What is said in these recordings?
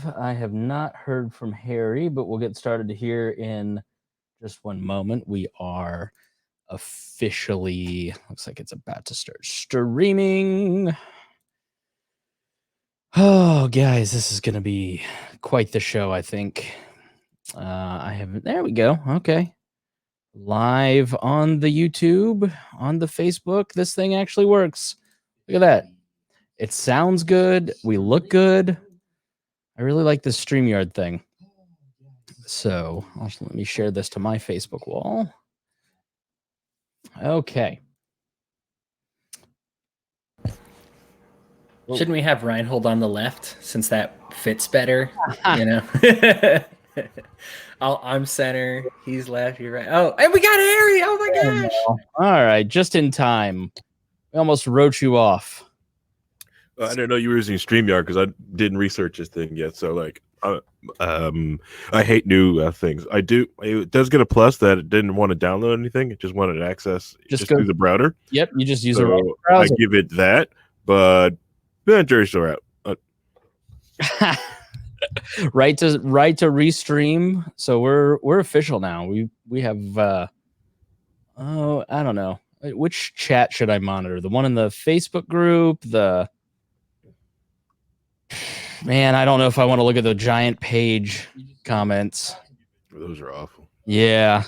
live. I have not heard from Harry, but we'll get started here in just one moment. We are officially, looks like it's about to start streaming. Oh, guys, this is going to be quite the show, I think. There we go. Okay. Live on the YouTube, on the Facebook. This thing actually works. Look at that. It sounds good. We look good. I really like this StreamYard thing. So also let me share this to my Facebook wall. Okay. Shouldn't we have Reinhold on the left since that fits better? You know, I'm center. He's left. You're right. Oh, and we got Harry. Oh my gosh! All right, just in time. We almost wrote you off. I didn't know you were using StreamYard because I didn't research this thing yet. So like, I hate new things. I do. It does get a plus that it didn't want to download anything. It just wanted access just through the browser. Yep, you just use a browser. I give it that, but jury's still out. Right to restream. So we're official now. We have I don't know. Which chat should I monitor? The one in the Facebook group, Man, I don't know if I want to look at the giant page comments. Those are awful. Yeah.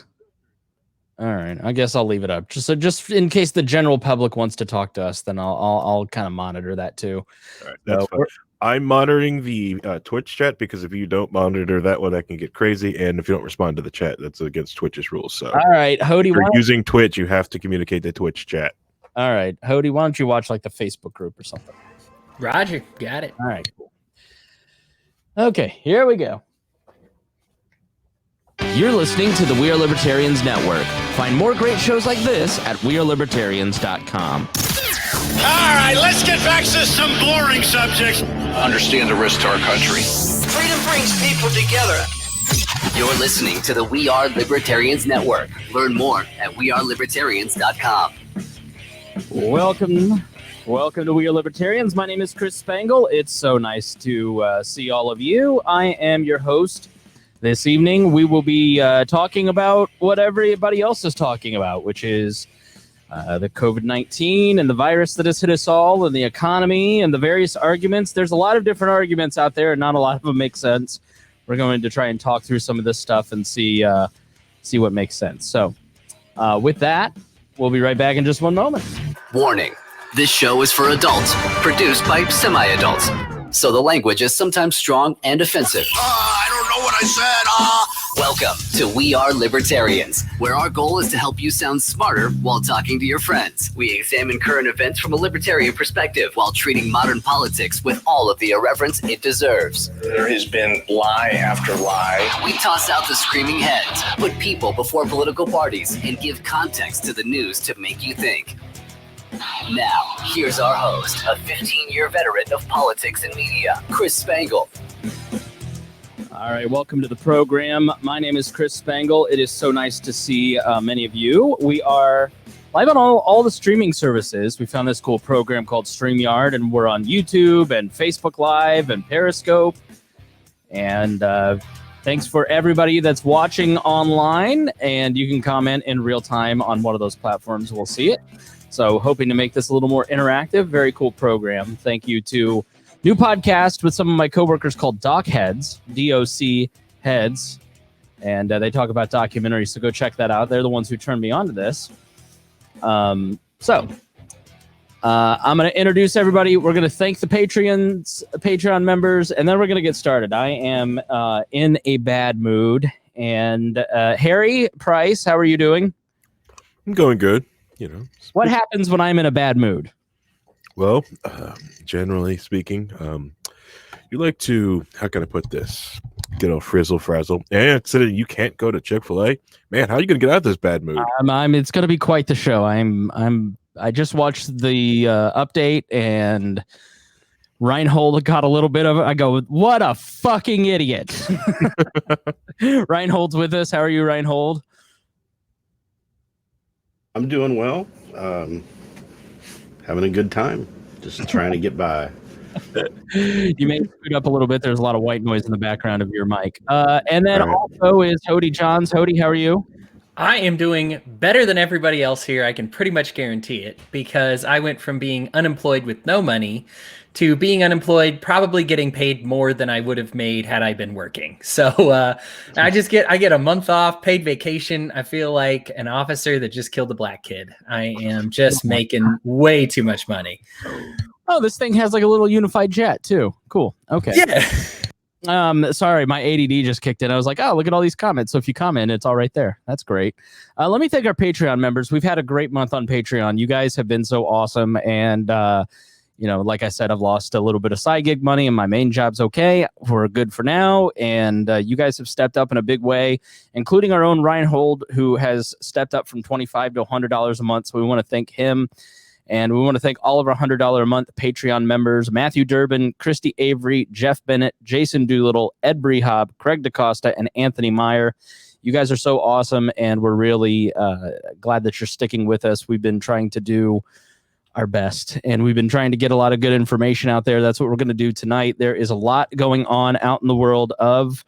All right. I guess I'll leave it up. Just in case the general public wants to talk to us, then I'll kind of monitor that too. All right. That's fine. I'm monitoring the Twitch chat because if you don't monitor that one, that can get crazy. And if you don't respond to the chat, that's against Twitch's rules. So all right, Hody, if you're using Twitch, you have to communicate the Twitch chat. All right, Hody, why don't you watch like the Facebook group or something? Roger, got it. All right, cool. Okay, here we go. You're listening to the We Are Libertarians Network. Find more great shows like this at wearelibertarians.com. All right, let's get back to some boring subjects. Understand the risk to our country. Freedom brings people together. You're listening to the We Are Libertarians Network. Learn more at wearelibertarians.com. Welcome to We Are Libertarians. My name is Chris Spangle. It's so nice to see all of you. I am your host. This evening, we will be talking about what everybody else is talking about, which is the COVID-19 and the virus that has hit us all and the economy and the various arguments. There's a lot of different arguments out there and not a lot of them make sense. We're going to try and talk through some of this stuff and see what makes sense. So with that, we'll be right back in just one moment. Warning, this show is for adults, produced by semi-adults. So the language is sometimes strong and offensive. I don't know what I said. Welcome to We Are Libertarians, where our goal is to help you sound smarter while talking to your friends. We examine current events from a libertarian perspective while treating modern politics with all of the irreverence it deserves. There has been lie after lie. We toss out the screaming heads, put people before political parties, and give context to the news to make you think. Now, here's our host, a 15-year veteran of politics and media, Chris Spangle. All right, welcome to the program. My name is Chris Spangle. It is so nice to see many of you. We are live on all the streaming services. We found this cool program called StreamYard, and we're on YouTube and Facebook Live and Periscope. And thanks for everybody that's watching online, and you can comment in real time on one of those platforms. We'll see it. So hoping to make this a little more interactive. Very cool program. Thank you to new podcast with some of my coworkers called Doc Heads, DOC Heads. And they talk about documentaries. So go check that out. They're the ones who turned me on to this. I'm going to introduce everybody. We're going to thank the Patreon members, and then we're going to get started. I am in a bad mood. And Harry Price, how are you doing? I'm going good. You know, what happens when I'm in a bad mood? Well, generally speaking, you like to, how can I put this? Get a frizzle frazzle. And considering you can't go to Chick-fil-A, man, how are you going to get out of this bad mood? It's going to be quite the show. I just watched the update, and Reinhold got a little bit of it. I go, what a fucking idiot. Reinhold's with us. How are you, Reinhold? I'm doing well. Having a good time. Just trying to get by. You may scoot up a little bit. There's a lot of white noise in the background of your mic. And then also is Hody Johns. Hody, how are you? I am doing better than everybody else here. I can pretty much guarantee it because I went from being unemployed with no money to being unemployed, probably getting paid more than I would have made had I been working. So I get a month off, paid vacation. I feel like an officer that just killed a black kid. I am just making way too much money. Oh, this thing has like a little unified jet too. Cool. Okay. Yeah. Sorry, my ADD just kicked in. I was like, oh, look at all these comments. So if you comment, it's all right there. That's great. Let me thank our Patreon members. We've had a great month on Patreon. You guys have been so awesome. And, like I said, I've lost a little bit of side gig money and my main job's okay. We're good for now. And you guys have stepped up in a big way, including our own Reinhold, who has stepped up from $25 to $100 a month. So we want to thank him. And we want to thank all of our $100 a month Patreon members: Matthew Durbin, Christy Avery, Jeff Bennett, Jason Doolittle, Ed Brehob, Craig DaCosta, and Anthony Meyer. You guys are so awesome, and we're really glad that you're sticking with us. We've been trying to do our best, and we've been trying to get a lot of good information out there. That's what we're going to do tonight. There is a lot going on out in the world of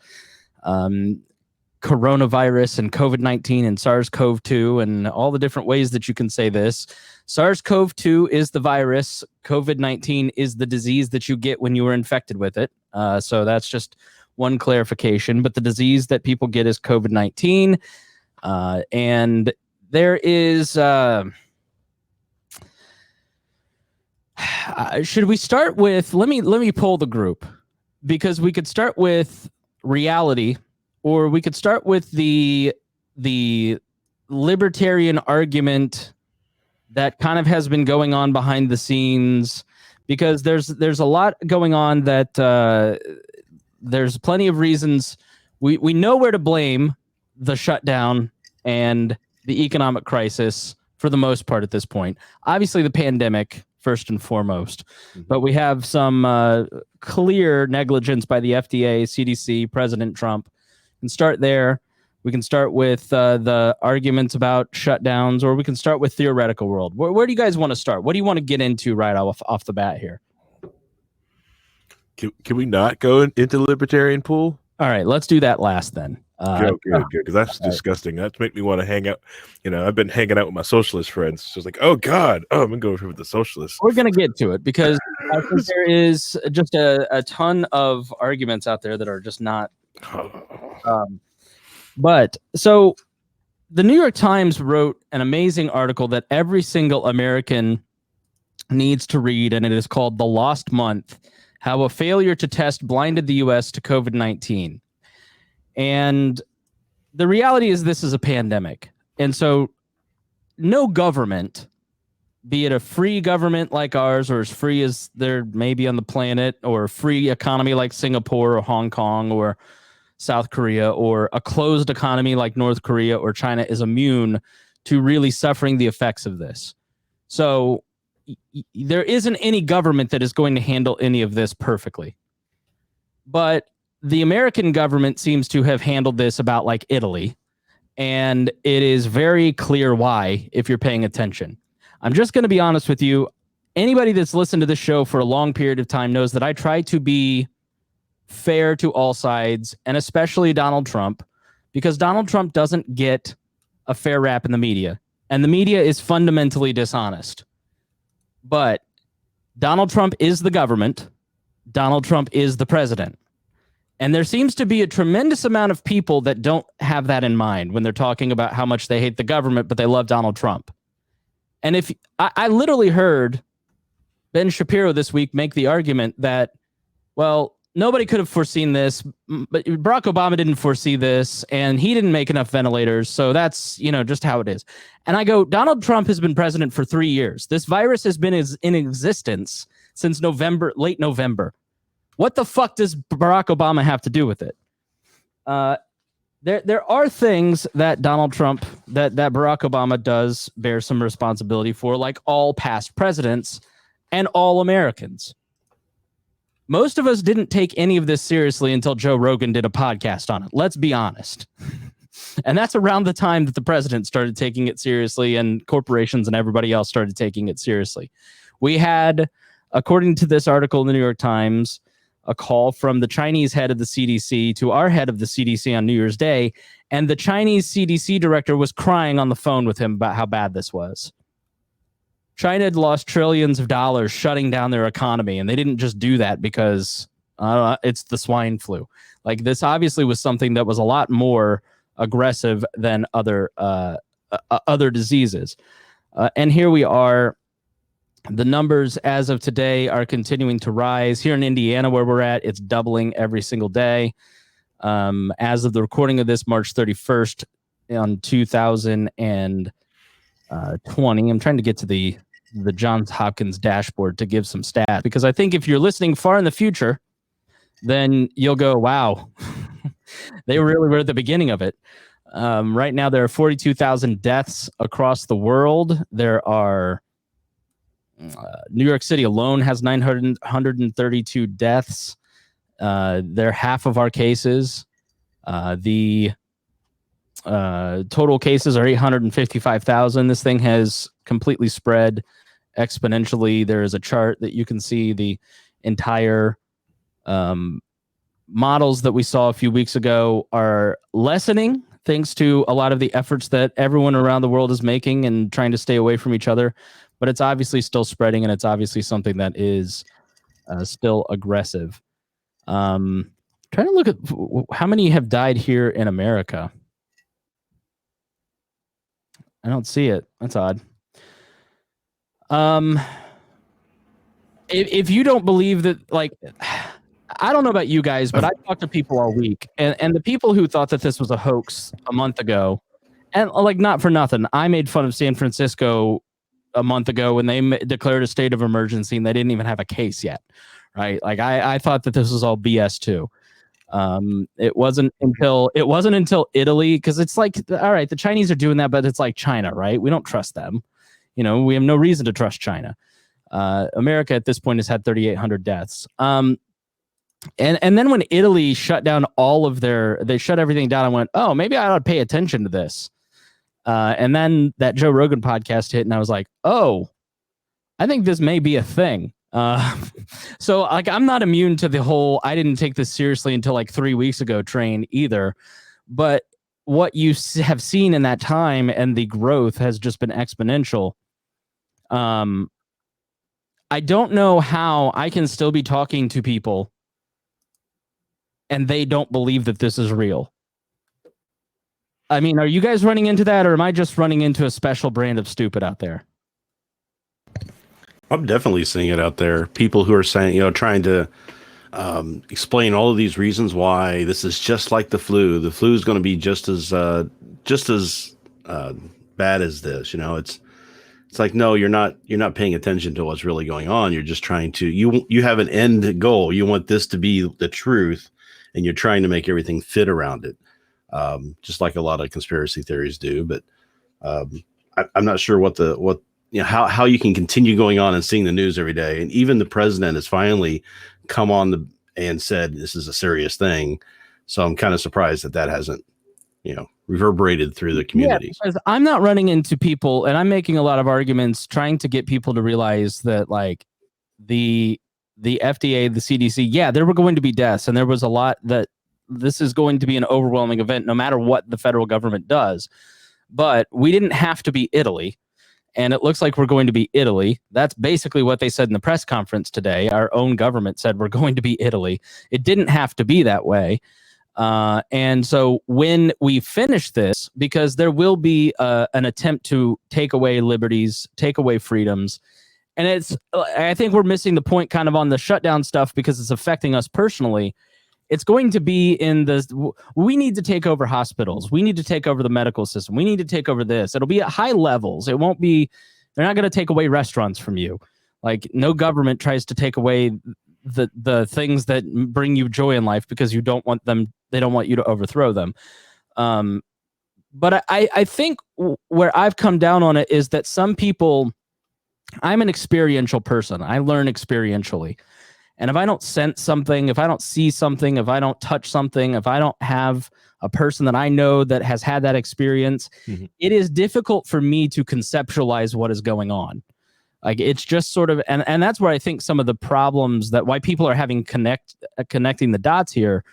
coronavirus and COVID-19 and SARS-CoV-2 and all the different ways that you can say this. SARS-CoV-2 is the virus. COVID-19 is the disease that you get when you were infected with it. So that's just one clarification. But the disease that people get is COVID-19. And there is... should we start with... Let me pull the group, because we could start with reality, or we could start with the libertarian argument that kind of has been going on behind the scenes, because there's a lot going on that there's plenty of reasons. We know where to blame the shutdown and the economic crisis for the most part at this point. Obviously, the pandemic first and foremost, but we have some clear negligence by the FDA, CDC, President Trump. And start there. We can start with the arguments about shutdowns, or we can start with theoretical world. Where do you guys want to start? What do you want to get into right off the bat here? Can we not go into the libertarian pool? All right, let's do that last then. Good, because that's disgusting. That's make me want to hang out. I've been hanging out with my socialist friends. So it's like, oh God, I'm gonna go with the socialists. We're gonna get to it, because I think there is just a ton of arguments out there that are just not. But so the New York Times wrote an amazing article that every single American needs to read, and it is called "The Lost Month: How a Failure to Test Blinded the U.S. to COVID-19." And the reality is this is a pandemic. And so no government, be it a free government like ours, or as free as there may be on the planet, or a free economy like Singapore or Hong Kong or South Korea, or a closed economy like North Korea or China, is immune to really suffering the effects of this. So there isn't any government that is going to handle any of this perfectly. But the American government seems to have handled this about like Italy, and it is very clear why if you're paying attention. I'm just going to be honest with you. Anybody that's listened to this show for a long period of time knows that I try to be fair to all sides, and especially Donald Trump, because Donald Trump doesn't get a fair rap in the media, and the media is fundamentally dishonest. But Donald Trump is the government. Donald Trump is the president. And there seems to be a tremendous amount of people that don't have that in mind when they're talking about how much they hate the government, but they love Donald Trump. And if I literally heard Ben Shapiro this week make the argument that, well, nobody could have foreseen this, but Barack Obama didn't foresee this, and he didn't make enough ventilators, so that's, just how it is. And I go, Donald Trump has been president for 3 years. This virus has been in existence since late November. What the fuck does Barack Obama have to do with it? There are things that Donald Trump, that Barack Obama does bear some responsibility for, like all past presidents and all Americans. Most of us didn't take any of this seriously until Joe Rogan did a podcast on it. Let's be honest. And that's around the time that the president started taking it seriously, and corporations and everybody else started taking it seriously. We had According to this article in the New York Times, a call from the Chinese head of the CDC to our head of the CDC on New Year's Day, and the Chinese CDC director was crying on the phone with him about how bad this was. China had lost trillions of dollars shutting down their economy, and they didn't just do that because it's the swine flu. Like, this obviously was something that was a lot more aggressive than other diseases. And here we are. The numbers as of today are continuing to rise. Here in Indiana, where we're at, it's doubling every single day. As of the recording of this, March 31st on 2020. I'm trying to get to the Johns Hopkins dashboard to give some stats, because I think if you're listening far in the future, then you'll go, wow, they really were at the beginning of it. Right now, there are 42,000 deaths across the world. There are New York City alone has 932 deaths. They're half of our cases. The total cases are 855,000. This thing has completely spread exponentially. There is a chart that you can see the entire models that we saw a few weeks ago are lessening thanks to a lot of the efforts that everyone around the world is making and trying to stay away from each other. But it's obviously still spreading, and it's obviously something that is still aggressive. Trying to look at how many have died here in America. I don't see it. That's odd. If you don't believe that, like, I don't know about you guys, but I talked to people all week, and the people who thought that this was a hoax a month ago, and like, not for nothing, I made fun of San Francisco a month ago when they declared a state of emergency and they didn't even have a case yet, right? Like, I thought that this was all BS too. It wasn't until Italy, because it's like, all right, the Chinese are doing that, but it's like China, right? We don't trust them. You know, we have no reason to trust China. America at this point has had 3,800 deaths. And then when Italy shut down they shut everything down, I went, oh, maybe I ought to pay attention to this. And then that Joe Rogan podcast hit, and I was like, oh, I think this may be a thing. So, like, I'm not immune to the whole I didn't take this seriously until like 3 weeks ago train either. But what you have seen in that time and the growth has just been exponential. I don't know how I can still be talking to people and they don't believe that this is real. I mean, are you guys running into that, or am I just running into a special brand of stupid out there? I'm definitely seeing it out there. People who are saying, trying to explain all of these reasons why this is just like the flu. The flu is going to be just as bad as this. It's like, no, you're not paying attention to what's really going on. You're just trying to, you have an end goal. You want this to be the truth, and you're trying to make everything fit around it. Just like a lot of conspiracy theories do. But I'm not sure how you can continue going on and seeing the news every day. And even the president has finally come on and said, this is a serious thing. So I'm kind of surprised that hasn't, reverberated through the community. Yeah, because I'm not running into people, and I'm making a lot of arguments trying to get people to realize that, like, the FDA, the CDC, yeah, there were going to be deaths, and there was a lot that this is going to be an overwhelming event no matter what the federal government does. But we didn't have to be Italy. And it looks like we're going to be Italy. That's basically what they said in the press conference today. Our own government said we're going to be Italy. It didn't have to be that way. And so when we finish this, because there will be an attempt to take away liberties, take away freedoms. And I think we're missing the point kind of on the shutdown stuff because it's affecting us personally. It's going to be we need to take over hospitals. We need to take over the medical system. We need to take over this. It'll be at high levels. It won't be, they're not going to take away restaurants from you. Like, no government tries to take away the things that bring you joy in life because they don't want you to overthrow them. But I think where I've come down on it is that some people, I'm an experiential person. I learn experientially. And if I don't sense something, if I don't see something, if I don't touch something, if I don't have a person that I know that has had that experience, it is difficult for me to conceptualize what is going on. Like it's just sort of, and that's where I think some of the problems that why people are having connecting the dots here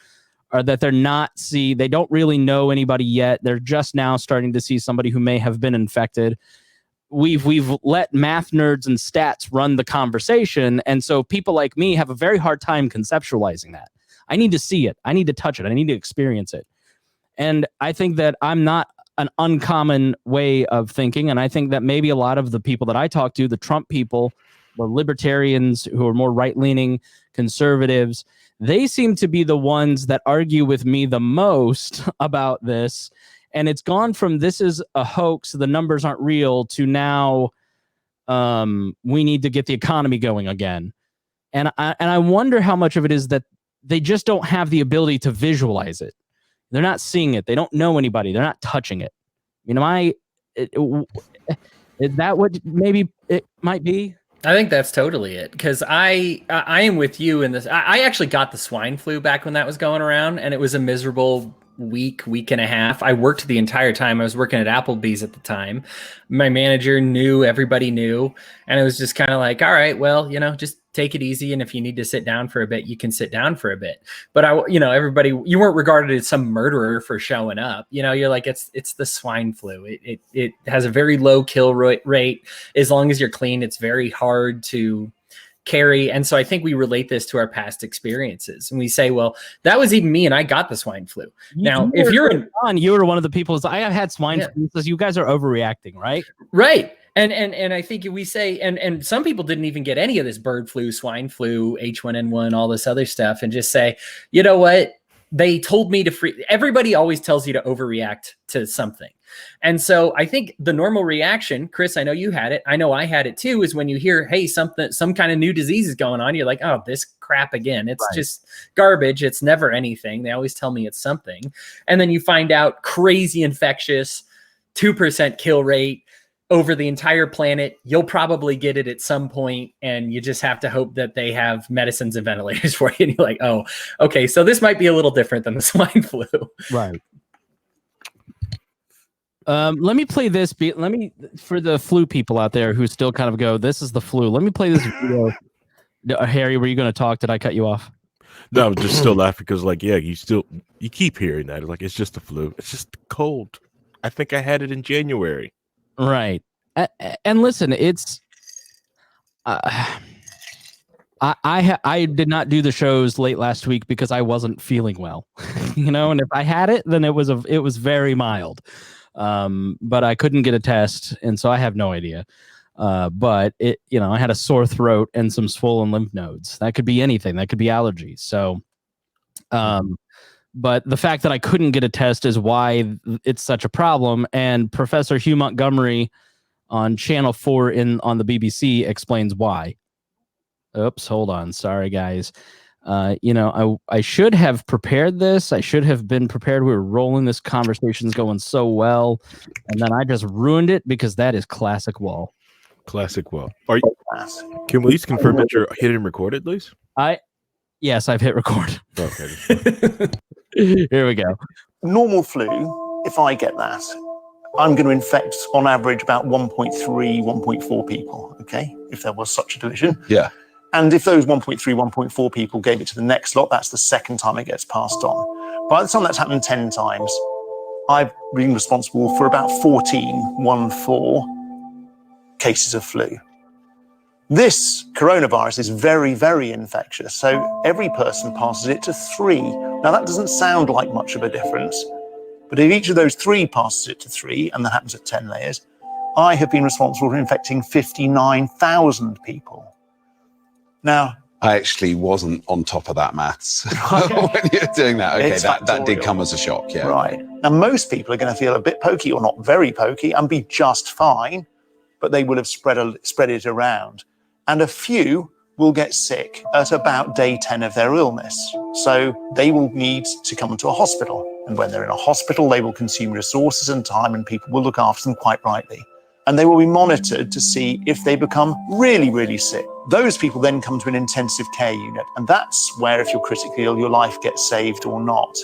are that they don't really know anybody yet. They're just now starting to see somebody who may have been infected. We've let math nerds and stats run the conversation, and so people like me have a very hard time conceptualizing that. I need to see it. I need to touch it. I need to experience it. And I think that I'm not an uncommon way of thinking, and I think that maybe a lot of the people that I talk to, the Trump people, the libertarians who are more right-leaning conservatives, they seem to be the ones that argue with me the most about this. And it's gone from this is a hoax, the numbers aren't real, to now we need to get the economy going again. And I wonder how much of it is that they just don't have the ability to visualize it. They're not seeing it. They don't know anybody. They're not touching it. Is that what maybe it might be? I think that's totally it, because I am with you in this. I actually got the swine flu back when that was going around, and it was a miserable week and a half. I worked the entire time. I was working at Applebee's at the time. My manager knew, everybody knew, and it was just kind of like, all right, well, just take it easy, and if you need to sit down for a bit, you can sit down for a bit. But everybody, you weren't regarded as some murderer for showing up. You're like, it's the swine flu. It has a very low kill rate. As long as you're clean, it's very hard to carry. And so I think we relate this to our past experiences, and we say, well, that was even me, and I got the swine flu. Now, if you were one of the people, I have had swine flu, so you guys are overreacting, right? Right. And I think we say, and some people didn't even get any of this bird flu, swine flu, H1N1, all this other stuff, and just say, you know what? They told me to everybody always tells you to overreact to something. And so I think the normal reaction, Chris, I know you had it, I know I had it too, is when you hear, hey, some kind of new disease is going on, you're like, oh, this crap again. It's just garbage. It's never anything. They always tell me it's something. And then you find out crazy infectious, 2% kill rate over the entire planet. You'll probably get it at some point, and you just have to hope that they have medicines and ventilators for you. And you're like, oh, okay, so this might be a little different than the swine flu. Right. Let me play this. For the flu people out there who still kind of go, this is the flu. Let me play this video. Harry, were you going to talk? Did I cut you off? No, I'm just still laughing because, you keep hearing that. It's just the flu. It's just cold. I think I had it in January. Right. And listen, it's I did not do the shows late last week because I wasn't feeling well. And if I had it, then it was very mild. But I couldn't get a test, and so I have no idea. But I had a sore throat and some swollen lymph nodes. That could be anything. That could be allergies. So but the fact that I couldn't get a test is why it's such a problem. And Professor Hugh Montgomery on Channel 4 on the BBC explains why. Oops, hold on. Sorry, guys. I should have prepared this. I should have been prepared. We were rolling. This conversation's going so well. And then I just ruined it because that is classic Wall. Classic Wall. Can we please confirm that you're hit and record at least? Yes, I've hit record. Okay. Here we go. Normal flu, if I get that, I'm going to infect on average about 1.3, 1.4 people, okay? If there was such a division. Yeah. And if those 1.3, 1.4 people gave it to the next lot, that's the second time it gets passed on. By the time that's happened 10 times, I've been responsible for about 14 cases of flu. This coronavirus is very, very infectious. So every person passes it to 3. Now, that doesn't sound like much of a difference. But if each of those 3 passes it to 3, and that happens at 10 layers, I have been responsible for infecting 59,000 people. Now, I actually wasn't on top of that maths when you're doing that. Okay, that did come as a shock, yeah. Right. Now, most people are going to feel a bit pokey, or not very pokey, and be just fine, but they will have spread it around. And a few will get sick at about day 10 of their illness. So they will need to come to a hospital. And when they're in a hospital, they will consume resources and time, and people will look after them quite rightly. And they will be monitored to see if they become really, really sick. Those people then come to an intensive care unit. And that's where, if you're critically ill, your life gets saved or not.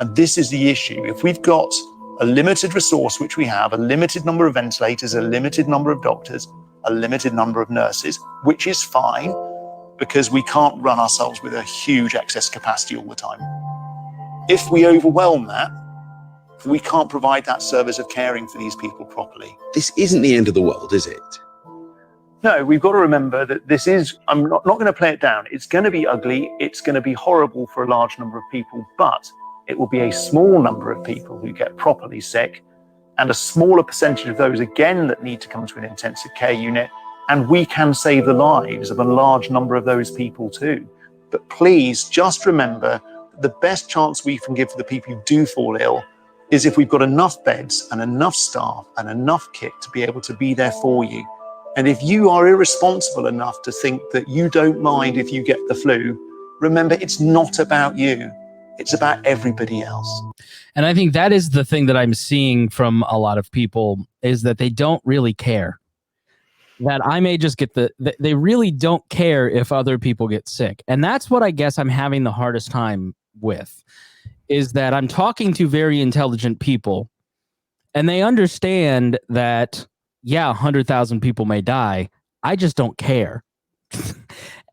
And this is the issue. If we've got a limited resource, which we have, a limited number of ventilators, a limited number of doctors, a limited number of nurses, which is fine because we can't run ourselves with a huge excess capacity all the time. If we overwhelm that, we can't provide that service of caring for these people properly. This isn't the end of the world, is it? No, we've got to remember that this is, I'm not going to play it down. It's going to be ugly. It's going to be horrible for a large number of people, but it will be a small number of people who get properly sick and a smaller percentage of those, again, that need to come to an intensive care unit. And we can save the lives of a large number of those people too. But please just remember the best chance we can give for the people who do fall ill is if we've got enough beds and enough staff and enough kit to be able to be there for you. And if you are irresponsible enough to think that you don't mind if you get the flu, remember, it's not about you. It's about everybody else. And I think that is the thing that I'm seeing from a lot of people is that they don't really care. That I may just get they really don't care if other people get sick. And that's what I guess I'm having the hardest time with, is that I'm talking to very intelligent people and they understand that, yeah, 100,000 people may die. I just don't care.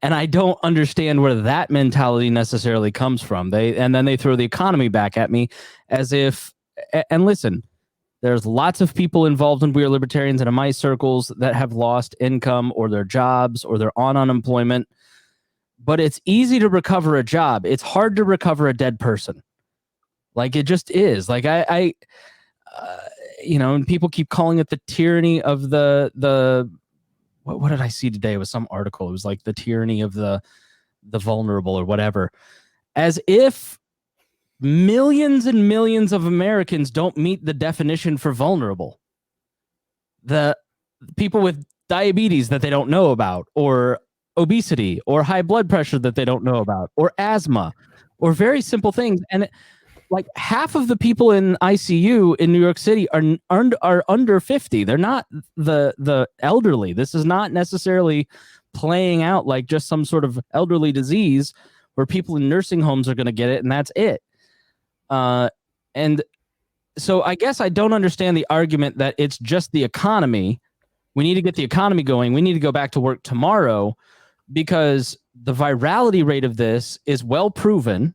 And I don't understand where that mentality necessarily comes from. And then they throw the economy back at me as if, and listen, there's lots of people involved in We Are Libertarians and in my circles that have lost income or their jobs or they're on unemployment. But it's easy to recover a job. It's hard to recover a dead person. Like it just is. Like and people keep calling it the tyranny of the what did I see today? It was some article. It was like the tyranny of the vulnerable or whatever, as if millions and millions of Americans don't meet the definition for vulnerable. The people with diabetes that they don't know about, or obesity, or high blood pressure that they don't know about, or asthma, or very simple things. And like half of the people in ICU in New York City are under 50. They're not the elderly. This is not necessarily playing out like just some sort of elderly disease where people in nursing homes are going to get it and that's it. And so I guess I don't understand the argument that it's just the economy. We need to get the economy going. We need to go back to work tomorrow because the virality rate of this is well proven.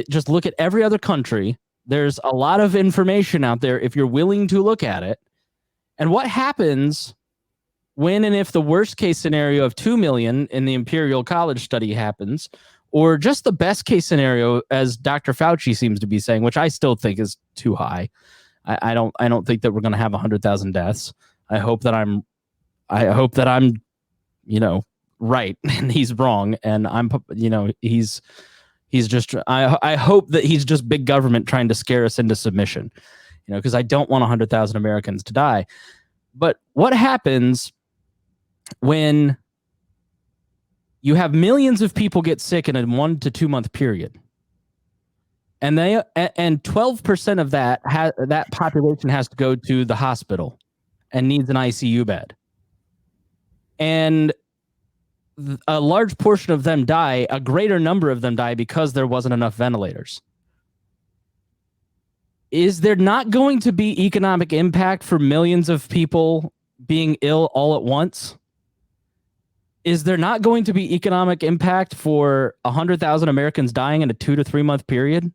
Just look at every other country. There's a lot of information out there if you're willing to look at it. And what happens when and if the worst case scenario of 2 million in the Imperial College study happens, or just the best case scenario, as Dr. Fauci seems to be saying, which I still think is too high. I don't think that we're going to have 100,000 deaths. I hope that I'm right and he's wrong. And he's just, I hope that he's just big government trying to scare us into submission, because I don't want 100,000 Americans to die. But what happens when you have millions of people get sick in a 1 to 2 month period, and 12% of that population has to go to the hospital and needs an ICU bed, and a large portion of them die, a greater number of them die because there wasn't enough ventilators. Is there not going to be economic impact for millions of people being ill all at once? Is there not going to be economic impact for 100,000 Americans dying in a 2 to 3 month period?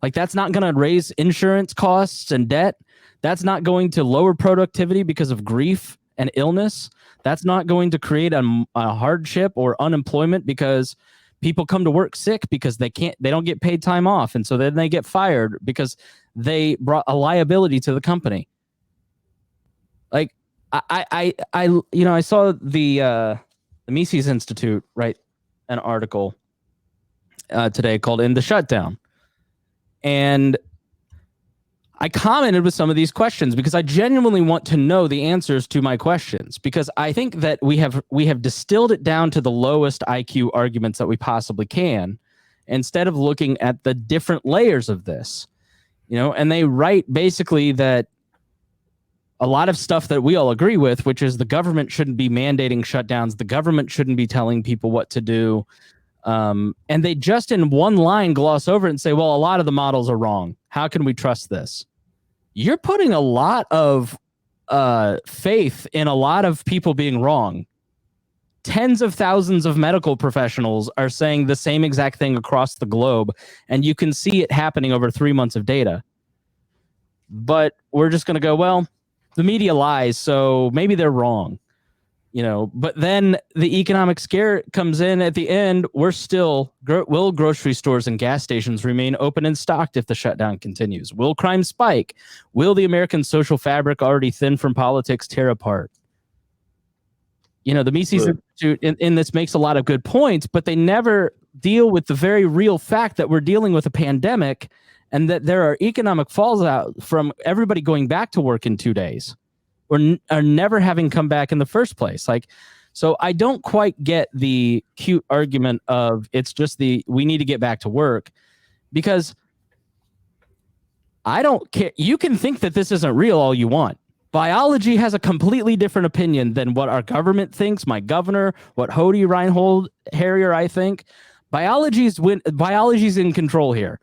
Like, that's not going to raise insurance costs and debt. That's not going to lower productivity because of grief and illness. That's not going to create a hardship or unemployment because people come to work sick because they don't get paid time off. And so then they get fired because they brought a liability to the company. Like I saw the Mises Institute write an article today called "In the Shutdown," and I commented with some of these questions because I genuinely want to know the answers to my questions, because I think that we have distilled it down to the lowest IQ arguments that we possibly can, instead of looking at the different layers of this, and they write basically that a lot of stuff that we all agree with, which is the government shouldn't be mandating shutdowns. The government shouldn't be telling people what to do. And they just in one line gloss over it and say, well, a lot of the models are wrong. How can we trust this? You're putting a lot of faith in a lot of people being wrong. Tens of thousands of medical professionals are saying the same exact thing across the globe, and you can see it happening over 3 months of data. But we're just going to go, well, the media lies, so maybe they're wrong. But then the economic scare comes in at the end. We're still, will grocery stores and gas stations remain open and stocked if the shutdown continues? Will crime spike? Will the American social fabric, already thin from politics, tear apart? The Mises Institute in this makes a lot of good points, but they never deal with the very real fact that we're dealing with a pandemic and that there are economic fallout from everybody going back to work in 2 days. Are never having come back in the first place. So I don't quite get the cute argument of it's just we need to get back to work, because I don't care. You can think that this isn't real all you want. Biology has a completely different opinion than what our government thinks, my governor, what Hody Reinhold Harrier I think. Biology's in control here.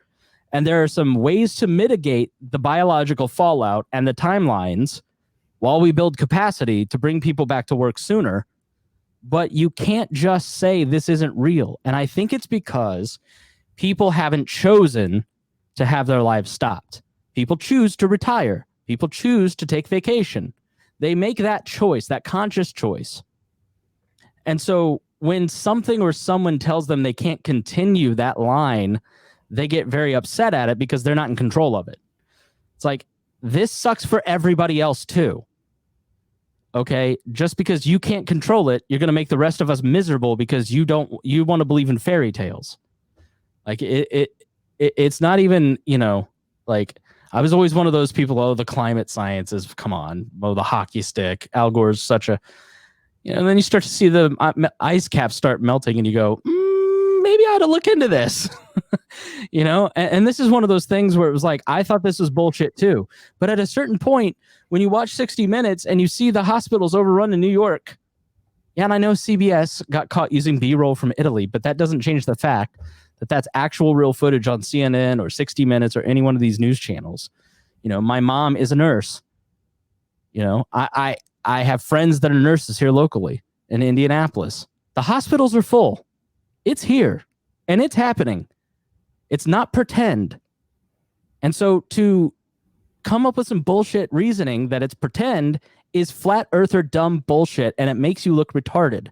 And there are some ways to mitigate the biological fallout and the timelines while we build capacity to bring people back to work sooner. But you can't just say this isn't real. And I think it's because people haven't chosen to have their lives stopped. People choose to retire. People choose to take vacation. They make that choice, that conscious choice. And so when something or someone tells them they can't continue that line, they get very upset at it because they're not in control of it. It's like, this sucks for everybody else too. Okay, just because you can't control it, you're going to make the rest of us miserable because you want to believe in fairy tales. It's not even, I was always one of those people, the climate sciences, come on, the hockey stick, Al Gore's such a, and then you start to see the ice caps start melting and you go, maybe I ought to look into this. And this is one of those things where it was like, I thought this was bullshit too. But at a certain point, when you watch 60 Minutes and you see the hospitals overrun in New York, and I know CBS got caught using B-roll from Italy, but that doesn't change the fact that that's actual real footage on CNN or 60 Minutes or any one of these news channels. My mom is a nurse. I have friends that are nurses here locally in Indianapolis. The hospitals are full. It's here and it's happening. It's not pretend. And so to come up with some bullshit reasoning that it's pretend is flat earther dumb bullshit, and it makes you look retarded.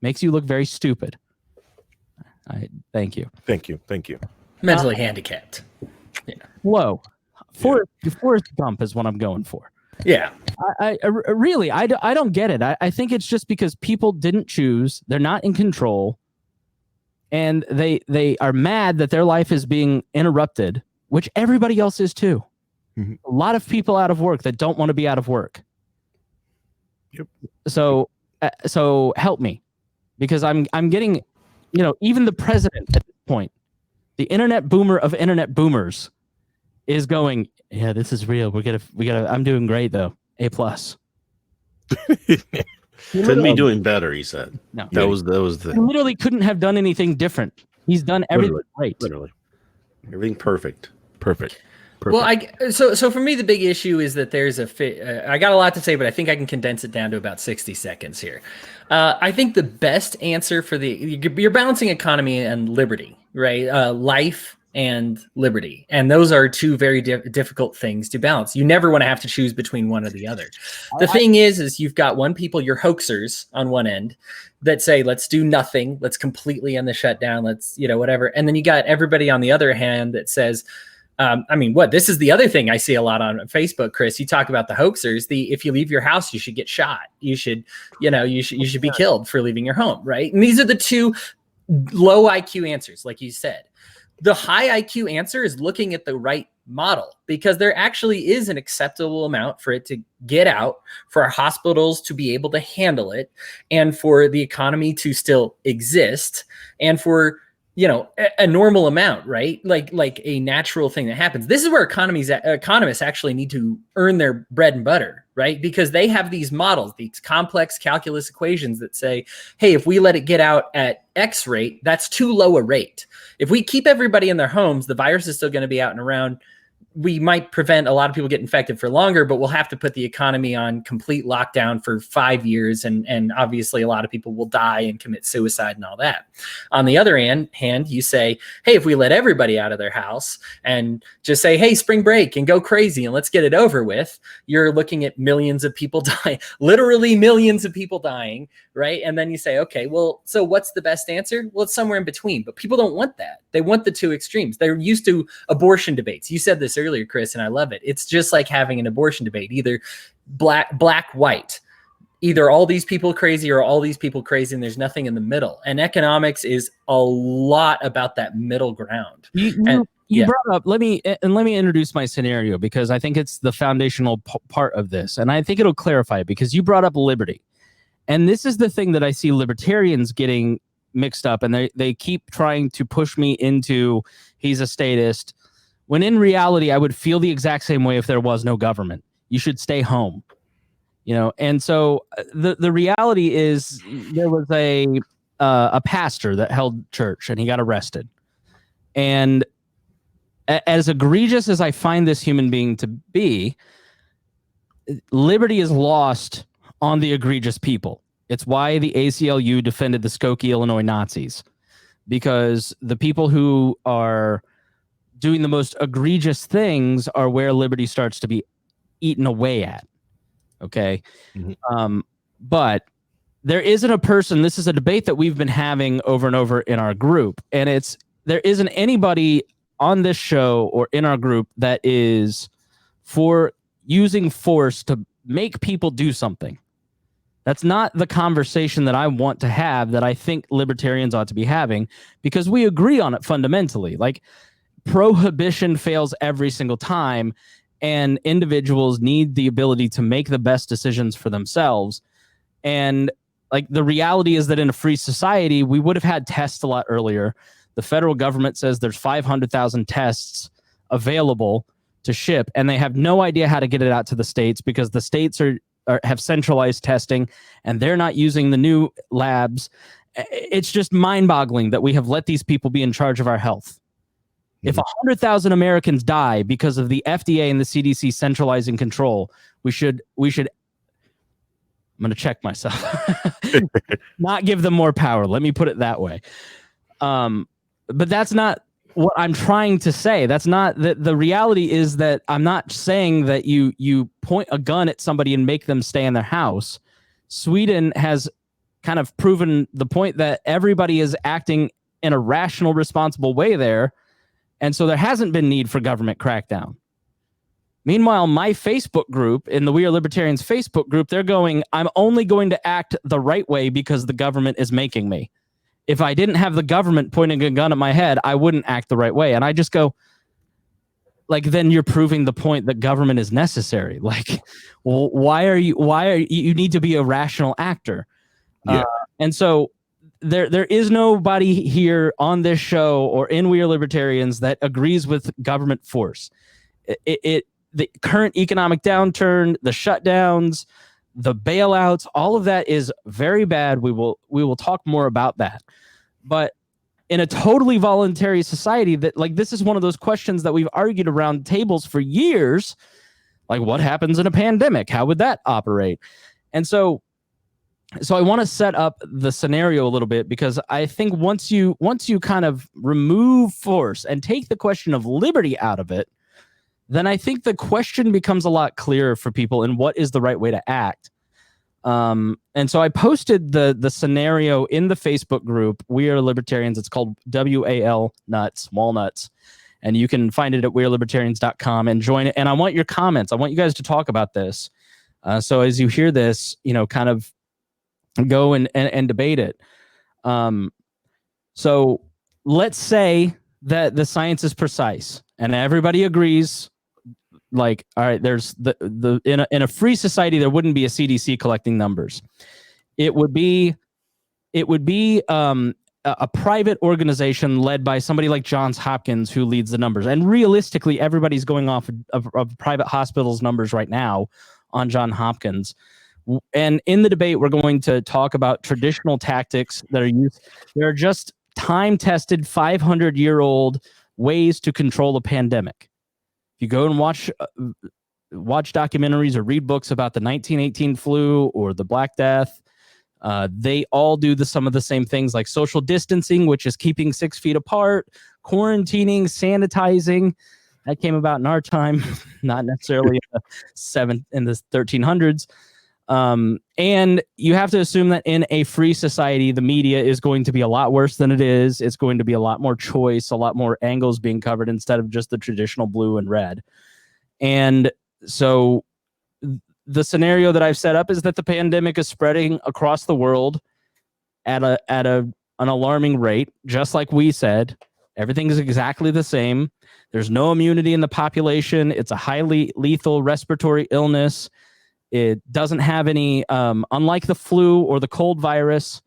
Makes you look very stupid. Thank you. Mentally handicapped. Yeah. Whoa. Forrest Gump is what I'm going for. Yeah. I really don't get it. I think it's just because people didn't choose. They're not in control. And they are mad that their life is being interrupted, which everybody else is too. Mm-hmm. A lot of people out of work that don't want to be out of work. Yep. So help me, because I'm getting, even the president at this point, the internet boomer of internet boomers, is going, yeah, this is real. We gotta. I'm doing great though. A+. Couldn't be doing better, he said. No, that was the. He literally couldn't have done anything different. He's done everything great. Literally, everything perfect. Well, so for me, the big issue is that there's I got a lot to say, but I think I can condense it down to about 60 seconds here. I think the best answer for you're balancing economy and liberty, right? Life and liberty. And those are two very difficult things to balance. You never want to have to choose between one or the other. The thing is you've got your hoaxers on one end that say, let's do nothing. Let's completely end the shutdown. Let's, whatever. And then you got everybody on the other hand that says, this is the other thing I see a lot on Facebook, Chris. You talk about the hoaxers. If you leave your house, you should get shot. You should be killed for leaving your home, right? And these are the two low IQ answers, like you said. The high IQ answer is looking at the right model, because there actually is an acceptable amount for it to get out, for our hospitals to be able to handle it, and for the economy to still exist, and for a normal amount, right? Like a natural thing that happens. This is where economists actually need to earn their bread and butter, right? Because they have these models, these complex calculus equations that say, hey, if we let it get out at X rate, that's too low a rate. If we keep everybody in their homes, the virus is still going to be out and around, we might prevent a lot of people get infected for longer, but we'll have to put the economy on complete lockdown for 5 years. And obviously a lot of people will die and commit suicide and all that. On the other hand, you say, hey, if we let everybody out of their house and just say, hey, spring break and go crazy and let's get it over with, you're looking at millions of people dying, literally millions of people dying, right? And then you say, okay, well, so what's the best answer? Well, it's somewhere in between, but people don't want that. They want the two extremes. They're used to abortion debates. You said this earlier, Chris, and I love it. It's just like having an abortion debate, either black, white, either all these people crazy or all these people crazy, and there's nothing in the middle. And economics is a lot about that middle ground. You brought up, let me introduce my scenario, because I think it's the foundational part of this. And I think it'll clarify it, because you brought up liberty. And this is the thing that I see libertarians getting mixed up, and they keep trying to push me into he's a statist, when in reality I would feel the exact same way if there was no government. You should stay home, and so the reality is there was a pastor that held church and he got arrested, and as egregious as I find this human being to be, liberty is lost on the egregious people. It's why the ACLU defended the Skokie, Illinois Nazis, because the people who are doing the most egregious things are where liberty starts to be eaten away at. Okay. Mm-hmm. But there isn't a person, this is a debate that we've been having over and over in our group. And there isn't anybody on this show or in our group that is for using force to make people do something. That's not the conversation that I want to have, that I think libertarians ought to be having, because we agree on it fundamentally. Like, prohibition fails every single time, and individuals need the ability to make the best decisions for themselves. And like, the reality is that in a free society, we would have had tests a lot earlier. The federal government says there's 500,000 tests available to ship, and they have no idea how to get it out to the states, because the states have centralized testing and they're not using the new labs. It's just mind-boggling that we have let these people be in charge of our health. If 100,000 Americans die because of the FDA and the CDC centralizing control, we should I'm going to check myself, not give them more power. Let me put it that way. But that's not what I'm trying to say. That's not the reality is that I'm not saying that you point a gun at somebody and make them stay in their house. Sweden has kind of proven the point that everybody is acting in a rational, responsible way there. And so there hasn't been need for government crackdown. Meanwhile, my Facebook group, in the We Are Libertarians Facebook group, they're going, I'm only going to act the right way because the government is making me. If I didn't have the government pointing a gun at my head, I wouldn't act the right way. And I just go, like, then you're proving the point that government is necessary. Like, well, why are you need to be a rational actor? Yeah. And so there is nobody here on this show or in We Are Libertarians that agrees with government force. The current economic downturn, the shutdowns, the bailouts, all of that is very bad. We will talk more about that. But in a totally voluntary society, that, like, this is one of those questions that we've argued around tables for years. Like, what happens in a pandemic? How would that operate? And so I want to set up the scenario a little bit, because I think once you kind of remove force and take the question of liberty out of it, then I think the question becomes a lot clearer for people in what is the right way to act. And so I posted the scenario in the Facebook group, We Are Libertarians. It's called WAL Nuts, Walnuts. And you can find it at wearelibertarians.com and join it. And I want your comments. I want you guys to talk about this. So as you hear this, kind of go and debate it. So let's say that the science is precise and everybody agrees. Like, all right, there's in a free society, there wouldn't be a CDC collecting numbers. It would be a private organization led by somebody like Johns Hopkins who leads the numbers. And realistically, everybody's going off of private hospitals' numbers right now on Johns Hopkins. And in the debate, we're going to talk about traditional tactics that are used. They're just time-tested, 500-year-old ways to control a pandemic. If you go and watch documentaries or read books about the 1918 flu or the Black Death, they all do some of the same things, like social distancing, which is keeping 6 feet apart, quarantining, sanitizing. That came about in our time, not necessarily in the 1300s. And you have to assume that in a free society, the media is going to be a lot worse than it is. It's going to be a lot more choice, a lot more angles being covered instead of just the traditional blue and red. And so the scenario that I've set up is that the pandemic is spreading across the world at an alarming rate, just like we said. Everything is exactly the same. There's no immunity in the population. It's a highly lethal respiratory illness. It doesn't have any, unlike the flu or the cold virus,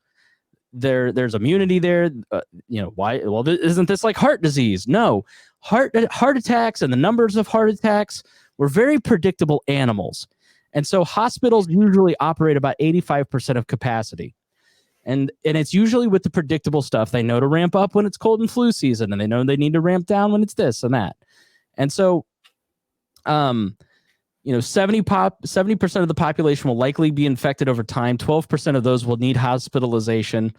there's immunity there. Why? Well, isn't this like heart disease? No, heart attacks and the numbers of heart attacks were very predictable animals. And so hospitals usually operate about 85% of capacity. And it's usually with the predictable stuff. They know to ramp up when it's cold and flu season, and they know they need to ramp down when it's this and that. And so, 70% of the population will likely be infected over time. 12% of those will need hospitalization.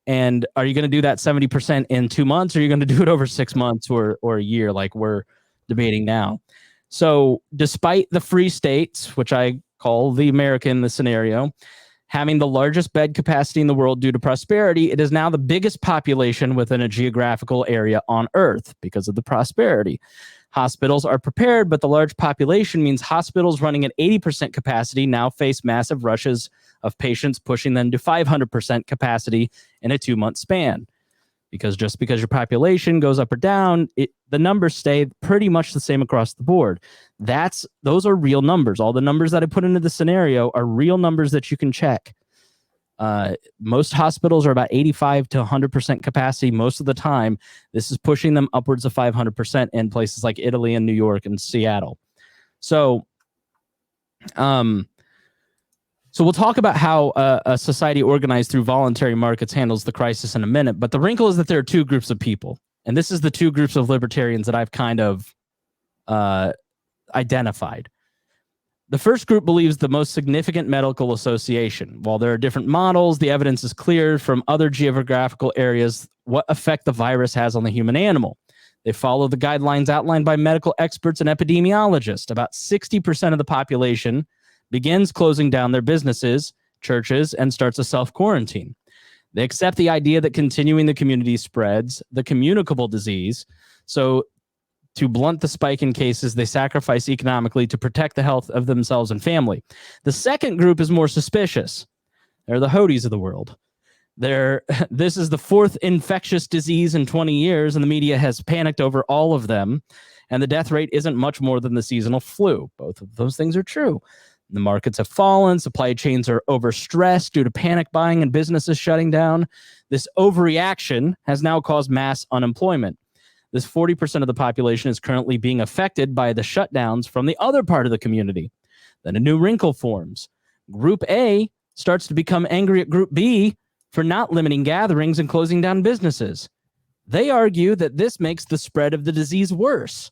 And are you going to do that 70% in 2 months, or are you going to do it over 6 months or a year, like we're debating now? So despite the free states, which I call the America in the scenario, having the largest bed capacity in the world due to prosperity, it is now the biggest population within a geographical area on Earth because of the prosperity. Hospitals are prepared, but the large population means hospitals running at 80% capacity now face massive rushes of patients, pushing them to 500% capacity in a 2-month span. Because just because your population goes up or down, the numbers stay pretty much the same across the board. Those are real numbers. All the numbers that I put into the scenario are real numbers that you can check. Most hospitals are about 85 to 100% capacity most of the time. This is pushing them upwards of 500% in places like Italy and New York and Seattle. So we'll talk about how a society organized through voluntary markets handles the crisis in a minute. But the wrinkle is that there are two groups of people. And this is the two groups of libertarians that I've kind of identified. The first group believes the most significant medical association. While there are different models, the evidence is clear from other geographical areas what effect the virus has on the human animal. They follow the guidelines outlined by medical experts and epidemiologists. About 60% of the population begins closing down their businesses, churches, and starts a self-quarantine. They accept the idea that continuing the community spreads the communicable disease. So to blunt the spike in cases, they sacrifice economically to protect the health of themselves and family. The second group is more suspicious. They're the Hodies of the world. This is the fourth infectious disease in 20 years, and the media has panicked over all of them. And the death rate isn't much more than the seasonal flu. Both of those things are true. The markets have fallen. Supply chains are overstressed due to panic buying and businesses shutting down. This overreaction has now caused mass unemployment. This 40% of the population is currently being affected by the shutdowns from the other part of the community. Then a new wrinkle forms. Group A starts to become angry at Group B for not limiting gatherings and closing down businesses. They argue that this makes the spread of the disease worse.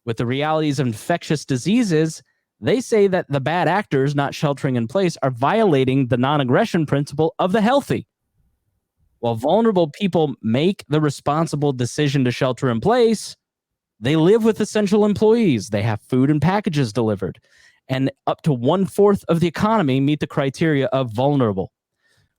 With the realities of infectious diseases, they say that the bad actors not sheltering in place are violating the non-aggression principle of the healthy. While vulnerable people make the responsible decision to shelter in place, they live with essential employees. They have food and packages delivered. And up to 1/4 of the economy meet the criteria of vulnerable.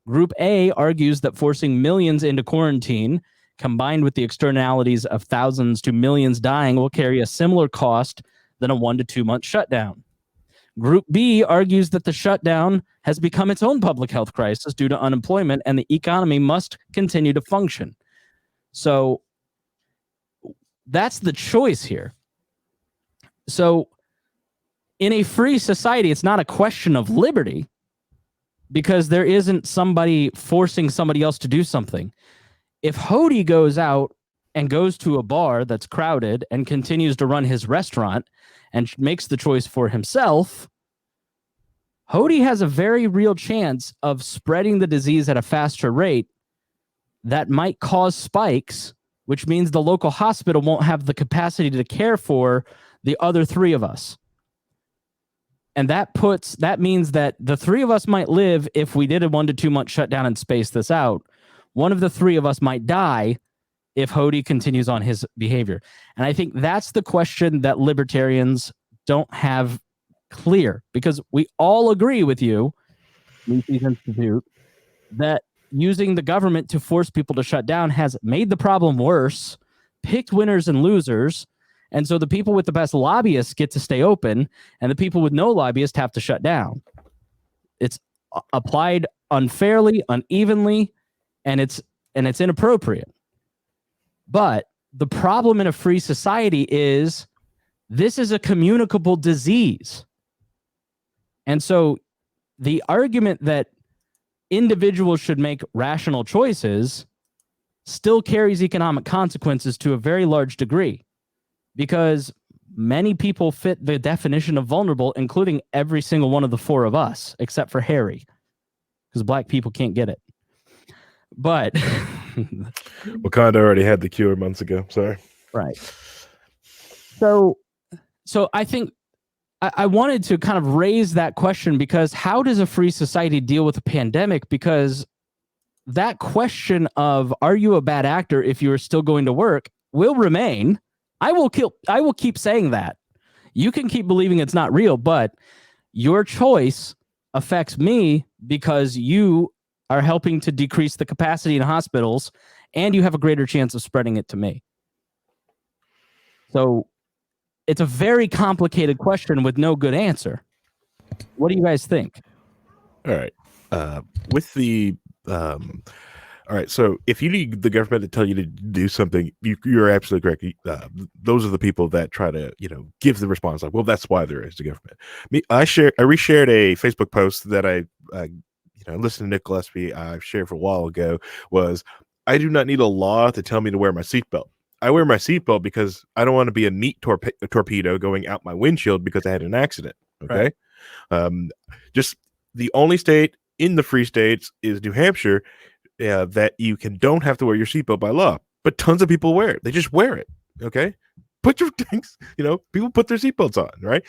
Group A argues that forcing millions into quarantine, combined with the externalities of thousands to millions dying, will carry a similar cost than a 1 to 2 month shutdown. Group B argues that the shutdown has become its own public health crisis due to unemployment, and the economy must continue to function. So that's the choice here. So in a free society, it's not a question of liberty because there isn't somebody forcing somebody else to do something. If Hody goes out and goes to a bar that's crowded and continues to run his restaurant and makes the choice for himself, Hody has a very real chance of spreading the disease at a faster rate that might cause spikes, which means the local hospital won't have the capacity to care for the other three of us. And that means that the three of us might live if we did a 1 to 2 month shutdown and space this out. One of the three of us might die if Hody continues on his behavior. And I think that's the question that libertarians don't have clear, because we all agree with you, Mises Institute, that using the government to force people to shut down has made the problem worse, picked winners and losers. And so the people with the best lobbyists get to stay open, and the people with no lobbyists have to shut down. It's applied unfairly, unevenly, and it's inappropriate. But the problem in a free society is this is a communicable disease. And so the argument that individuals should make rational choices still carries economic consequences to a very large degree, because many people fit the definition of vulnerable, including every single one of the four of us, except for Harry, because black people can't get it. But Wakanda already had the cure months ago. Sorry. Right. So I think I wanted to kind of raise that question, because how does a free society deal with a pandemic? Because that question of, are you a bad actor if you are still going to work, will remain. I will keep saying that. You can keep believing it's not real, but your choice affects me because you are helping to decrease the capacity in hospitals, and you have a greater chance of spreading it to me. So it's a very complicated question with no good answer. What do you guys think? All right. All right. So if you need the government to tell you to do something, you're absolutely correct. Those are the people that try to, give the response like, well, that's why there is the government. I reshared a Facebook post that I listened to Nick Gillespie. I shared for a while ago. Was I do not need a law to tell me to wear my seatbelt. I wear my seatbelt because I don't want to be a meat torpedo going out my windshield because I had an accident. Okay. Right. Just the only state in the free states is New Hampshire that you don't have to wear your seatbelt by law, but tons of people wear it. They just wear it. Okay. Put your things, people put their seatbelts on, right?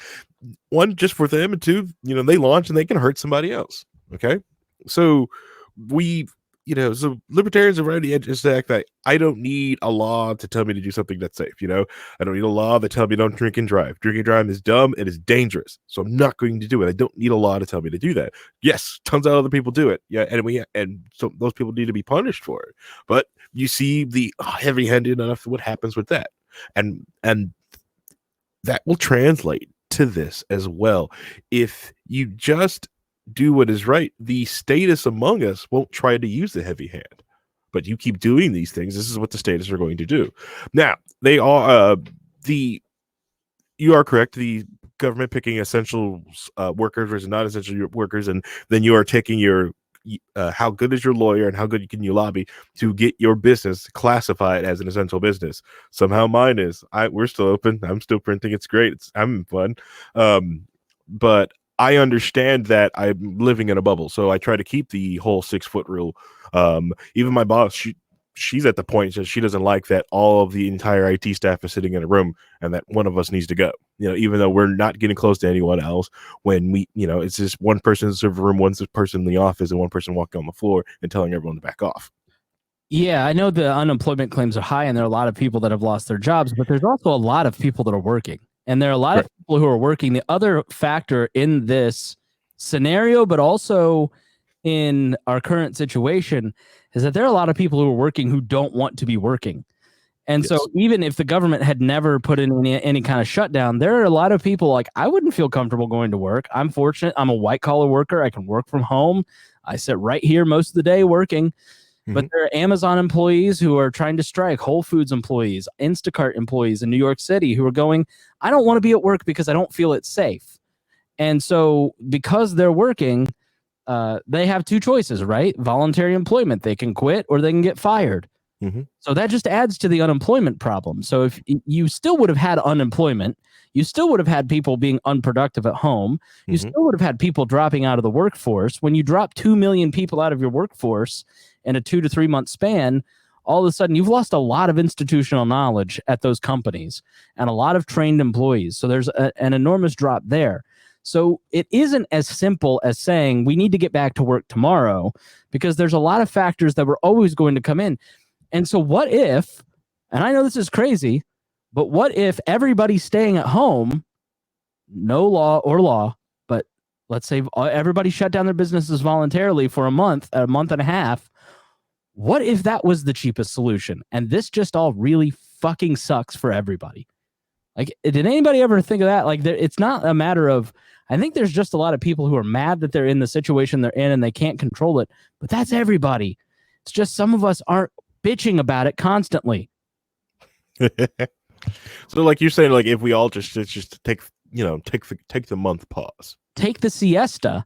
One, just for them, and two, they launch and they can hurt somebody else. Okay. So so libertarians are ready to the fact that I don't need a law to tell me to do something that's safe. I don't need a law that tells me don't drink and drive. Drinking and driving is dumb. It is dangerous. So I'm not going to do it. I don't need a law to tell me to do that. Yes, tons of other people do it. Yeah, and so those people need to be punished for it. But you see the heavy-handed enough what happens with that, and that will translate to this as well. If you just do what is right, the statists among us won't try to use the heavy hand, but you keep doing these things. This is what the statists are going to do. Now, they are you are correct. The government picking essential workers versus not essential workers, and then you are taking your how good is your lawyer and how good can you lobby to get your business classified as an essential business. Somehow mine is. We're still open. I'm still printing. It's great. I'm fun. But I understand that I'm living in a bubble, so I try to keep the whole 6 foot rule. Even my boss, she's at the point that she doesn't like that all of the entire IT staff is sitting in a room and that one of us needs to go. Even though we're not getting close to anyone else, when we, it's just one person in the server room, one person in the office, and one person walking on the floor and telling everyone to back off. Yeah, I know the unemployment claims are high, and there are a lot of people that have lost their jobs, but there's also a lot of people that are working. And there are a lot of people who are working. The other factor in this scenario, but also in our current situation, is that there are a lot of people who are working who don't want to be working. And so even if the government had never put in any kind of shutdown, there are a lot of people like, I wouldn't feel comfortable going to work. I'm fortunate. I'm a white collar worker. I can work from home. I sit right here most of the day working. But there are Amazon employees who are trying to strike, Whole Foods employees, Instacart employees in New York City who are going, I don't want to be at work because I don't feel it's safe. And so because they're working, they have two choices, right? Voluntary employment. They can quit or they can get fired. So that just adds to the unemployment problem. So if you still would have had unemployment, you still would have had people being unproductive at home. You still would have had people dropping out of the workforce. When you drop 2 million people out of your workforce in a 2 to 3 month span, all of a sudden you've lost a lot of institutional knowledge at those companies and a lot of trained employees. So there's an enormous drop there. So it isn't as simple as saying we need to get back to work tomorrow, because there's a lot of factors that were always going to come in. And so what if, and I know this is crazy, but what if everybody's staying at home, no law, but let's say everybody shut down their businesses voluntarily for a month and a half. What if that was the cheapest solution? And this just all really fucking sucks for everybody. Like, did anybody ever think of that? Like, it's not a matter of, I think there's just a lot of people who are mad that they're in the situation they're in and they can't control it, but that's everybody. It's just some of us aren't bitching about it constantly. So like you're saying, like if we all just take the month pause, take the siesta,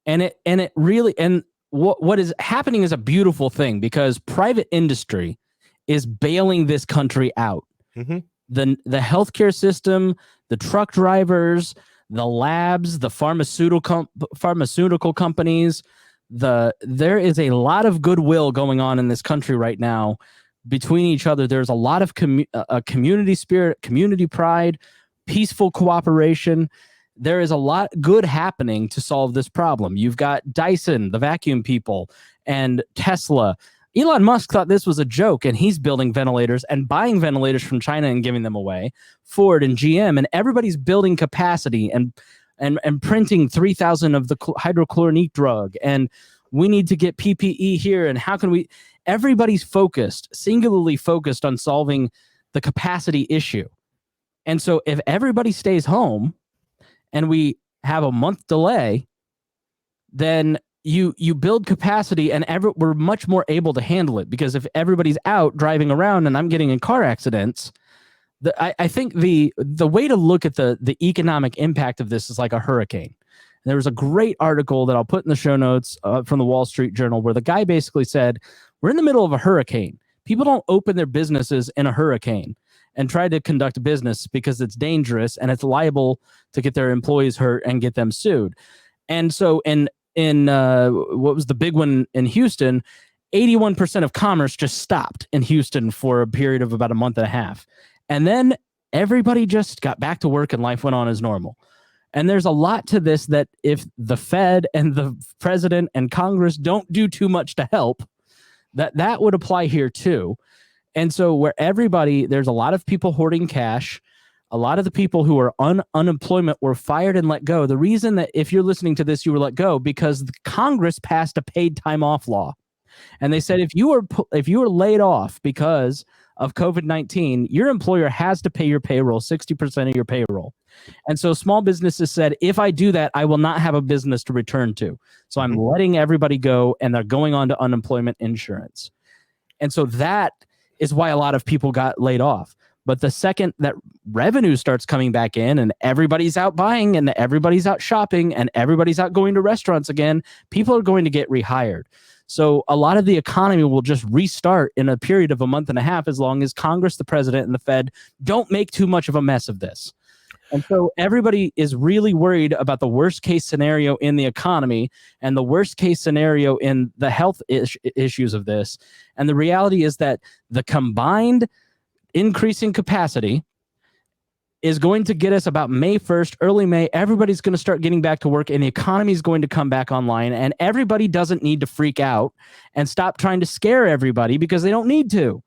and it really, and what is happening is a beautiful thing, because private industry is bailing this country out. Mm-hmm. The healthcare system, the truck drivers, the labs, the pharmaceutical companies, there is a lot of goodwill going on in this country right now between each other. There's a lot of community spirit, community pride, peaceful cooperation. There is a lot good happening to solve this problem. You've got Dyson, the vacuum people, and Tesla. Elon Musk thought this was a joke, and he's building ventilators and buying ventilators from China and giving them away. Ford and GM, and everybody's building capacity and printing 3,000 of the hydrochloronic drug. And we need to get PPE here. And how can we? Everybody's singularly focused on solving the capacity issue. And so if everybody stays home and we have a month delay, then you build capacity, and we're much more able to handle it, because if everybody's out driving around and I'm getting in car accidents, I think the way to look at the economic impact of this is like a hurricane. There was a great article that I'll put in the show notes from the Wall Street Journal, where the guy basically said, we're in the middle of a hurricane. People don't open their businesses in a hurricane and try to conduct business because it's dangerous and it's liable to get their employees hurt and get them sued. And so in what was the big one in Houston, 81% of commerce just stopped in Houston for a period of about a month and a half. And then everybody just got back to work and life went on as normal. And there's a lot to this, that if the Fed and the president and Congress don't do too much to help, that would apply here too. And so where there's a lot of people hoarding cash. A lot of the people who are unemployment were fired and let go. The reason that, if you're listening to this, you were let go because the Congress passed a paid time off law. And they said if you were laid off because of COVID-19, your employer has to pay your payroll, 60% of your payroll. And so small businesses said, if I do that, I will not have a business to return to. So I'm letting everybody go, and they're going on to unemployment insurance. And so that is why a lot of people got laid off. But the second that revenue starts coming back in, and everybody's out buying, and everybody's out shopping, and everybody's out going to restaurants again, people are going to get rehired. So a lot of the economy will just restart in a period of a month and a half, as long as Congress, the president, and the Fed don't make too much of a mess of this. And so everybody is really worried about the worst case scenario in the economy and the worst case scenario in the health issues of this. And the reality is that the combined increasing capacity is going to get us about May 1st, early May. Everybody's going to start getting back to work, and the economy is going to come back online, and everybody doesn't need to freak out and stop trying to scare everybody, because they don't need to.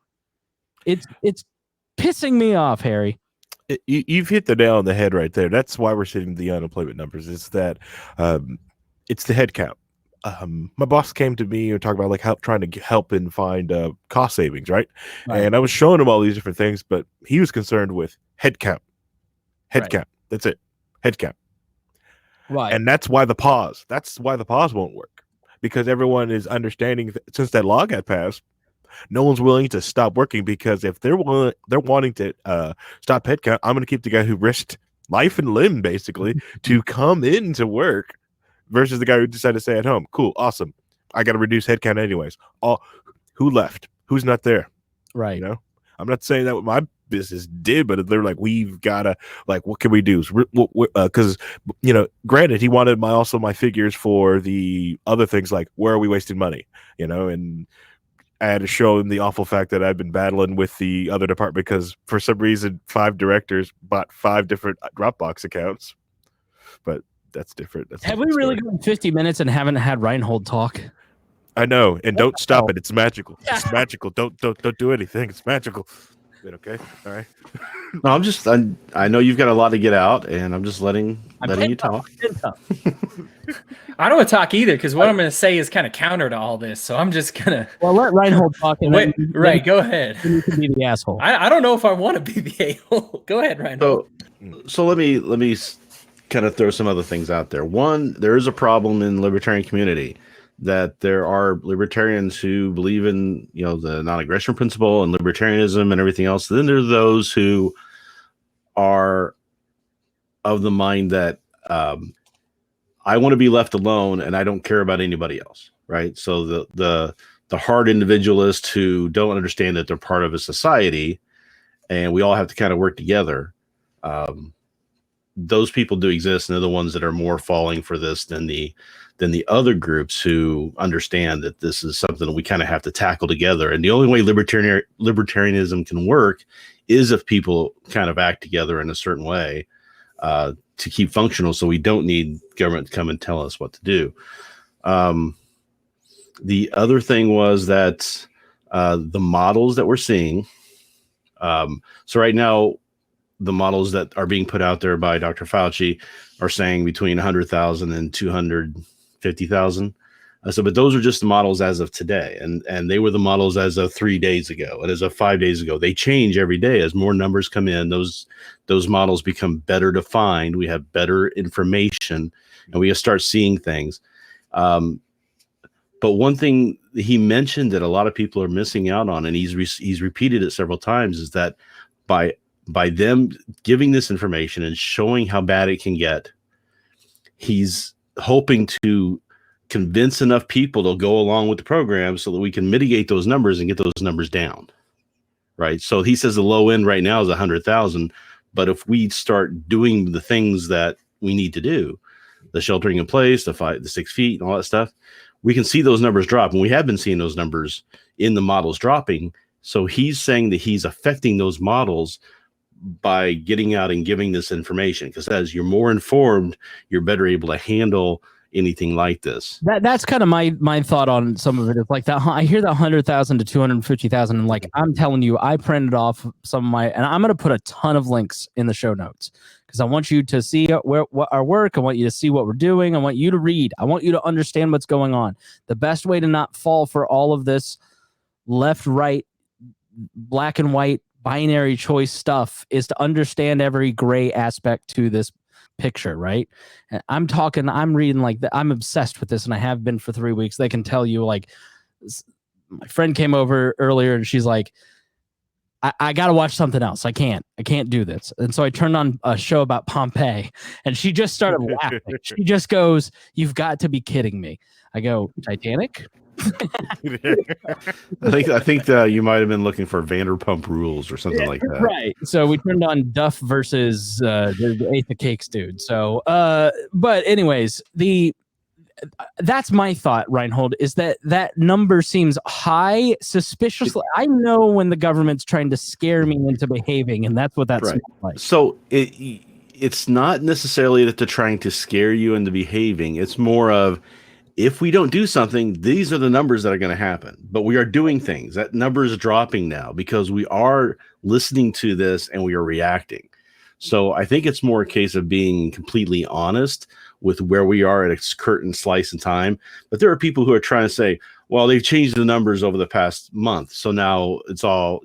It's pissing me off, Harry. You've hit the nail on the head right there. That's why we're seeing the unemployment numbers. It's that it's the head count. My boss came to me and talked about like trying to help and find cost savings, right? And I was showing him all these different things, but he was concerned with head count. Head count. That's it. Head count. Right. And that's why the pause. That's why the pause won't work, because everyone is understanding since that law got passed, no one's willing to stop working, because if they're wanting to stop head count, I'm going to keep the guy who risked life and limb basically to come into work, versus the guy who decided to stay at home. Cool, awesome. I got to reduce headcount anyways. Who left? Who's not there? Right. You know, I'm not saying that what my business did, but they're like, we've got to, like, what can we do? Because you know, granted, he wanted my figures for the other things, like where are we wasting money? You know, and I had to show him the awful fact that I've been battling with the other department because for some reason 5 directors bought 5 different Dropbox accounts. But that's different. That's Have we really gone 50 minutes and haven't had Reinhold talk? I know, and don't stop it. It's magical. It's magical. Don't do anything. It's magical. Wait, okay, all right. No, I know you've got a lot to get out, and I'm just letting you talk. I don't want to talk either because what I'm going to say is kind of counter to all this. So I'm just going to. Well, let Reinhold talk. And wait, right, go ahead. You can be the asshole. I don't know if I want to be the a-hole. Go ahead, Reinhold. So let me kind of throw some other things out there. One, there is a problem in the libertarian community that there are libertarians who believe in, the non-aggression principle and libertarianism and everything else. Then there are those who are of the mind that I want to be left alone and I don't care about anybody else, right? So the hard individualists who don't understand that they're part of a society and we all have to kind of work together. Those people do exist, and they're the ones that are more falling for this than the other groups who understand that this is something that we kind of have to tackle together. And the only way libertarianism can work is if people kind of act together in a certain way to keep functional, so we don't need government to come and tell us what to do. The other thing was that the models that we're seeing. So right now, the models that are being put out there by Dr. Fauci are saying between 100,000 and 250,000. But those are just the models as of today. And they were the models as of 3 days ago and as of 5 days ago. They change every day as more numbers come in. Those models become better defined. We have better information and we start seeing things. But one thing he mentioned that a lot of people are missing out on, and he's repeated it several times, is that by them giving this information and showing how bad it can get, he's hoping to convince enough people to go along with the program so that we can mitigate those numbers and get those numbers down. Right. So he says the low end right now is 100,000. But if we start doing the things that we need to do, the sheltering in place, the 6 feet and all that stuff, we can see those numbers drop. And we have been seeing those numbers in the models dropping. So he's saying that he's affecting those models by getting out and giving this information, because as you're more informed, you're better able to handle anything like this. That's kind of my thought on some of it. It's like that. I hear that 100,000 to 250,000, and like I'm telling you, I printed off some of and I'm going to put a ton of links in the show notes because I want you to see what our work. I want you to see what we're doing. I want you to read. I want you to understand what's going on. The best way to not fall for all of this left, right, black and white, binary choice stuff is to understand every gray aspect to this picture, right? And I'm reading like that. I'm obsessed with this, and I have been for 3 weeks. They can tell you, like, my friend came over earlier and she's like, I got to watch something else. I can't do this. And so I turned on a show about Pompeii, and she just started laughing. She just goes, "You've got to be kidding me." I go, "Titanic?" I think you might have been looking for Vanderpump Rules or something like that. Right. So we turned on Duff versus the Eighth of Cakes dude. So, but anyways, that's my thought, Reinhold, is that number seems high, suspiciously. I know when the government's trying to scare me into behaving, and that's what that's right. Like. So it's not necessarily that they're trying to scare you into behaving. It's more of, if we don't do something, these are the numbers that are going to happen. But we are doing things. That number is dropping now because we are listening to this and we are reacting. So I think it's more a case of being completely honest with where we are at a certain slice in time. But there are people who are trying to say, well, they've changed the numbers over the past month, so now it's all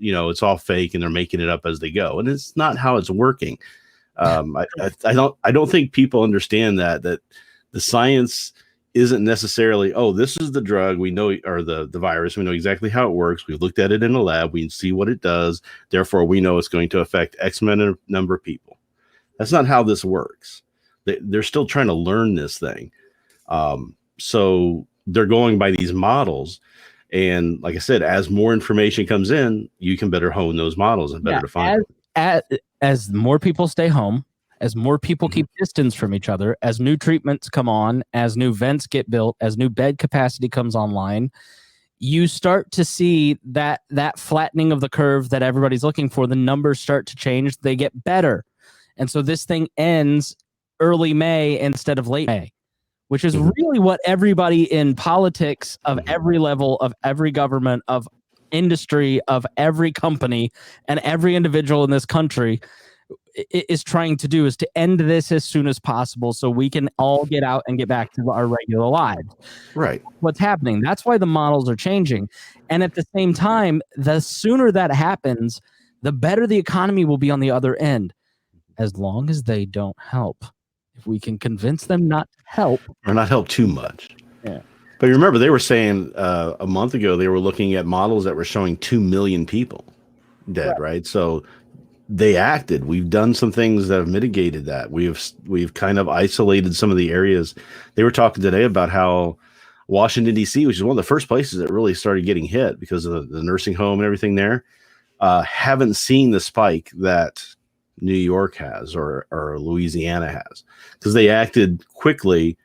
fake and they're making it up as they go. And it's not how it's working. I don't think people understand that the science isn't necessarily, oh, this is the drug we know, or the virus. We know exactly how it works. We've looked at it in a lab. We can see what it does. Therefore, we know it's going to affect X number of people. That's not how this works. They're still trying to learn this thing. So they're going by these models. And like I said, as more information comes in, you can better hone those models and better define them. As more people stay home, as more people keep distance from each other, as new treatments come on, as new vents get built, as new bed capacity comes online, you start to see that flattening of the curve that everybody's looking for. The numbers start to change. They get better. And so this thing ends early May instead of late May, which is really what everybody in politics of every level, of every government, of industry, of every company, and every individual in this country is trying to do, is to end this as soon as possible so we can all get out and get back to our regular lives. Right. What's happening. That's why the models are changing. And at the same time, the sooner that happens, the better the economy will be on the other end, as long as they don't help. If we can convince them not to help. Or not help too much. Yeah. But remember, they were saying a month ago, they were looking at models that were showing 2 million people dead, right? So they acted. We've done some things that have mitigated that. We've kind of isolated some of the areas. They were talking today about how Washington, D.C., which is one of the first places that really started getting hit because of the nursing home and everything there, haven't seen the spike that New York has or Louisiana has, because they acted quickly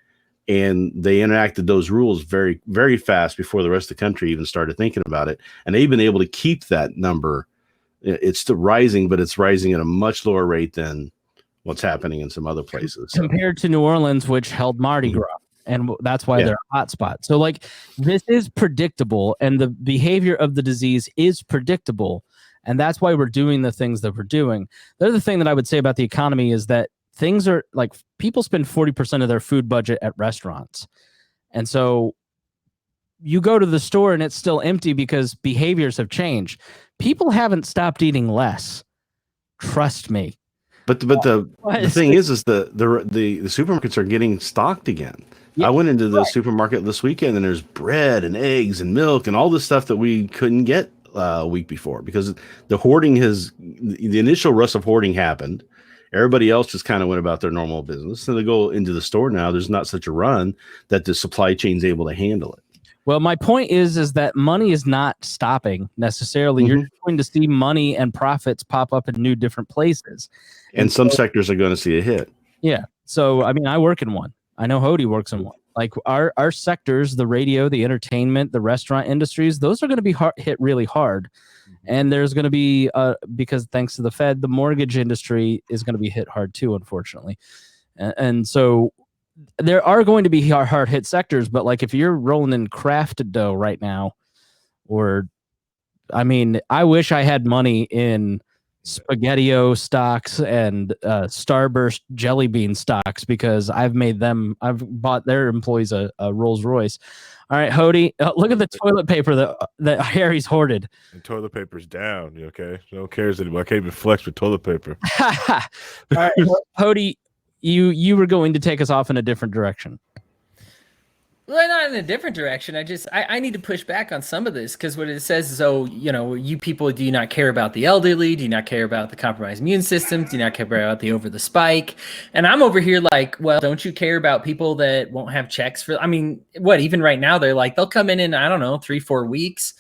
and they enacted those rules very, very fast before the rest of the country even started thinking about it. And they've been able to keep that number. It's still rising, but it's rising at a much lower rate than what's happening in some other places. Compared to New Orleans, which held Mardi Gras. And that's why they're a hotspot. So, like, this is predictable, and the behavior of the disease is predictable. And that's why we're doing the things that we're doing. The other thing that I would say about the economy is that things are like, people spend 40% of their food budget at restaurants. And so you go to the store and it's still empty because behaviors have changed. People haven't stopped eating less. Trust me. But the thing is the supermarkets are getting stocked again. Yeah, I went into the supermarket this weekend and there's bread and eggs and milk and all this stuff that we couldn't get a week before, because the initial rush of hoarding happened. Everybody else just kind of went about their normal business. So they go into the store now. There's not such a run that the supply chain's able to handle it. Well, my point is that money is not stopping necessarily. You're going to see money and profits pop up in new different places. And some sectors are going to see a hit. Yeah. So, I mean, I work in one. I know Hody works in one. Like our sectors, the radio, the entertainment, the restaurant industries, those are going to be hit really hard. And there's going to be, because thanks to the Fed, the mortgage industry is going to be hit hard too, unfortunately. And so there are going to be hard hit sectors, but like if you're rolling in Kraft dough right now, or, I mean, I wish I had money in Spaghetti-O stocks and Starburst jelly bean stocks, because I've bought their employees a Rolls Royce. All right, Hody, look at the toilet paper that Harry's hoarded. And toilet paper's down. You okay? No one cares anymore. I can't even flex with toilet paper. All right, Hody, you were going to take us off in a different direction. Well, not in a different direction. I need to push back on some of this, because what it says is, oh, you people do not care about the elderly, do not care about the compromised immune systems, do not care about the over the spike. And I'm over here like, well, don't you care about people that won't have checks for, I mean, even right now, they're like, they'll come in, I don't know, 3-4 weeks.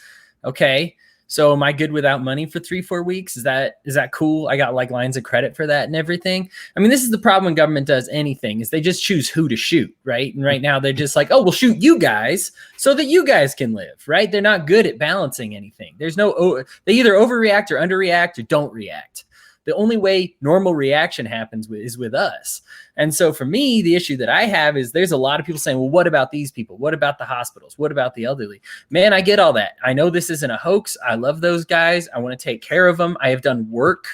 Okay. So am I good without money for 3-4 weeks? Is that cool? I got like lines of credit for that and everything. I mean, this is the problem when government does anything, is they just choose who to shoot, right? And right now they're just like, oh, we'll shoot you guys so that you guys can live, right? They're not good at balancing anything. They either overreact or underreact or don't react. The only way normal reaction happens is with us. And so for me, the issue that I have is there's a lot of people saying, well, what about these people? What about the hospitals? What about the elderly? Man, I get all that. I know this isn't a hoax. I love those guys. I want to take care of them. I have done work.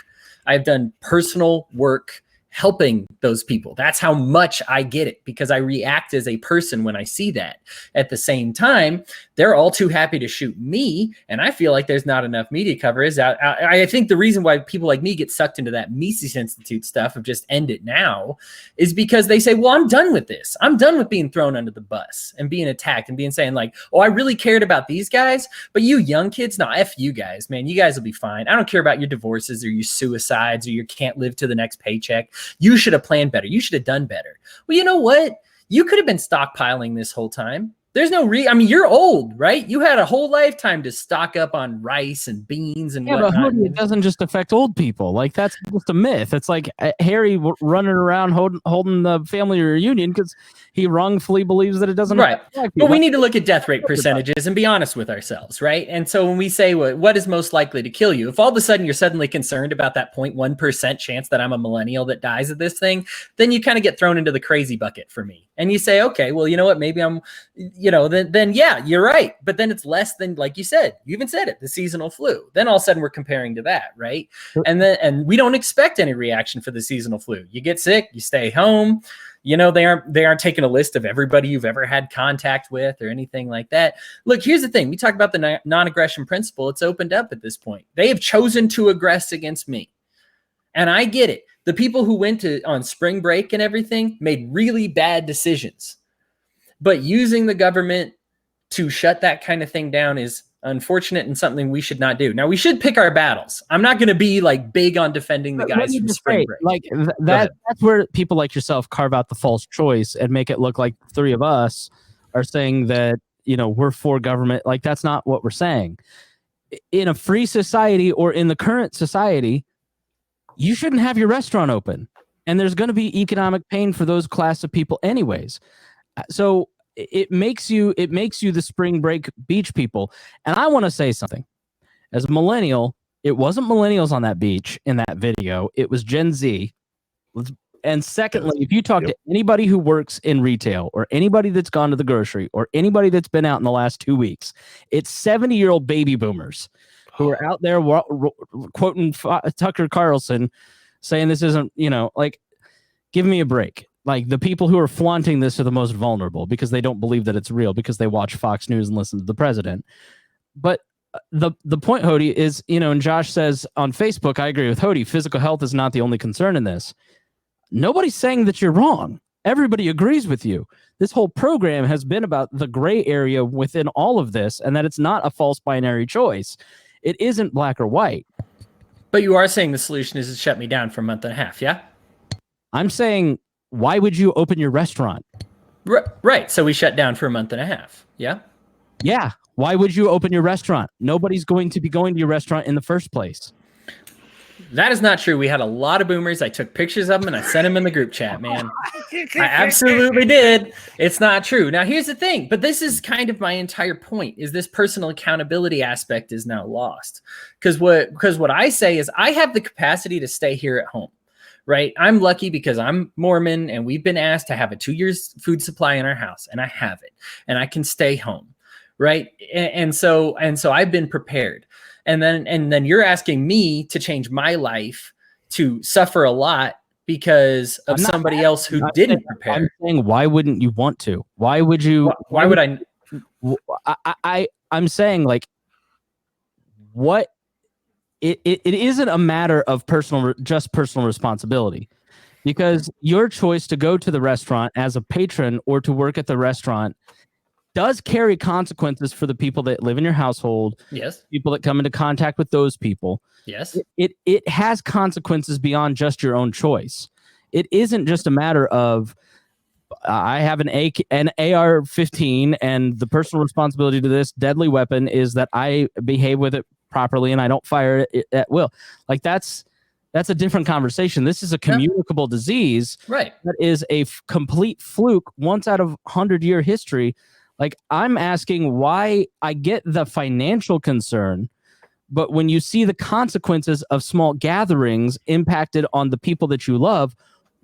I have done personal work helping those people. That's how much I get it, because I react as a person when I see that. At the same time, they're all too happy to shoot me, and I feel like there's not enough media coverage. I think the reason why people like me get sucked into that Mises Institute stuff of just end it now is because they say, well, I'm done with this. I'm done with being thrown under the bus and being attacked and being saying like, oh, I really cared about these guys, but you young kids, no, F you guys, man. You guys will be fine. I don't care about your divorces or your suicides or your can't live to the next paycheck. You should have planned better. You should have done better. Well, you know what? You could have been stockpiling this whole time. There's no I mean, you're old, right? You had a whole lifetime to stock up on rice and beans and Yeah, whatnot. but Hody, it doesn't just affect old people. Like, that's just a myth. It's like Harry running around holding the family reunion because he wrongfully believes that it doesn't Right. affect black But people. we need to look at death rate percentages and be honest with ourselves, right? And so when we say what is most likely to kill you, if all of a sudden you're suddenly concerned about that 0.1% chance that I'm a millennial that dies of this thing, then you kind of get thrown into the crazy bucket for me. And you say, okay, well, you know what? Maybe I'm, then yeah, you're right. But then it's less than, like you said, you even said it, the seasonal flu. Then all of a sudden we're comparing to that, right? And we don't expect any reaction for the seasonal flu. You get sick, you stay home. They aren't taking a list of everybody you've ever had contact with or anything like that. Look, here's the thing. We talk about the non-aggression principle. It's opened up at this point. They have chosen to aggress against me. And I get it. The people who went on spring break and everything made really bad decisions. But using the government to shut that kind of thing down is unfortunate and something we should not do. Now, we should pick our battles. I'm not going to be like big on defending the guys from spring break. Like that's where people like yourself carve out the false choice and make it look like three of us are saying that, we're for government. Like, that's not what we're saying. In a free society or in the current society, you shouldn't have your restaurant open. And there's going to be economic pain for those class of people anyways. So it makes you the spring break beach people. And I want to say something. As a millennial, it wasn't millennials on that beach in that video. It was Gen Z. And secondly, if you talk to anybody who works in retail or anybody that's gone to the grocery or anybody that's been out in the last 2 weeks, it's 70-year-old baby boomers who are out there quoting Tucker Carlson saying this isn't, give me a break. Like, the people who are flaunting this are the most vulnerable because they don't believe that it's real because they watch Fox News and listen to the president. But the point, Hody, is, and Josh says on Facebook, I agree with Hody, physical health is not the only concern in this. Nobody's saying that you're wrong. Everybody agrees with you. This whole program has been about the gray area within all of this and that it's not a false binary choice. It isn't black or white. But you are saying the solution is to shut me down for a month and a half, yeah? I'm saying, why would you open your restaurant? Right. So we shut down for a month and a half. Yeah. Yeah. Why would you open your restaurant? Nobody's going to be going to your restaurant in the first place. That is not true. We had a lot of boomers. I took pictures of them and I sent them in the group chat, man. I absolutely did. It's not true. Now, here's the thing. But this is kind of my entire point, is this personal accountability aspect is now lost. Because what I say is I have the capacity to stay here at home. Right. I'm lucky because I'm Mormon and we've been asked to have a 2 years food supply in our house, and I have it and I can stay home. Right. And so I've been prepared. And then you're asking me to change my life to suffer a lot because of somebody else who didn't prepare. I'm saying, why wouldn't you want to? Why would you? Why would I? I'm saying, like, what? It isn't a matter of personal responsibility, because your choice to go to the restaurant as a patron or to work at the restaurant does carry consequences for the people that live in your household. Yes. People that come into contact with those people. Yes. It has consequences beyond just your own choice. It isn't just a matter of I have an AR-15 and the personal responsibility to this deadly weapon is that I behave with it properly and I don't fire it at will. Like, that's a different conversation. This is a communicable disease, right? That is a complete fluke once out of 100-year history. Like, I'm asking why. I get the financial concern, but when you see the consequences of small gatherings impacted on the people that you love,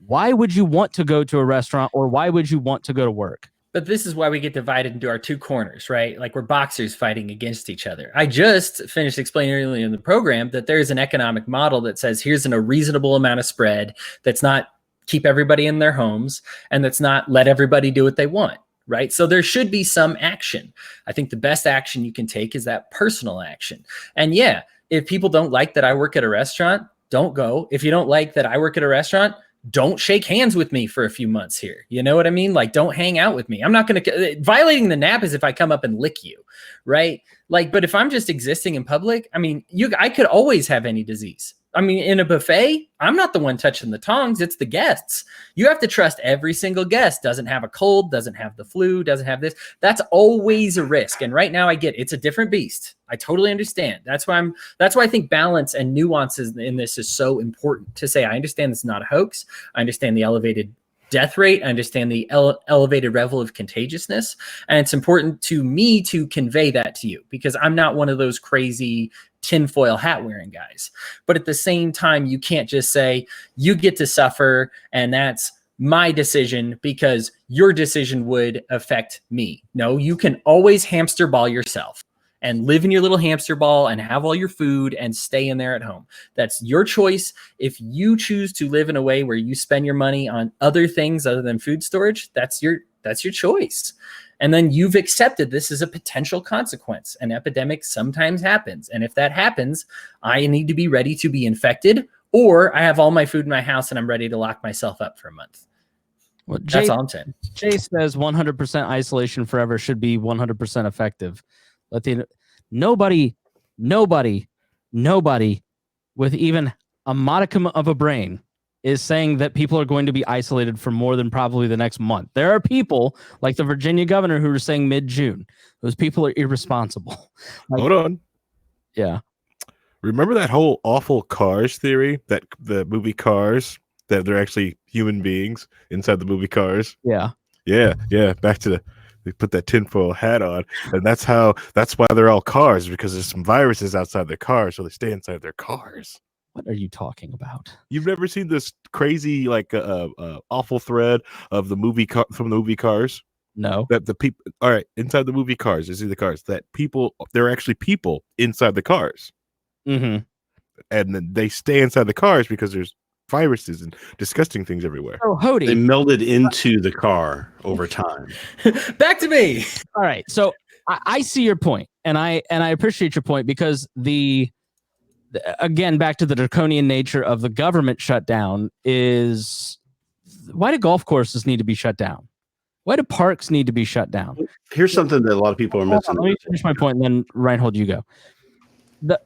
why would you want to go to a restaurant or why would you want to go to work? But this is why we get divided into our two corners, right? Like, we're boxers fighting against each other. I just finished explaining earlier in the program that there is an economic model that says here's a reasonable amount of spread that's not keep everybody in their homes and that's not let everybody do what they want, right? So there should be some action. I think the best action you can take is that personal action. And yeah, if people don't like that I work at a restaurant, don't go. If you don't like that I work at a restaurant, don't shake hands with me for a few months here. You know what I mean? Like, don't hang out with me. I'm not going to violating the NAP is if I come up and lick you. Right. Like, but if I'm just existing in public, I mean, I could always have any disease. I mean, in a buffet, I'm not the one touching the tongs. It's the guests. You have to trust every single guest doesn't have a cold, doesn't have the flu, doesn't have this. That's always a risk. And right now I get it's a different beast. I totally understand. That's why I think balance and nuances in this is so important to say. I understand it's not a hoax. I understand the elevated death rate. I understand the elevated level of contagiousness. And it's important to me to convey that to you because I'm not one of those crazy tinfoil hat wearing guys. But at the same time, you can't just say you get to suffer and that's my decision because your decision would affect me. No, you can always hamster ball yourself and live in your little hamster ball and have all your food and stay in there at home. That's your choice. If you choose to live in a way where you spend your money on other things other than food storage, that's your choice. And then you've accepted this as a potential consequence. An epidemic sometimes happens. And if that happens, I need to be ready to be infected, or I have all my food in my house and I'm ready to lock myself up for a month. Well, that's all I'm saying. Jay says 100% isolation forever should be 100% effective. Nobody with even a modicum of a brain is saying that people are going to be isolated for more than probably the next month. There are people like the Virginia governor who are saying mid-June. Those people are irresponsible. Hold on. Yeah. Remember that whole awful Cars theory, that the movie Cars, that they're actually human beings inside the movie Cars? Yeah. Yeah. Back to they put that tinfoil hat on, and that's why they're all cars, because there's some viruses outside their cars, so they stay inside their cars. What are you talking about? You've never seen this crazy, awful thread of the movie from the movie Cars? No. That the people, all right, inside the movie Cars, you see the cars, that people, they're actually people inside the cars. Mm-hmm. And then they stay inside the cars because there's viruses and disgusting things everywhere. Oh, Hody. They melded into the car over time. Back to me. All right. So I see your point, and I appreciate your point because again, back to the draconian nature of the government shutdown is why do golf courses need to be shut down? Why do parks need to be shut down? Here's something that a lot of people are missing. Let me finish my point, and then Reinhold, you go.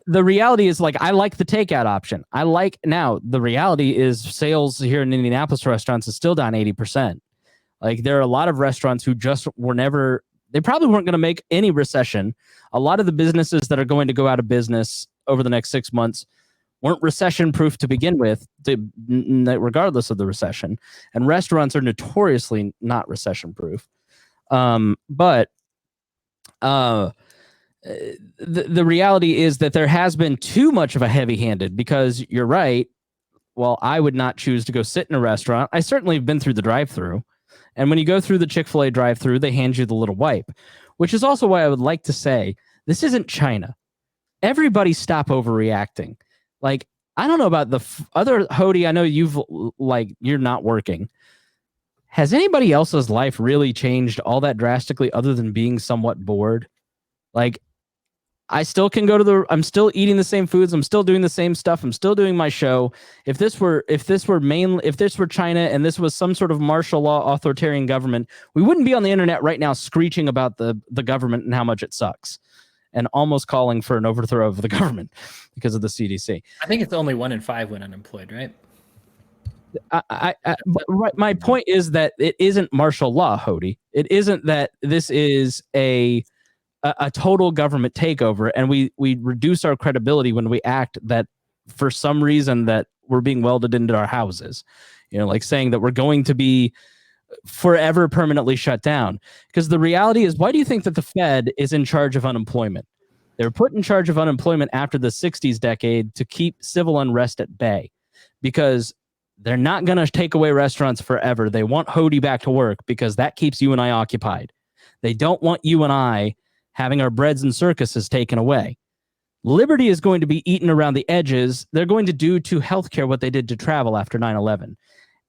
The reality is, I like the takeout option. The reality is sales here in Indianapolis restaurants is still down 80%. There are a lot of restaurants who just they probably weren't going to make any recession. A lot of the businesses that are going to go out of business over the next 6 months weren't recession proof to begin with, regardless of the recession. And restaurants are notoriously not recession proof. But the reality is that there has been too much of a heavy-handed, because you're right. Well, I would not choose to go sit in a restaurant. I certainly have been through the drive-thru. And when you go through the Chick-fil-A drive-thru, they hand you the little wipe, which is also why I would like to say this isn't China. Everybody stop overreacting. I don't know about the other Hody. I know you're not working. Has anybody else's life really changed all that drastically other than being somewhat bored? I still can I'm still eating the same foods. I'm still doing the same stuff. I'm still doing my show. If this were China and this was some sort of martial law authoritarian government, we wouldn't be on the internet right now screeching about the government and how much it sucks and almost calling for an overthrow of the government because of the CDC. I think it's only 1 in 5 went unemployed, right? My point is that it isn't martial law, Hody. It isn't that this is a total government takeover, and we reduce our credibility when we act that for some reason that we're being welded into our houses, saying that we're going to be forever permanently shut down. Because the reality is, why do you think that the Fed is in charge of unemployment? They were put in charge of unemployment after the 60s decade to keep civil unrest at bay, because they're not going to take away restaurants forever. They want Hody back to work because that keeps you and I occupied. They don't want you and I having our breads and circuses taken away. Liberty is going to be eaten around the edges. They're going to do to healthcare what they did to travel after 9/11.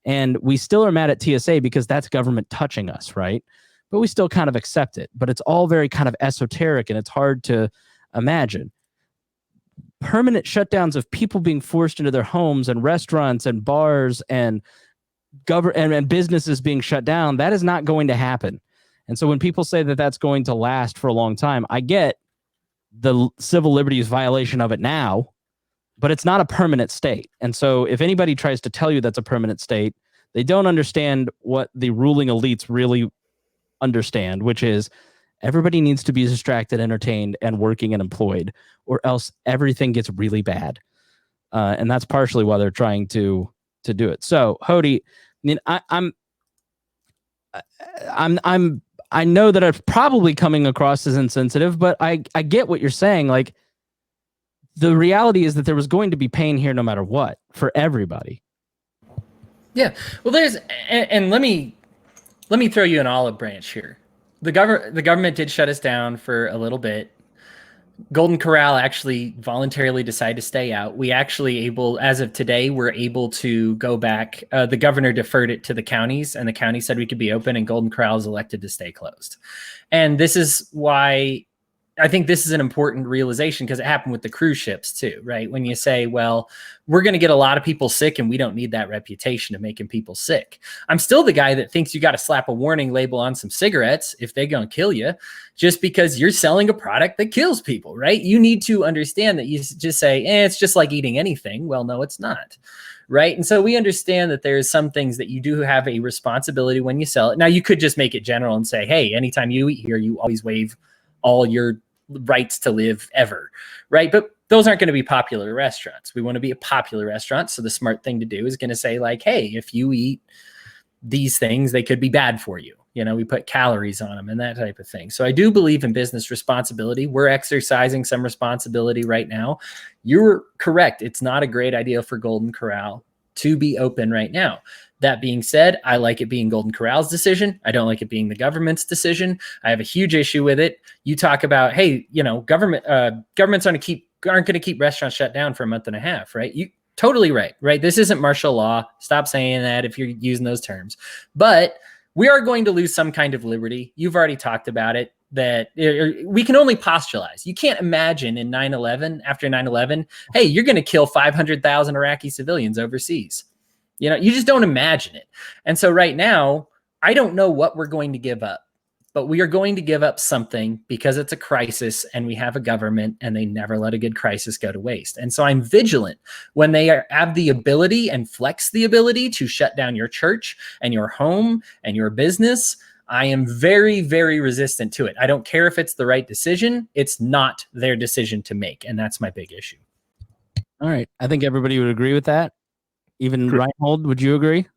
And we still are mad at TSA because that's government touching us, right? But we still kind of accept it. But it's all very kind of esoteric, and it's hard to imagine. Permanent shutdowns of people being forced into their homes and restaurants and bars and and businesses being shut down, that is not going to happen. And so when people say that that's going to last for a long time, I get the civil liberties violation of it now, but it's not a permanent state. And so if anybody tries to tell you that's a permanent state, they don't understand what the ruling elites really understand, which is everybody needs to be distracted, entertained, and working and employed, or else everything gets really bad. And that's partially why they're trying to do it. So, Hody, I mean, I know that it's probably coming across as insensitive, but I get what you're saying. Like, the reality is that there was going to be pain here no matter what for everybody. Yeah. Well, and let me throw you an olive branch here. The government did shut us down for a little bit. Golden Corral actually voluntarily decided to stay out. We actually as of today, we're able to go back. The governor deferred it to the counties, and the county said we could be open, and Golden Corral is elected to stay closed. And this is why I think this is an important realization, because it happened with the cruise ships too, right? When you say, well, we're going to get a lot of people sick and we don't need that reputation of making people sick. I'm still the guy that thinks you got to slap a warning label on some cigarettes if they're going to kill you, just because you're selling a product that kills people, right? You need to understand that you just say, it's just like eating anything. Well, no, it's not. Right. And so we understand that there's some things that you do have a responsibility when you sell it. Now, you could just make it general and say, hey, anytime you eat here, you always waive all your rights to live ever, right? But those aren't going to be popular restaurants. We want to be a popular restaurant. So the smart thing to do is going to say, like, hey, if you eat these things, they could be bad for you. You know, we put calories on them and that type of thing. So I do believe in business responsibility. We're exercising some responsibility right now. You're correct. It's not a great idea for Golden Corral to be open right now. That being said, I like it being Golden Corral's decision. I don't like it being the government's decision. I have a huge issue with it. You talk about, hey, you know, governments aren't going to keep restaurants shut down for a month and a half, right? You totally right? This isn't martial law. Stop saying that if you're using those terms. But we are going to lose some kind of liberty. You've already talked about it, that we can only postulate. You can't imagine in 9/11, after 9/11, hey, you're going to kill 500,000 Iraqi civilians overseas. You know, you just don't imagine it. And so right now, I don't know what we're going to give up, but we are going to give up something because it's a crisis and we have a government and they never let a good crisis go to waste. And so I'm vigilant when they have the ability and flex the ability to shut down your church and your home and your business. I am very, very resistant to it. I don't care if it's the right decision. It's not their decision to make. And that's my big issue. All right. I think everybody would agree with that. Even Reinhold, would you agree?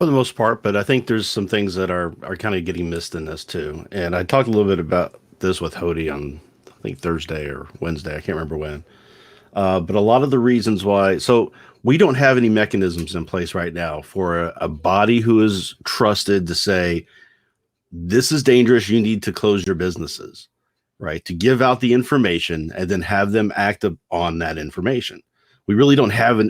For the most part, but I think there's some things that are kind of getting missed in this too. And I talked a little bit about this with Hody on, I think, Thursday or Wednesday. I can't remember when. But a lot of the reasons why, so we don't have any mechanisms in place right now for a body who is trusted to say, this is dangerous, you need to close your businesses, right? To give out the information and then have them act on that information. We really don't have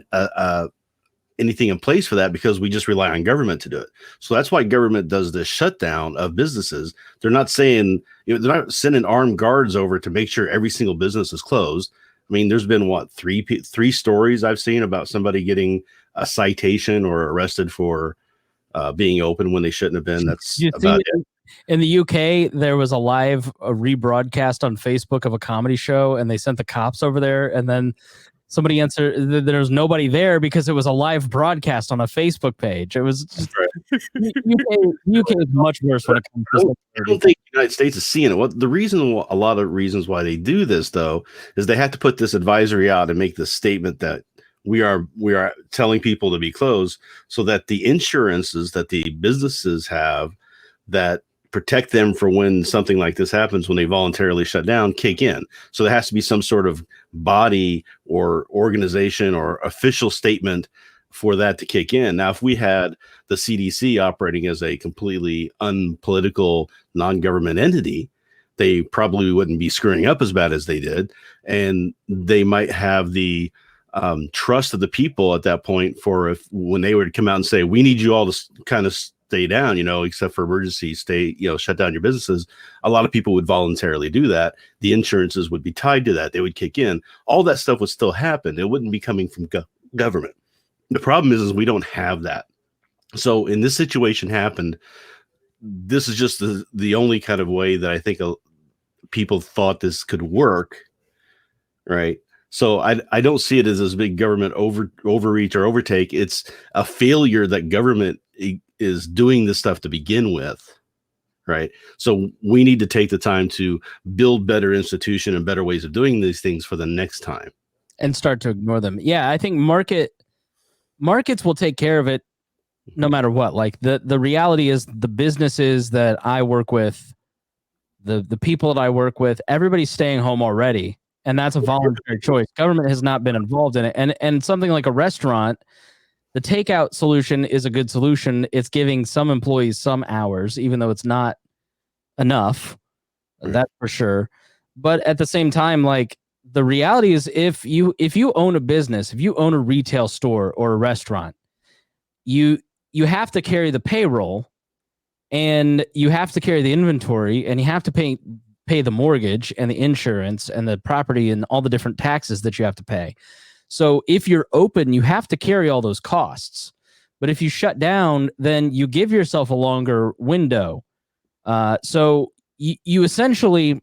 anything in place for that because we just rely on government to do it. So that's why government does this shutdown of businesses. They're not saying, they're not sending armed guards over to make sure every single business is closed. I mean, there's been three stories I've seen about somebody getting a citation or arrested for being open when they shouldn't have been. That's about it. In the UK, there was a live rebroadcast on Facebook of a comedy show, and they sent the cops over there, and then somebody answered, there was nobody there because it was a live broadcast on a Facebook page. It was just, UK is much worse when it comes to I don't think the United States is seeing it. A lot of reasons why they do this, though, is they have to put this advisory out and make this statement that we are telling people to be closed so that the insurances that the businesses have that protect them for when something like this happens, when they voluntarily shut down, kick in. So there has to be some sort of body or organization or official statement for that to kick in. Now, if we had the CDC operating as a completely unpolitical, non-government entity, they probably wouldn't be screwing up as bad as they did. And they might have the trust of the people at that point for when they were to come out and say, we need you all to kind of stay down, except for emergency, shut down your businesses. A lot of people would voluntarily do that. The insurances would be tied to that. They would kick in. All that stuff would still happen. It wouldn't be coming from government. The problem is we don't have that. So in this situation happened, this is just the only kind of way that I think people thought this could work, right? So I don't see it as this big government overreach or overtake. It's a failure that government is doing this stuff to begin with, right? So we need to take the time to build better institution and better ways of doing these things for the next time. And start to ignore them. Yeah, I think markets will take care of it no matter what. Like the reality is the businesses that I work with, the people that I work with, everybody's staying home already. And that's a voluntary choice. Government has not been involved in it. And something like a restaurant, the takeout solution is a good solution. It's giving some employees some hours, even though it's not enough. That's for sure. But at the same time, like the reality is if you own a business, if you own a retail store or a restaurant, you have to carry the payroll and you have to carry the inventory and you have to pay the mortgage and the insurance and the property and all the different taxes that you have to pay. So if you're open, you have to carry all those costs. But if you shut down, then you give yourself a longer window. So you essentially,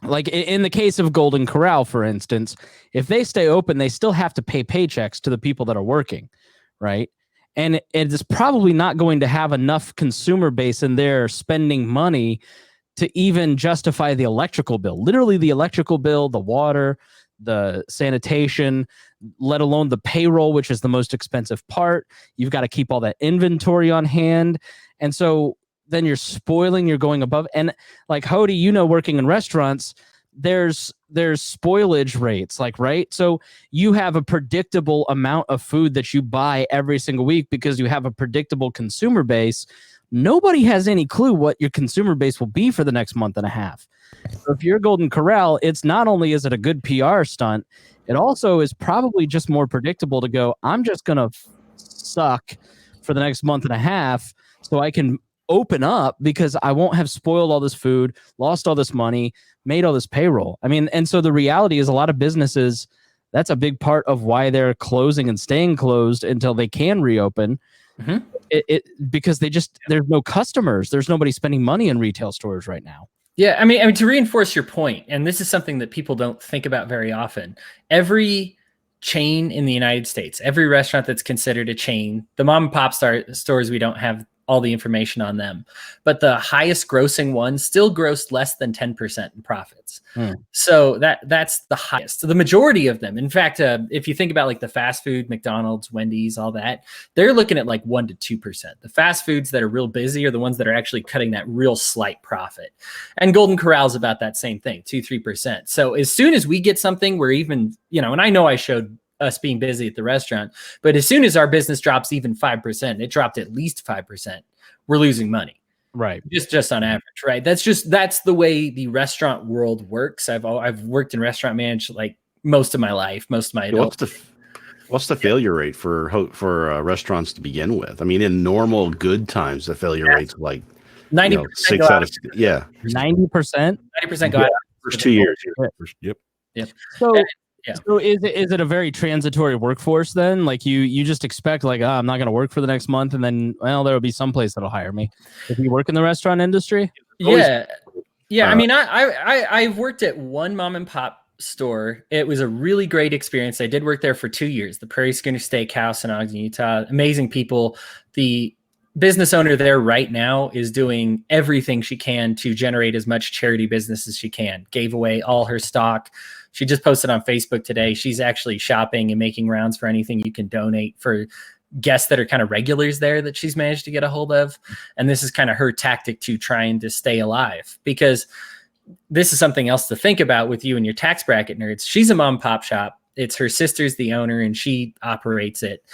like in the case of Golden Corral, for instance, if they stay open, they still have to pay paychecks to the people that are working, right? And it is probably not going to have enough consumer base in there spending money to even justify the electrical bill, literally the electrical bill, the water, the sanitation, let alone the payroll, which is the most expensive part. You've got to keep all that inventory on hand. And so then you're spoiling, you're going above. And like Hody, working in restaurants, there's spoilage rates, like, right? So you have a predictable amount of food that you buy every single week because you have a predictable consumer base. Nobody has any clue what your consumer base will be for the next month and a half. So if you're Golden Corral, it's not only is it a good PR stunt, it also is probably just more predictable to go, I'm just going to suck for the next month and a half so I can open up because I won't have spoiled all this food, lost all this money, made all this payroll. I mean, and so the reality is a lot of businesses, that's a big part of why they're closing and staying closed until they can reopen. Mm-hmm. Because there's no customers. There's nobody spending money in retail stores right now. Yeah, I mean, to reinforce your point, and this is something that people don't think about very often. Every chain in the United States, every restaurant that's considered a chain, the mom and pop stores, we don't have all the information on them, but the highest grossing ones still grossed less than 10% in profits. So that's the highest. So the majority of them, in fact, if you think about like the fast food, McDonald's, Wendy's, all that, they're looking at like 1% to 2%. The fast foods that are real busy are the ones that are actually cutting that real slight profit. And Golden Corral's about that same thing, 2-3%. So as soon as we get something where even, and I know I showed us being busy at the restaurant, but as soon as our business drops even 5%, it dropped at least 5%, we're losing money. Right. Just on average, right? That's the way the restaurant world works. I've worked in restaurant management like most of my life, most of my adult. What's the failure rate for restaurants to begin with? I mean, in normal good times, the failure rate's like 90%. 6 out of 90%. 90% go out. First 2 years. Yep. So is it a very transitory workforce then? Like you just expect like, I'm not going to work for the next month, and then there'll be some place that'll hire me. If you work in the restaurant industry, yeah. I mean, I've worked at one mom and pop store. It was a really great experience. I did work there for 2 years. The Prairie Schooner Steakhouse in Ogden, Utah. Amazing people. The business owner there right now is doing everything she can to generate as much charity business as she can. Gave away all her stock. She just posted on Facebook today. She's actually shopping and making rounds for anything you can donate for guests that are kind of regulars there that she's managed to get a hold of. And this is kind of her tactic to trying to stay alive, because this is something else to think about with you and your tax bracket nerds. She's a mom and pop shop. It's her sister's the owner and she operates it.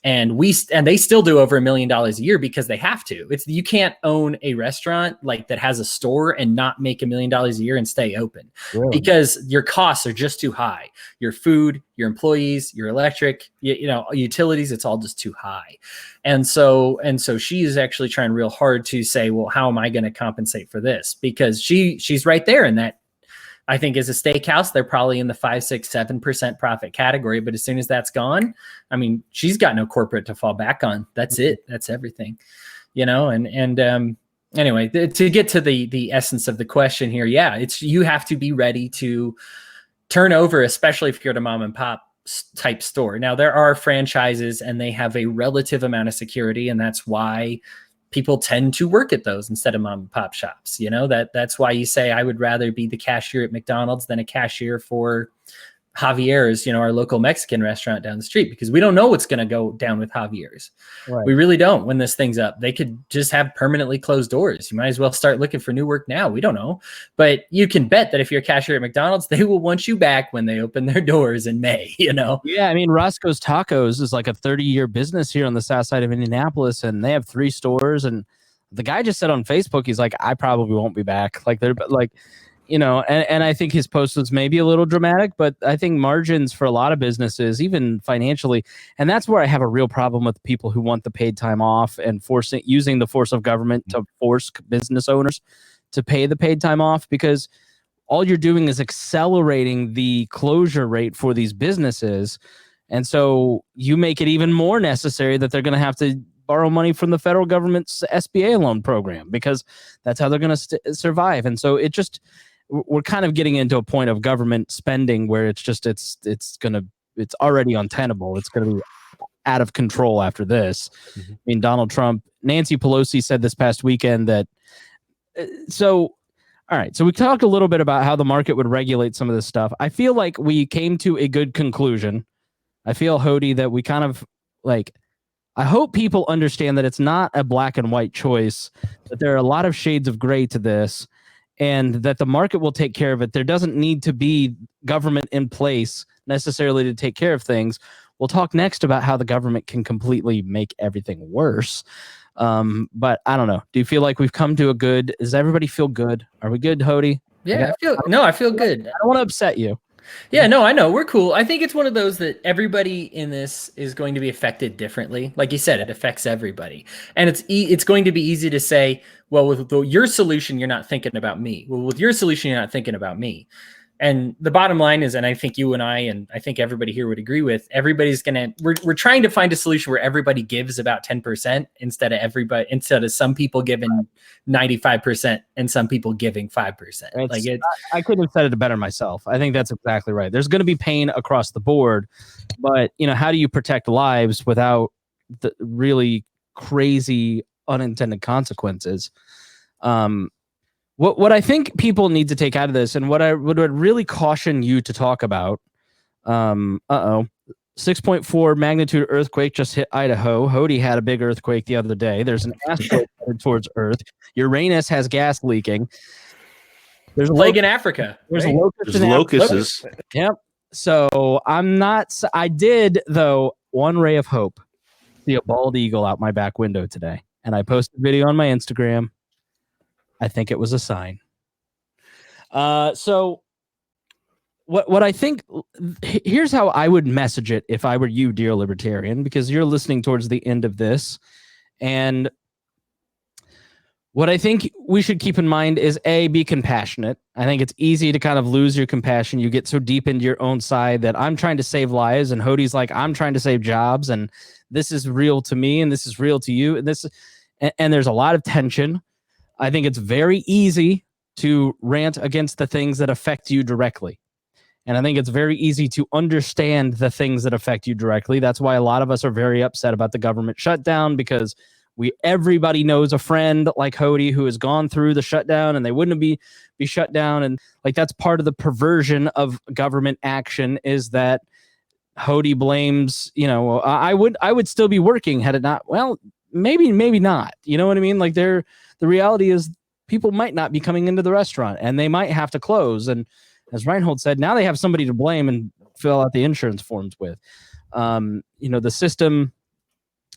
And they still do over $1 million a year because they have to. You can't own a restaurant like that has a store and not make $1 million a year and stay open, because your costs are just too high. Your food, your employees, your electric, utilities, it's all just too high. And so she is actually trying real hard to say, well, how am I going to compensate for this? Because she's right there in that. I think as a steakhouse, they're probably in the 5, 6, 7% profit category. But as soon as that's gone, I mean, she's got no corporate to fall back on. That's it. That's everything, and anyway, to get to the essence of the question here. Yeah, you have to be ready to turnover, especially if you're at a mom and pop type store. Now, there are franchises and they have a relative amount of security, and that's why people tend to work at those instead of mom and pop shops. You know, that's why you say I would rather be the cashier at McDonald's than a cashier for Javier's, you know, our local Mexican restaurant down the street, because we don't know what's going to go down with Javier's. Right. We really don't. When this thing's up, they could just have permanently closed doors. You might as well start looking for new work now. We don't know, but you can bet that if you're a cashier at McDonald's, they will want you back when they open their doors in May, you know? Yeah. I mean, Roscoe's Tacos is like a 30-year business here on the south side of Indianapolis, and they have 3 stores. And the guy just said on Facebook, he's like, I probably won't be back. Like, they're like, you know, and I think his post was maybe a little dramatic, but I think margins for a lot of businesses, even financially, and that's where I have a real problem with people who want the paid time off and using the force of government to force business owners to pay the paid time off, because all you're doing is accelerating the closure rate for these businesses. And so you make it even more necessary that they're going to have to borrow money from the federal government's SBA loan program, because that's how they're going to survive. And so we're kind of getting into a point of government spending where it's already untenable. It's going to be out of control after this. I mean, Donald Trump, Nancy Pelosi said this past weekend that, all right. So we talked a little bit about how the market would regulate some of this stuff. I feel like we came to a good conclusion. I feel, Hody, that we kind of like, I hope people understand that it's not a black and white choice, that there are a lot of shades of gray to this, and that the market will take care of it. There doesn't need to be government in place necessarily to take care of things. We'll talk next about how the government can completely make everything worse. But I don't know. Do you feel like we've come to does everybody feel good? Are we good, Hody? Yeah, I feel good. I don't want to upset you. Yeah, no, I know. We're cool. I think it's one of those that everybody in this is going to be affected differently. Like you said, it affects everybody. And it's going to be easy to say, well, with your solution, you're not thinking about me. Well, with your solution, you're not thinking about me. And the bottom line is, and I think you and I think everybody here would agree with, we're trying to find a solution where everybody gives about 10% instead of some people giving 95% and some people giving 5%. I couldn't have said it better myself. I think that's exactly right. There's going to be pain across the board, but you know, how do you protect lives without the really crazy unintended consequences? What I think people need to take out of this, and what I would really caution you to talk about, 6.4 magnitude earthquake just hit Idaho. Hody had a big earthquake the other day. There's an asteroid headed towards Earth. Uranus has gas leaking. There's a plague in Africa. There's right? locusts. Yep. So I did, though, one ray of hope, see a bald eagle out my back window today. And I posted a video on my Instagram. I think it was a sign. So what I think, here's how I would message it if I were you, dear libertarian, because you're listening towards the end of this. And what I think we should keep in mind is be compassionate. I think it's easy to kind of lose your compassion. You get so deep into your own side that I'm trying to save lives, and Hody's like, I'm trying to save jobs, and this is real to me, and this is real to you. And there's a lot of tension. I think it's very easy to rant against the things that affect you directly. And I think it's very easy to understand the things that affect you directly. That's why a lot of us are very upset about the government shutdown, because everybody knows a friend like Hody who has gone through the shutdown and they wouldn't be shut down. And like, that's part of the perversion of government action, is that Hody blames, I would still be working had it not, well, maybe not, you know what I mean? Like the reality is people might not be coming into the restaurant and they might have to close. And as Reinhold said, now they have somebody to blame and fill out the insurance forms with. The system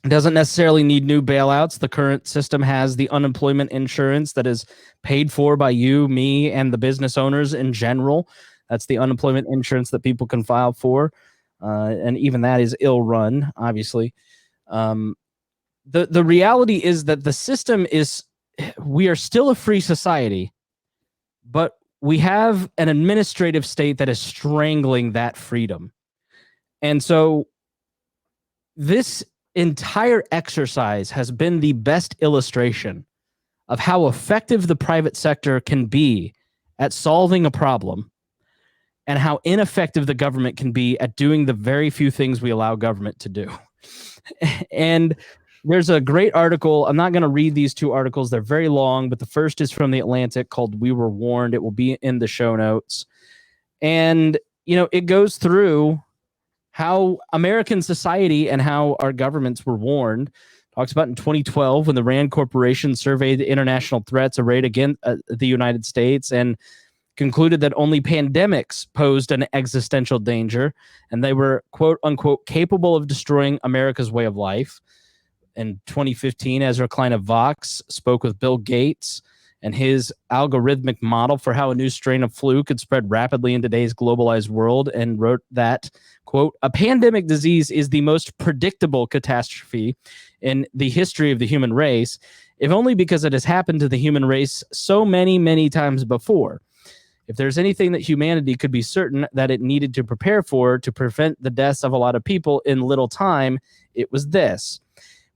doesn't necessarily need new bailouts. The current system has the unemployment insurance that is paid for by you, me, and the business owners in general. That's the unemployment insurance that people can file for. And even that is ill run, obviously. The reality is that the system we are still a free society, but we have an administrative state that is strangling that freedom. And so this entire exercise has been the best illustration of how effective the private sector can be at solving a problem. and how ineffective the government can be at doing the very few things we allow government to do. And there's a great article. I'm not going to read these two articles. They're very long, but the first is from The Atlantic called "We Were Warned." It will be in the show notes. And, it goes through how American society and how our governments were warned. Talks about in 2012 when the Rand Corporation surveyed the international threats arrayed against the United States and concluded that only pandemics posed an existential danger, and they were, quote unquote, capable of destroying America's way of life. In 2015, Ezra Klein of Vox spoke with Bill Gates and his algorithmic model for how a new strain of flu could spread rapidly in today's globalized world, and wrote that, quote, a pandemic disease is the most predictable catastrophe in the history of the human race, if only because it has happened to the human race so many, many times before. If there's anything that humanity could be certain that it needed to prepare for to prevent the deaths of a lot of people in little time, it was this.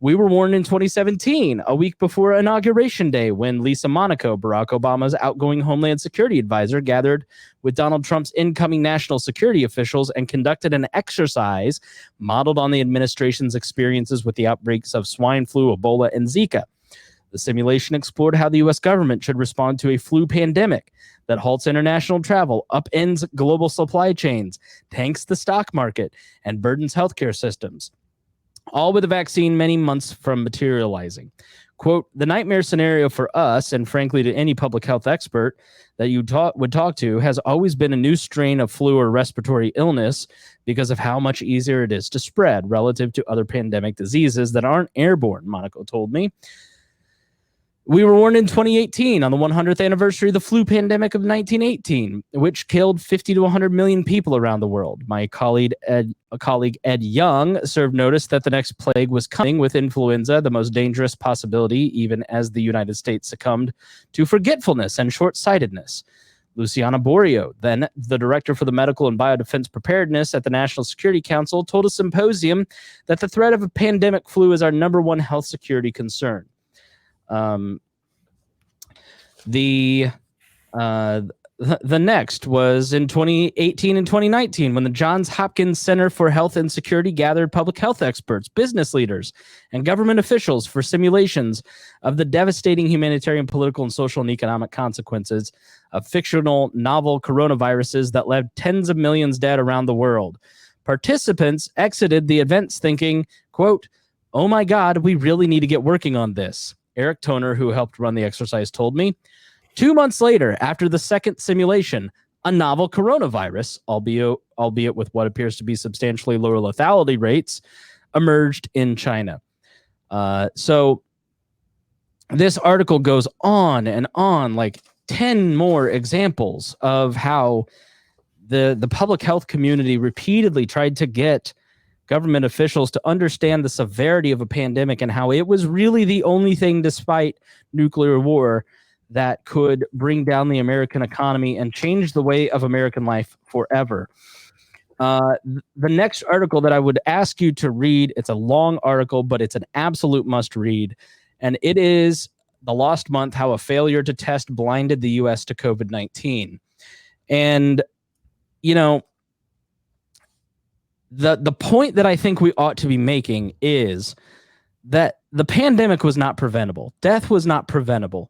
We were warned in 2017, a week before Inauguration Day, when Lisa Monaco, Barack Obama's outgoing Homeland Security advisor, gathered with Donald Trump's incoming national security officials and conducted an exercise modeled on the administration's experiences with the outbreaks of swine flu, Ebola, and Zika. The simulation explored how the U.S. government should respond to a flu pandemic that halts international travel, upends global supply chains, tanks the stock market, and burdens healthcare systems, all with a vaccine many months from materializing. Quote, the nightmare scenario for us, and frankly to any public health expert that you would talk to, has always been a new strain of flu or respiratory illness because of how much easier it is to spread relative to other pandemic diseases that aren't airborne, Monaco told me. We were warned in 2018 on the 100th anniversary of the flu pandemic of 1918, which killed 50 to 100 million people around the world. My colleague Ed Young served notice that the next plague was coming with influenza, the most dangerous possibility, even as the United States succumbed to forgetfulness and short-sightedness. Luciana Borio, then the director for the Medical and Biodefense Preparedness at the National Security Council, told a symposium that the threat of a pandemic flu is our number one health security concern. The next was in 2018 and 2019 when the Johns Hopkins Center for Health and Security gathered public health experts, business leaders, and government officials for simulations of the devastating humanitarian, political, and social and economic consequences of fictional novel coronaviruses that left tens of millions dead around the world. Participants exited the events thinking, quote, oh my God, we really need to get working on this. Eric Toner, who helped run the exercise, told me. 2 months later, after the second simulation, a novel coronavirus, albeit with what appears to be substantially lower lethality rates, emerged in China. So this article goes on and on, like 10 more examples of how the public health community repeatedly tried to get government officials to understand the severity of a pandemic and how it was really the only thing, despite nuclear war, that could bring down the American economy and change the way of American life forever. The next article that I would ask you to read, it's a long article, but it's an absolute must read. And it is The Lost Month, How a Failure to Test Blinded the U.S. to COVID-19. And, the point that I think we ought to be making is that the pandemic was not preventable. Death was not preventable.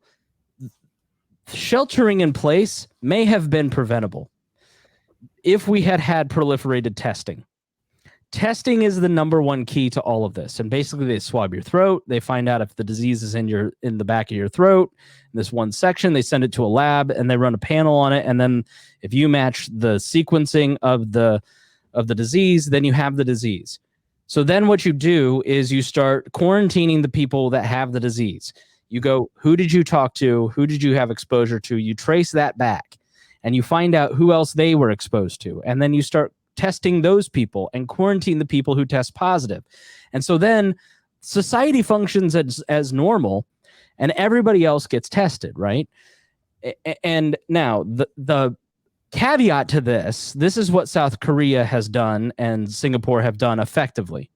Sheltering in place may have been preventable if we had proliferated testing. Testing is the number one key to all of this. And basically they swab your throat. They find out if the disease is in the back of your throat. In this one section, they send it to a lab and they run a panel on it. And then if you match the sequencing of the disease, then you have the disease. So then what you do is you start quarantining the people that have the disease. You go, who did you talk to? Who did you have exposure to? You trace that back and you find out who else they were exposed to. And then you start testing those people and quarantine the people who test positive. And so then society functions as normal and everybody else gets tested, right? And now the caveat to this is what South Korea has done and Singapore have done effectively.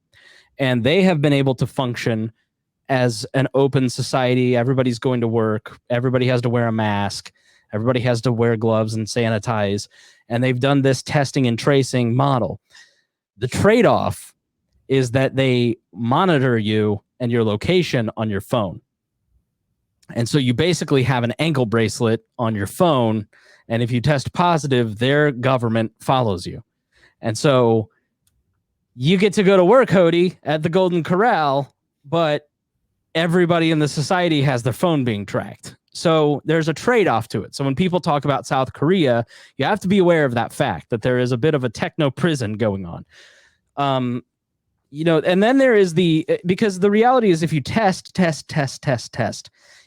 And they have been able to function as an open society. Everybody's going to work. Everybody has to wear a mask. Everybody has to wear gloves and sanitize. And they've done this testing and tracing model. The trade-off is that they monitor you and your location on your phone. And so you basically have an ankle bracelet on your phone. And if you test positive, their government follows you. And so you get to go to work, Hody, at the Golden Corral, but everybody in the society has their phone being tracked. So there's a trade-off to it. So when people talk about South Korea, you have to be aware of that fact, that there is a bit of a techno prison going on. And then there is because the reality is if you test,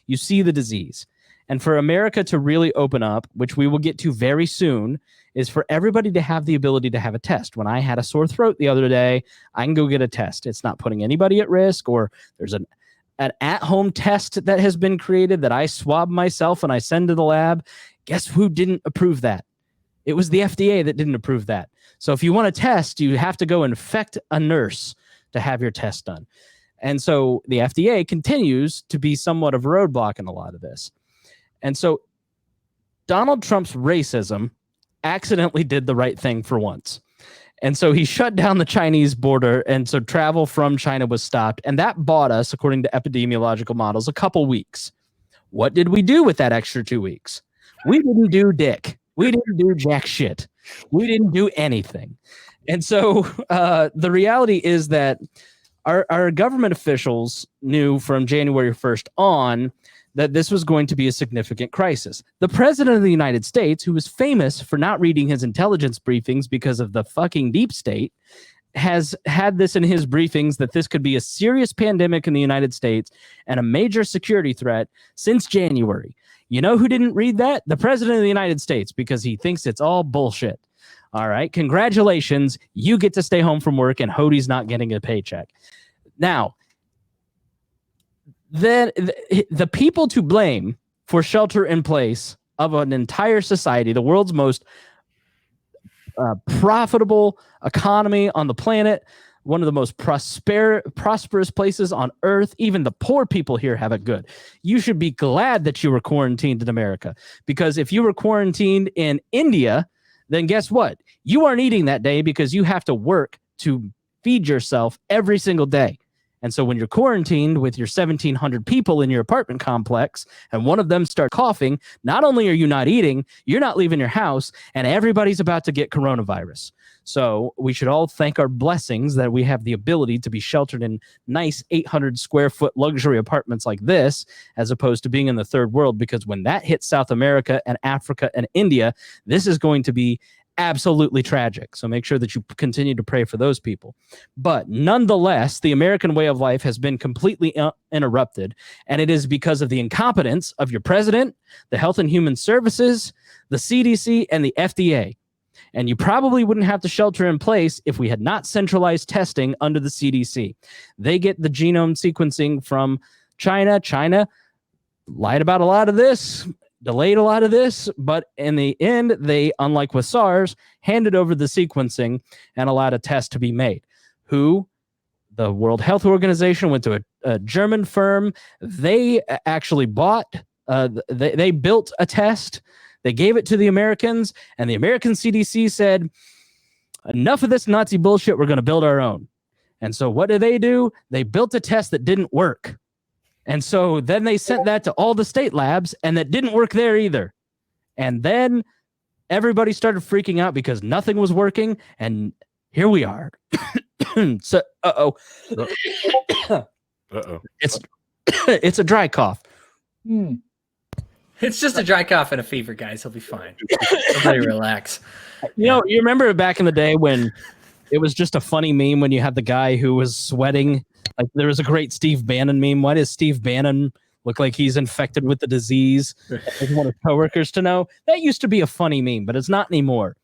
you see the disease. And for America to really open up, which we will get to very soon, is for everybody to have the ability to have a test. When I had a sore throat the other day, I can go get a test. It's not putting anybody at risk, or there's an at-home test that has been created that I swab myself and I send to the lab. Guess who didn't approve that? It was the FDA that didn't approve that. So if you want to test, you have to go infect a nurse to have your test done. And so the FDA continues to be somewhat of a roadblock in a lot of this. And so Donald Trump's racism accidentally did the right thing for once. And so he shut down the Chinese border. And so travel from China was stopped. And that bought us, according to epidemiological models, a couple weeks. What did we do with that extra 2 weeks? We didn't do dick. We didn't do jack shit. We didn't do anything. And so the reality is that our government officials knew from January 1st on that this was going to be a significant crisis. The president of the United States, who was famous for not reading his intelligence briefings because of the fucking deep state, has had this in his briefings that this could be a serious pandemic in the United States and a major security threat since January. You know who didn't read that? The president of the United States, because he thinks it's all bullshit. All right, congratulations. You get to stay home from work and Hody's not getting a paycheck. Now, then the people to blame for shelter in place of an entire society, the world's most profitable economy on the planet, one of the most prosperous places on earth. Even the poor people here have it good. You should be glad that you were quarantined in America, because if you were quarantined in India, then guess what? You aren't eating that day because you have to work to feed yourself every single day. And so when you're quarantined with your 1,700 people in your apartment complex and one of them start coughing, not only are you not eating, you're not leaving your house, and everybody's about to get coronavirus. So we should all thank our blessings that we have the ability to be sheltered in nice 800 square foot luxury apartments like this, as opposed to being in the third world, because when that hits South America and Africa and India, this is going to be absolutely tragic. So make sure that you continue to pray for those people. But nonetheless, the American way of life has been completely interrupted, and it is because of the incompetence of your president, the Health and Human Services, the CDC, and the FDA. And you probably wouldn't have to shelter in place if we had not centralized testing under the CDC. They get the genome sequencing from China. China lied about a lot of this, delayed a lot of this, but in the end, they, unlike with SARS, handed over the sequencing and allowed a test to be made. Who? The World Health Organization went to a German firm. They actually bought, they built a test. They gave it to the Americans, and the American CDC said, enough of this Nazi bullshit, we're going to build our own. And so what did? They built a test that didn't work. And so then they sent that to all the state labs, and that didn't work there either. And then everybody started freaking out because nothing was working, and here we are. So, it's a dry cough. It's just a dry cough and a fever, guys. He'll be fine. Everybody relax. You know, you remember back in the day when it was just a funny meme when you had the guy who was sweating. Like, there was a great Steve Bannon meme. Why does Steve Bannon look like he's infected with the disease? I just want his coworkers to know. That used to be a funny meme, but it's not anymore.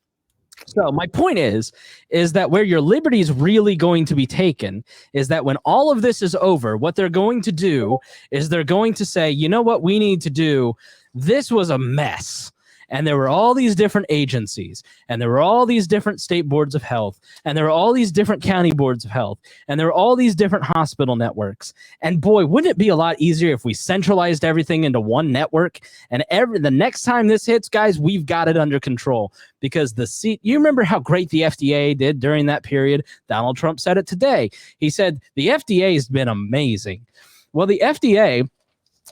So my point is that where your liberty is really going to be taken is that when all of this is over, what they're going to do is they're going to say, you know what we need to do? This was a mess. And there were all these different agencies, and there were all these different state boards of health, and there were all these different county boards of health, and there were all these different hospital networks. And boy, wouldn't it be a lot easier if we centralized everything into one network? And the next time this hits, guys, we've got it under control. Because you remember how great the FDA did during that period? Donald Trump said it today. He said the FDA has been amazing. Well, the FDA,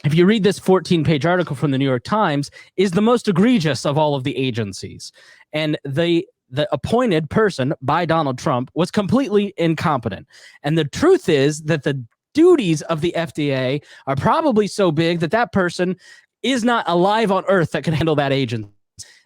if you read this 14-page article from the New York Times, is the most egregious of all of the agencies. And the appointed person by Donald Trump was completely incompetent. And the truth is that the duties of the FDA are probably so big that that person is not alive on earth that can handle that agency.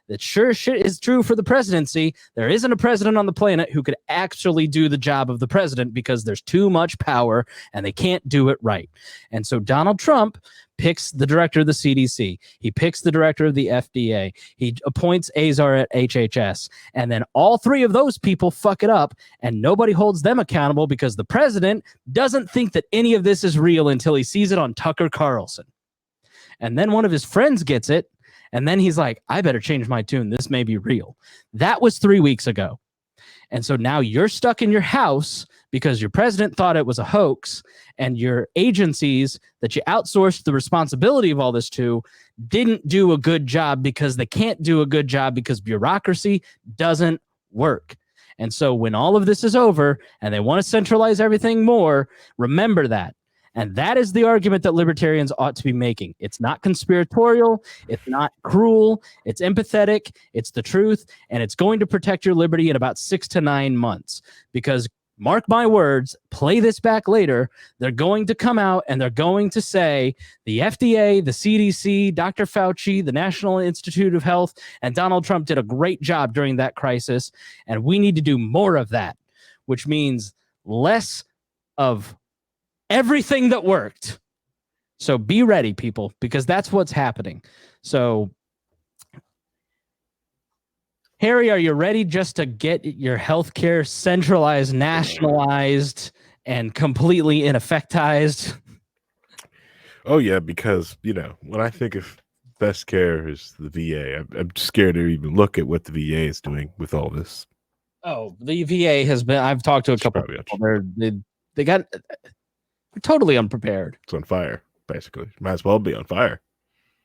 That sure shit is true for the presidency. There isn't a president on the planet who could actually do the job of the president because there's too much power and they can't do it right. And so Donald Trump picks the director of the CDC. He picks the director of the FDA. He appoints Azar at HHS. And then all three of those people fuck it up and nobody holds them accountable because the president doesn't think that any of this is real until he sees it on Tucker Carlson. And then one of his friends gets it. And then he's like, I better change my tune. This may be real. That was 3 weeks ago. And so now you're stuck in your house because your president thought it was a hoax and your agencies that you outsourced the responsibility of all this to didn't do a good job because they can't do a good job because bureaucracy doesn't work. And so when all of this is over and they want to centralize everything more, remember that. And that is the argument that libertarians ought to be making. It's not conspiratorial. It's not cruel. It's empathetic. It's the truth. And it's going to protect your liberty in about 6 to 9 months. Because mark my words, play this back later. They're going to come out and they're going to say the FDA, the CDC, Dr. Fauci, the National Institute of Health, and Donald Trump did a great job during that crisis. And we need to do more of that, which means less of everything that worked. So be ready, people, because that's what's happening. So, Harry, are you ready just to get your healthcare centralized, nationalized, and completely ineffectized? Oh, yeah, because, when I think of best care is the VA, I'm scared to even look at what the VA is doing with all this. Oh, the VA has been, I've talked to a couple of people. They're totally unprepared. It's on fire, basically. Might as well be on fire.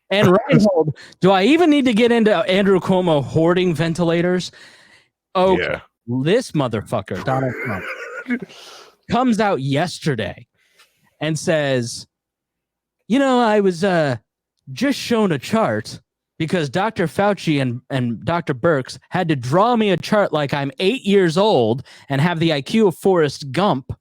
And Reinhold, do I even need to get into Andrew Cuomo hoarding ventilators? Oh, yeah. This motherfucker, Donald Trump, comes out yesterday and says, I was just shown a chart because Dr. Fauci and Dr. Birx had to draw me a chart like I'm 8 years old and have the IQ of Forrest Gump,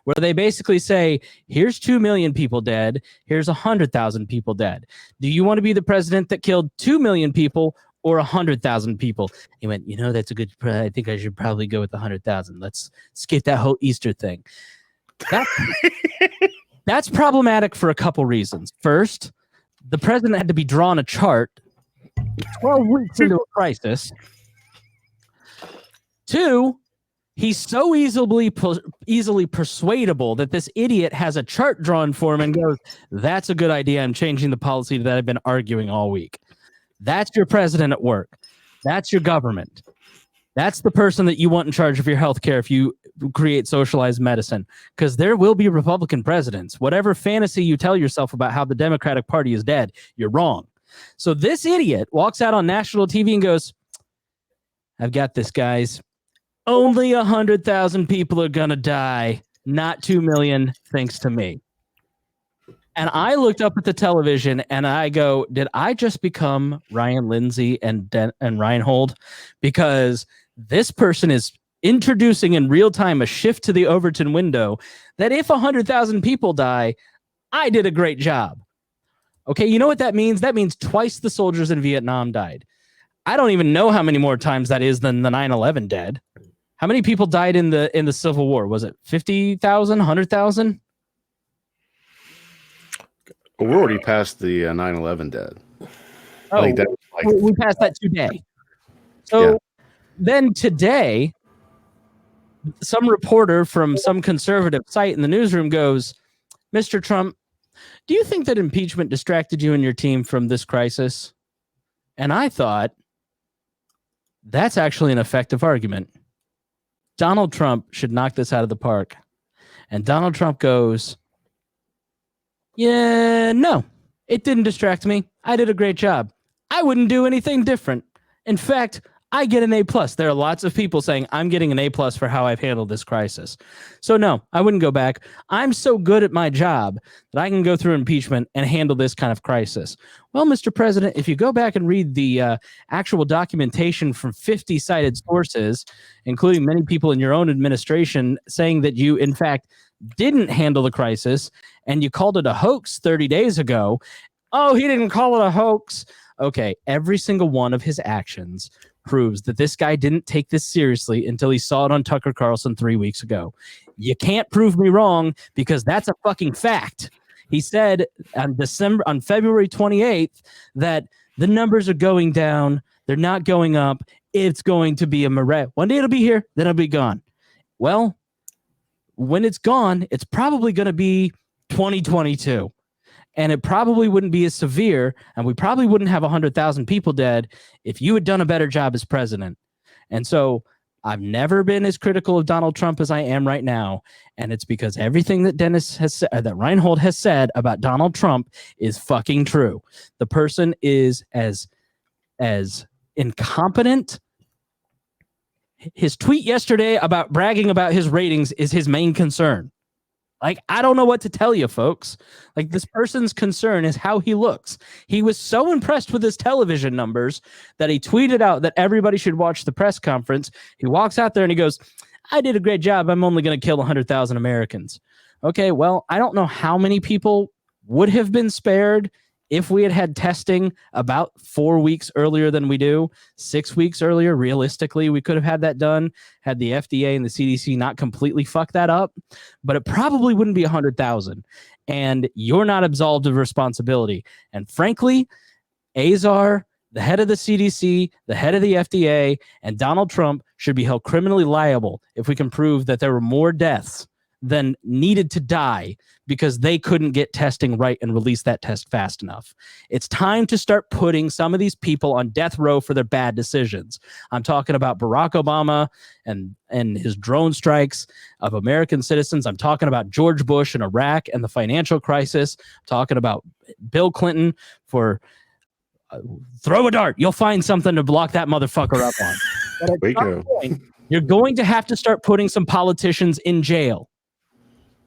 where they basically say, here's 2 million people dead, here's 100,000 people dead. Do you want to be the president that killed 2 million people or 100,000 people? He went, that's a good, I think I should probably go with 100,000. Let's skip that whole Easter thing. That's problematic for a couple reasons. First, the president had to be drawn a chart 12 weeks into a crisis. Two, he's so easily persuadable that this idiot has a chart drawn for him and goes, that's a good idea. I'm changing the policy that I've been arguing all week. That's your president at work. That's your government. That's the person that you want in charge of your healthcare if you create socialized medicine, because there will be Republican presidents. Whatever fantasy you tell yourself about how the Democratic Party is dead, you're wrong. So this idiot walks out on national TV and goes, I've got this, guys. Only 100,000 people are going to die, not 2 million, thanks to me. And I looked up at the television and I go, did I just become Ryan Lindsay and Reinhold? Because this person is introducing in real time a shift to the Overton window that if 100,000 people die, I did a great job. Okay, you know what that means? That means twice the soldiers in Vietnam died. I don't even know how many more times that is than the 9/11 dead. How many people died in the Civil War? Was it 50,000, 100,000? We're already past the 9/11 dead. Oh, I think we passed that today. So then today, some reporter from some conservative site in the newsroom goes, Mr. Trump, do you think that impeachment distracted you and your team from this crisis? And I thought, that's actually an effective argument. Donald Trump should knock this out of the park. And Donald Trump goes, yeah, no, it didn't distract me. I did a great job. I wouldn't do anything different. In fact, I get an A+. There are lots of people saying I'm getting an A+ for how I've handled this crisis. So no, I wouldn't go back. I'm so good at my job that I can go through impeachment and handle this kind of crisis. Well, Mr. President, if you go back and read the actual documentation from 50 cited sources, including many people in your own administration saying that you, in fact, didn't handle the crisis and you called it a hoax 30 days ago. Oh, he didn't call it a hoax. Okay, every single one of his actions proves that this guy didn't take this seriously until he saw it on Tucker Carlson 3 weeks ago. You can't prove me wrong because that's a fucking fact. He said on February 28th that the numbers are going down. They're not going up. It's going to be a mirage. One day it'll be here, then it'll be gone. Well, when it's gone, it's probably going to be 2022. And it probably wouldn't be as severe, and we probably wouldn't have 100,000 people dead if you had done a better job as president. And so I've never been as critical of Donald Trump as I am right now, and it's because everything that Dennis has said, that Reinhold has said about Donald Trump is fucking true. The person is as incompetent. His tweet yesterday about bragging about his ratings is his main concern. Like, I don't know what to tell you, folks. Like, this person's concern is how he looks. He was so impressed with his television numbers that he tweeted out that everybody should watch the press conference. He walks out there and he goes, I did a great job. I'm only going to kill 100,000 Americans. Okay, well, I don't know how many people would have been spared if we had had testing about 4 weeks earlier than we do, 6 weeks earlier. Realistically, we could have had that done had the FDA and the CDC not completely fucked that up, but it probably wouldn't be 100,000. And you're not absolved of responsibility. And frankly, Azar, the head of the CDC, the head of the FDA, and Donald Trump should be held criminally liable if we can prove that there were more deaths than needed to die because they couldn't get testing right and release that test fast enough. It's time to start putting some of these people on death row for their bad decisions. I'm talking about Barack Obama and his drone strikes of American citizens. I'm talking about George Bush in Iraq and the financial crisis. I'm talking about Bill Clinton for throw a dart. You'll find something to block that motherfucker up on. But at some point, you're going to have to start putting some politicians in jail.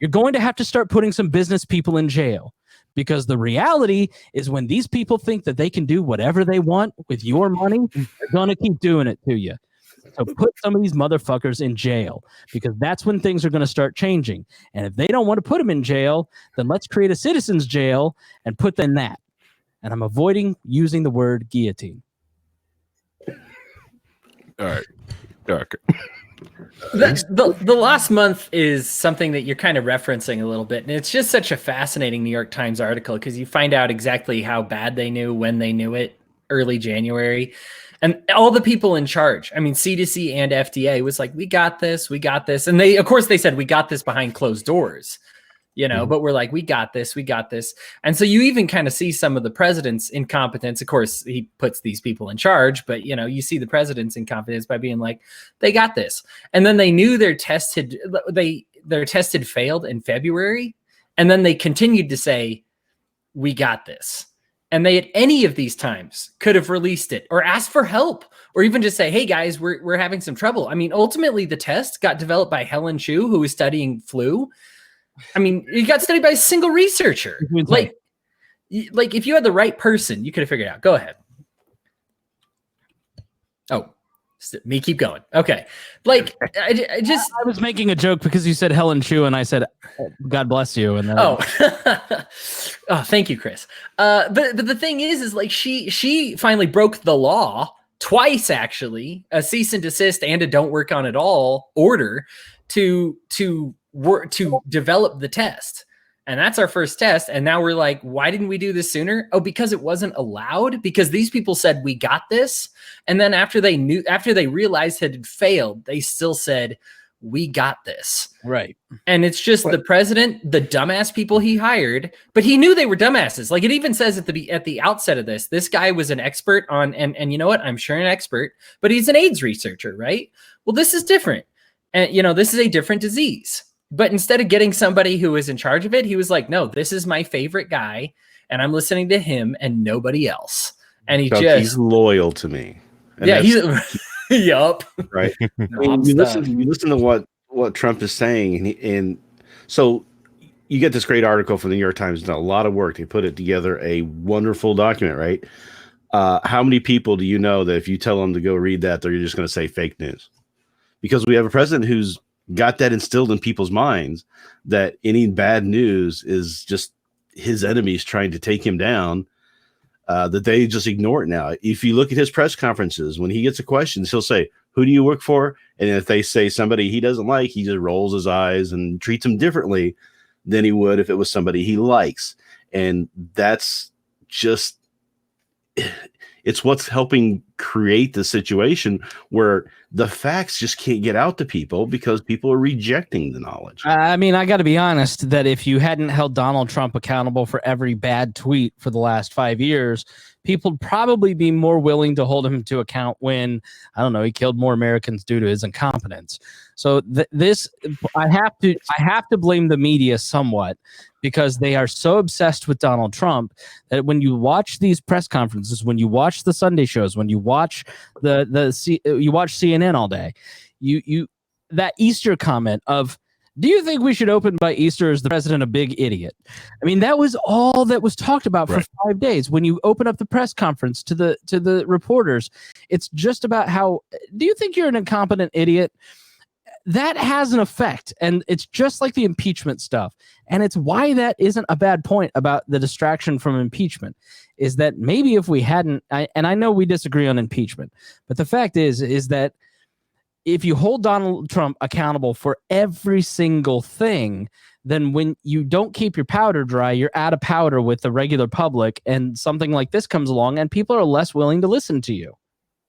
You're going to have to start putting some business people in jail, because the reality is when these people think that they can do whatever they want with your money, they're going to keep doing it to you. So put some of these motherfuckers in jail, because that's when things are going to start changing. And if they don't want to put them in jail, then let's create a citizens jail and put them in that. And I'm avoiding using the word guillotine. All right. Dark. The last month is something that you're kind of referencing a little bit. And it's just such a fascinating New York Times article because you find out exactly how bad they knew when they knew it, early January. And all the people in charge, I mean, CDC and FDA was like, we got this. And they, of course, they said, we got this behind closed doors, you know, but we're like, we got this. And so you even kind of see some of the president's incompetence. Of course, he puts these people in charge, but, you know, you see the president's incompetence by being like, they got this. And then they knew their test had failed in February. And then they continued to say, we got this. And they, at any of these times, could have released it or asked for help or even just say, hey, guys, we're having some trouble. I mean, ultimately, the test got developed by Helen Chu, who was studying flu. I mean, it got studied by a single researcher. Like if you had the right person, you could have figured it out. Go ahead. Oh, me keep going. Okay. Like, I was making a joke because you said Helen Chu and I said, God bless you. And then oh, thank you, Chris. But the thing is like she finally broke the law twice, actually, a cease and desist and a don't work on it all order to develop the test. And that's our first test. And now we're like, why didn't we do this sooner? Oh, because it wasn't allowed, because these people said, we got this. And then after they realized it had failed, they still said, we got this. Right. And it's just the president, the dumbass people he hired, but he knew they were dumbasses. Like it even says at the outset of this guy was an expert on, and you know what? I'm sure an expert, but he's an AIDS researcher, right? Well, this is different. And this is a different disease. But instead of getting somebody who was in charge of it, he was like, no, this is my favorite guy, and I'm listening to him and nobody else. And he's loyal to me. And yeah, he's yup. Right. I mean, you listen to what Trump is saying, and so you get this great article from the New York Times. Done a lot of work. They put it together, a wonderful document, right? How many people do you know that if you tell them to go read that, they're just going to say fake news? Because we have a president who's got that instilled in people's minds that any bad news is just his enemies trying to take him down, that they just ignore it now. If you look at his press conferences, when he gets a question, he'll say, who do you work for? And if they say somebody he doesn't like, he just rolls his eyes and treats them differently than he would if it was somebody he likes. And that's just, it's what's helping create the situation where the facts just can't get out to people because people are rejecting the knowledge. I mean, I got to be honest that if you hadn't held Donald Trump accountable for every bad tweet for the last 5 years, people would probably be more willing to hold him to account when, I don't know, he killed more Americans due to his incompetence. So I have to blame the media somewhat, because they are so obsessed with Donald Trump that when you watch these press conferences, when you watch the Sunday shows, when you watch you watch CNN all day, you that Easter comment of, do you think we should open by Easter? Is the president a big idiot? I mean, that was all that was talked about for 5 days. When you open up the press conference to the reporters, it's just about how, do you think you're an incompetent idiot? That has an effect, and it's just like the impeachment stuff. And it's why that isn't a bad point about the distraction from impeachment, is that maybe if we hadn't, and I know we disagree on impeachment, but the fact is that if you hold Donald Trump accountable for every single thing, then when you don't keep your powder dry, you're out of powder with the regular public, and something like this comes along and people are less willing to listen to you.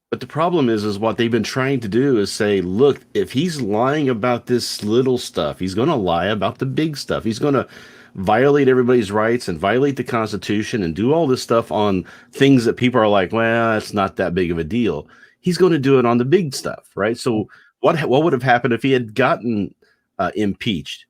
But the problem is what they've been trying to do is say, look, if he's lying about this little stuff, he's going to lie about the big stuff. He's going to violate everybody's rights and violate the Constitution and do all this stuff on things that people are like, well, it's not that big of a deal. He's going to do it on the big stuff, right? So what would have happened if he had gotten impeached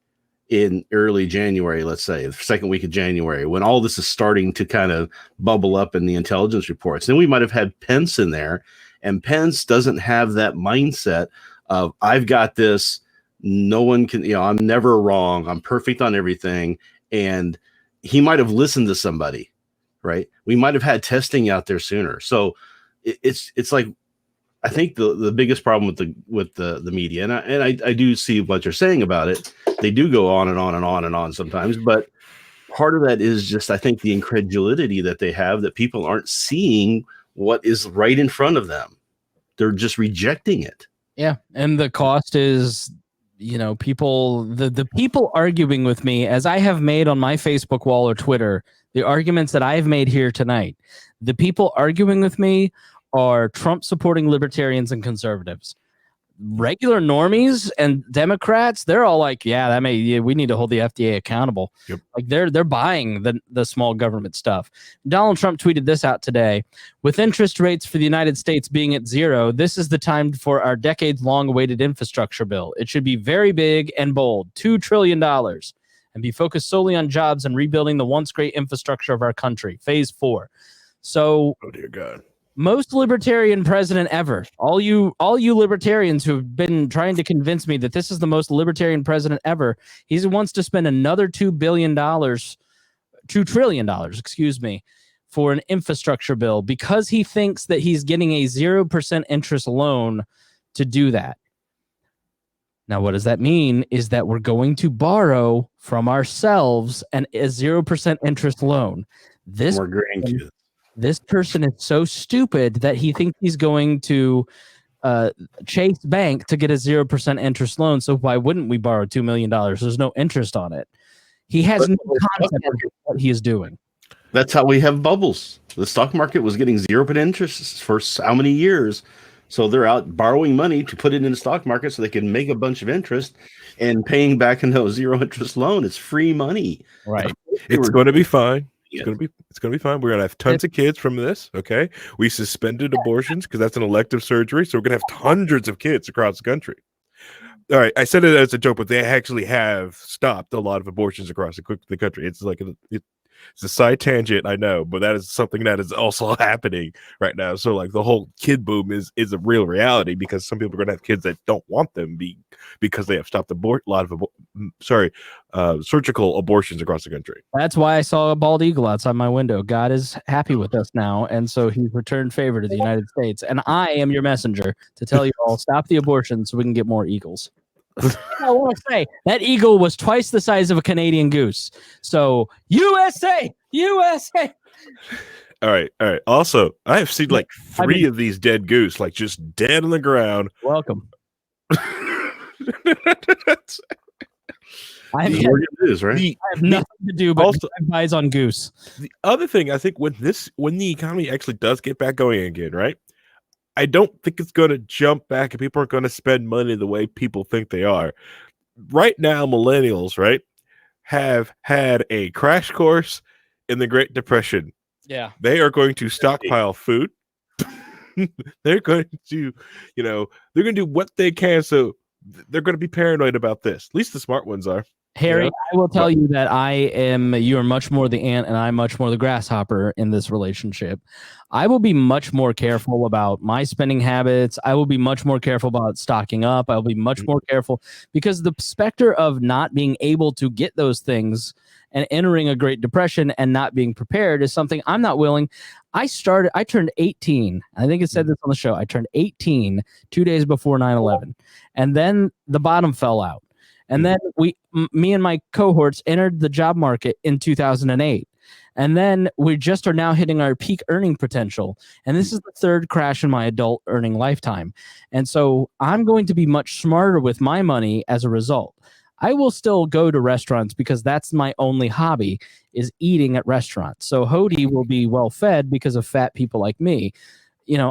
in early January, let's say, the second week of January, when all this is starting to kind of bubble up in the intelligence reports? Then we might have had Pence in there. And Pence doesn't have that mindset of, I've got this, no one can, I'm never wrong, I'm perfect on everything. And he might have listened to somebody, right? We might have had testing out there sooner. So it's like, I think the biggest problem with the media, and I do see what you're saying about it. They do go on and on and on and on sometimes, but part of that is just, I think, the incredulity that they have, that people aren't seeing what is right in front of them. They're just rejecting it. Yeah. And the cost is, people, the people arguing with me, as I have made on my Facebook wall or Twitter, the arguments that I've made here tonight, the people arguing with me are Trump supporting libertarians and conservatives. Regular normies and Democrats, they're all like, we need to hold the FDA accountable. Yep. Like they're buying the small government stuff. Donald Trump tweeted this out today: with interest rates for the United States being at 0, this is the time for our decades-long awaited infrastructure bill. It should be very big and bold, $2 trillion, and be focused solely on jobs and rebuilding the once great infrastructure of our country. Phase 4. So, oh dear God. Most libertarian president ever. All you libertarians who've been trying to convince me that this is the most libertarian president ever, he wants to spend another $2 trillion, for an infrastructure bill because he thinks that he's getting a 0% interest loan to do that. Now, what does that mean is that we're going to borrow from ourselves a 0% interest loan. This person is so stupid that he thinks he's going to Chase Bank to get a 0% interest loan. So why wouldn't we borrow $2 million? There's no interest on it. He has no concept of what he is doing. That's how we have bubbles. The stock market was getting 0% interest for how many years So they're out borrowing money to put it in the stock market so they can make a bunch of interest and paying back a zero interest loan. It's free money. Right. It's going to be fine. Yes. It's going to be fine. We're going to have tons of kids from this. Okay. We suspended abortions because that's an elective surgery. So we're going to have hundreds of kids across the country. All right. I said it as a joke, but they actually have stopped a lot of abortions across the country. It's like it's a side tangent, I know, but that is something that is also happening right now. So like the whole kid boom is a real reality because some people are going to have kids that don't want them because they have stopped a lot of surgical abortions across the country. That's why I saw a bald eagle outside my window. God is happy with us now, and so He's returned favor to the United States. And I am your messenger to tell you all, stop the abortion so we can get more eagles. I want to say that eagle was twice the size of a Canadian goose. So USA. All right. Also, I have seen like three of these dead goose, like just dead on the ground. Welcome. I Right? I have nothing to do but Also, drive eyes on goose. the other thing, I think when the economy actually does get back going again, right? I don't think it's going to jump back and people are going to spend money the way people think they are. Right now, millennials, right, have had a crash course in the Great Depression. Yeah. They are going to stockpile food. They're going to, they're going to do what they can. So they're going to be paranoid about this. At least the smart ones are. Harry, I will tell you that you are much more the ant and I'm much more the grasshopper in this relationship. I will be much more careful about my spending habits. I will be much more careful about stocking up. I'll be much more careful because the specter of not being able to get those things and entering a Great Depression and not being prepared is something I'm not willing. I turned 18. I think it said this on the show. I turned 18 2 days before 9/11. And then the bottom fell out. And then me and my cohorts entered the job market in 2008. And then we just are now hitting our peak earning potential. And this is the third crash in my adult earning lifetime. And so I'm going to be much smarter with my money as a result. I will still go to restaurants because that's my only hobby is eating at restaurants. So Hody will be well fed because of fat people like me.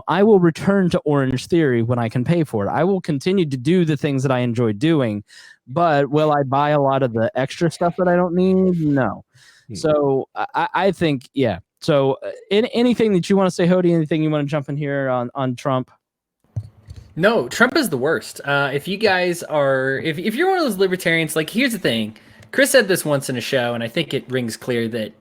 I will return to Orange Theory when I can pay for it. I will continue to do the things that I enjoy doing, but will I buy a lot of the extra stuff that I don't need? No. So I think, yeah. So anything that you want to say, Hody, anything you want to jump in here on Trump? No, Trump is the worst. If you guys are, if you're one of those libertarians, like here's the thing. Chris said this once in a show, and I think it rings clear that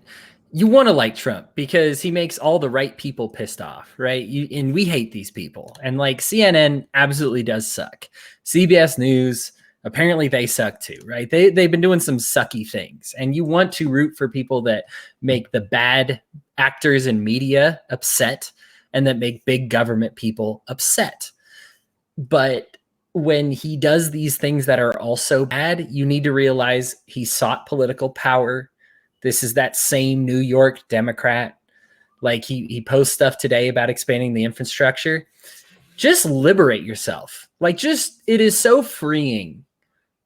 you want to like Trump because he makes all the right people pissed off, right? And we hate these people. And like CNN absolutely does suck. CBS News, apparently they suck too, right? They've been doing some sucky things. And you want to root for people that make the bad actors in media upset and that make big government people upset. But when he does these things that are also bad, you need to realize he sought political power. This is that same New York Democrat. Like he posts stuff today about expanding the infrastructure. Just liberate yourself. It is so freeing.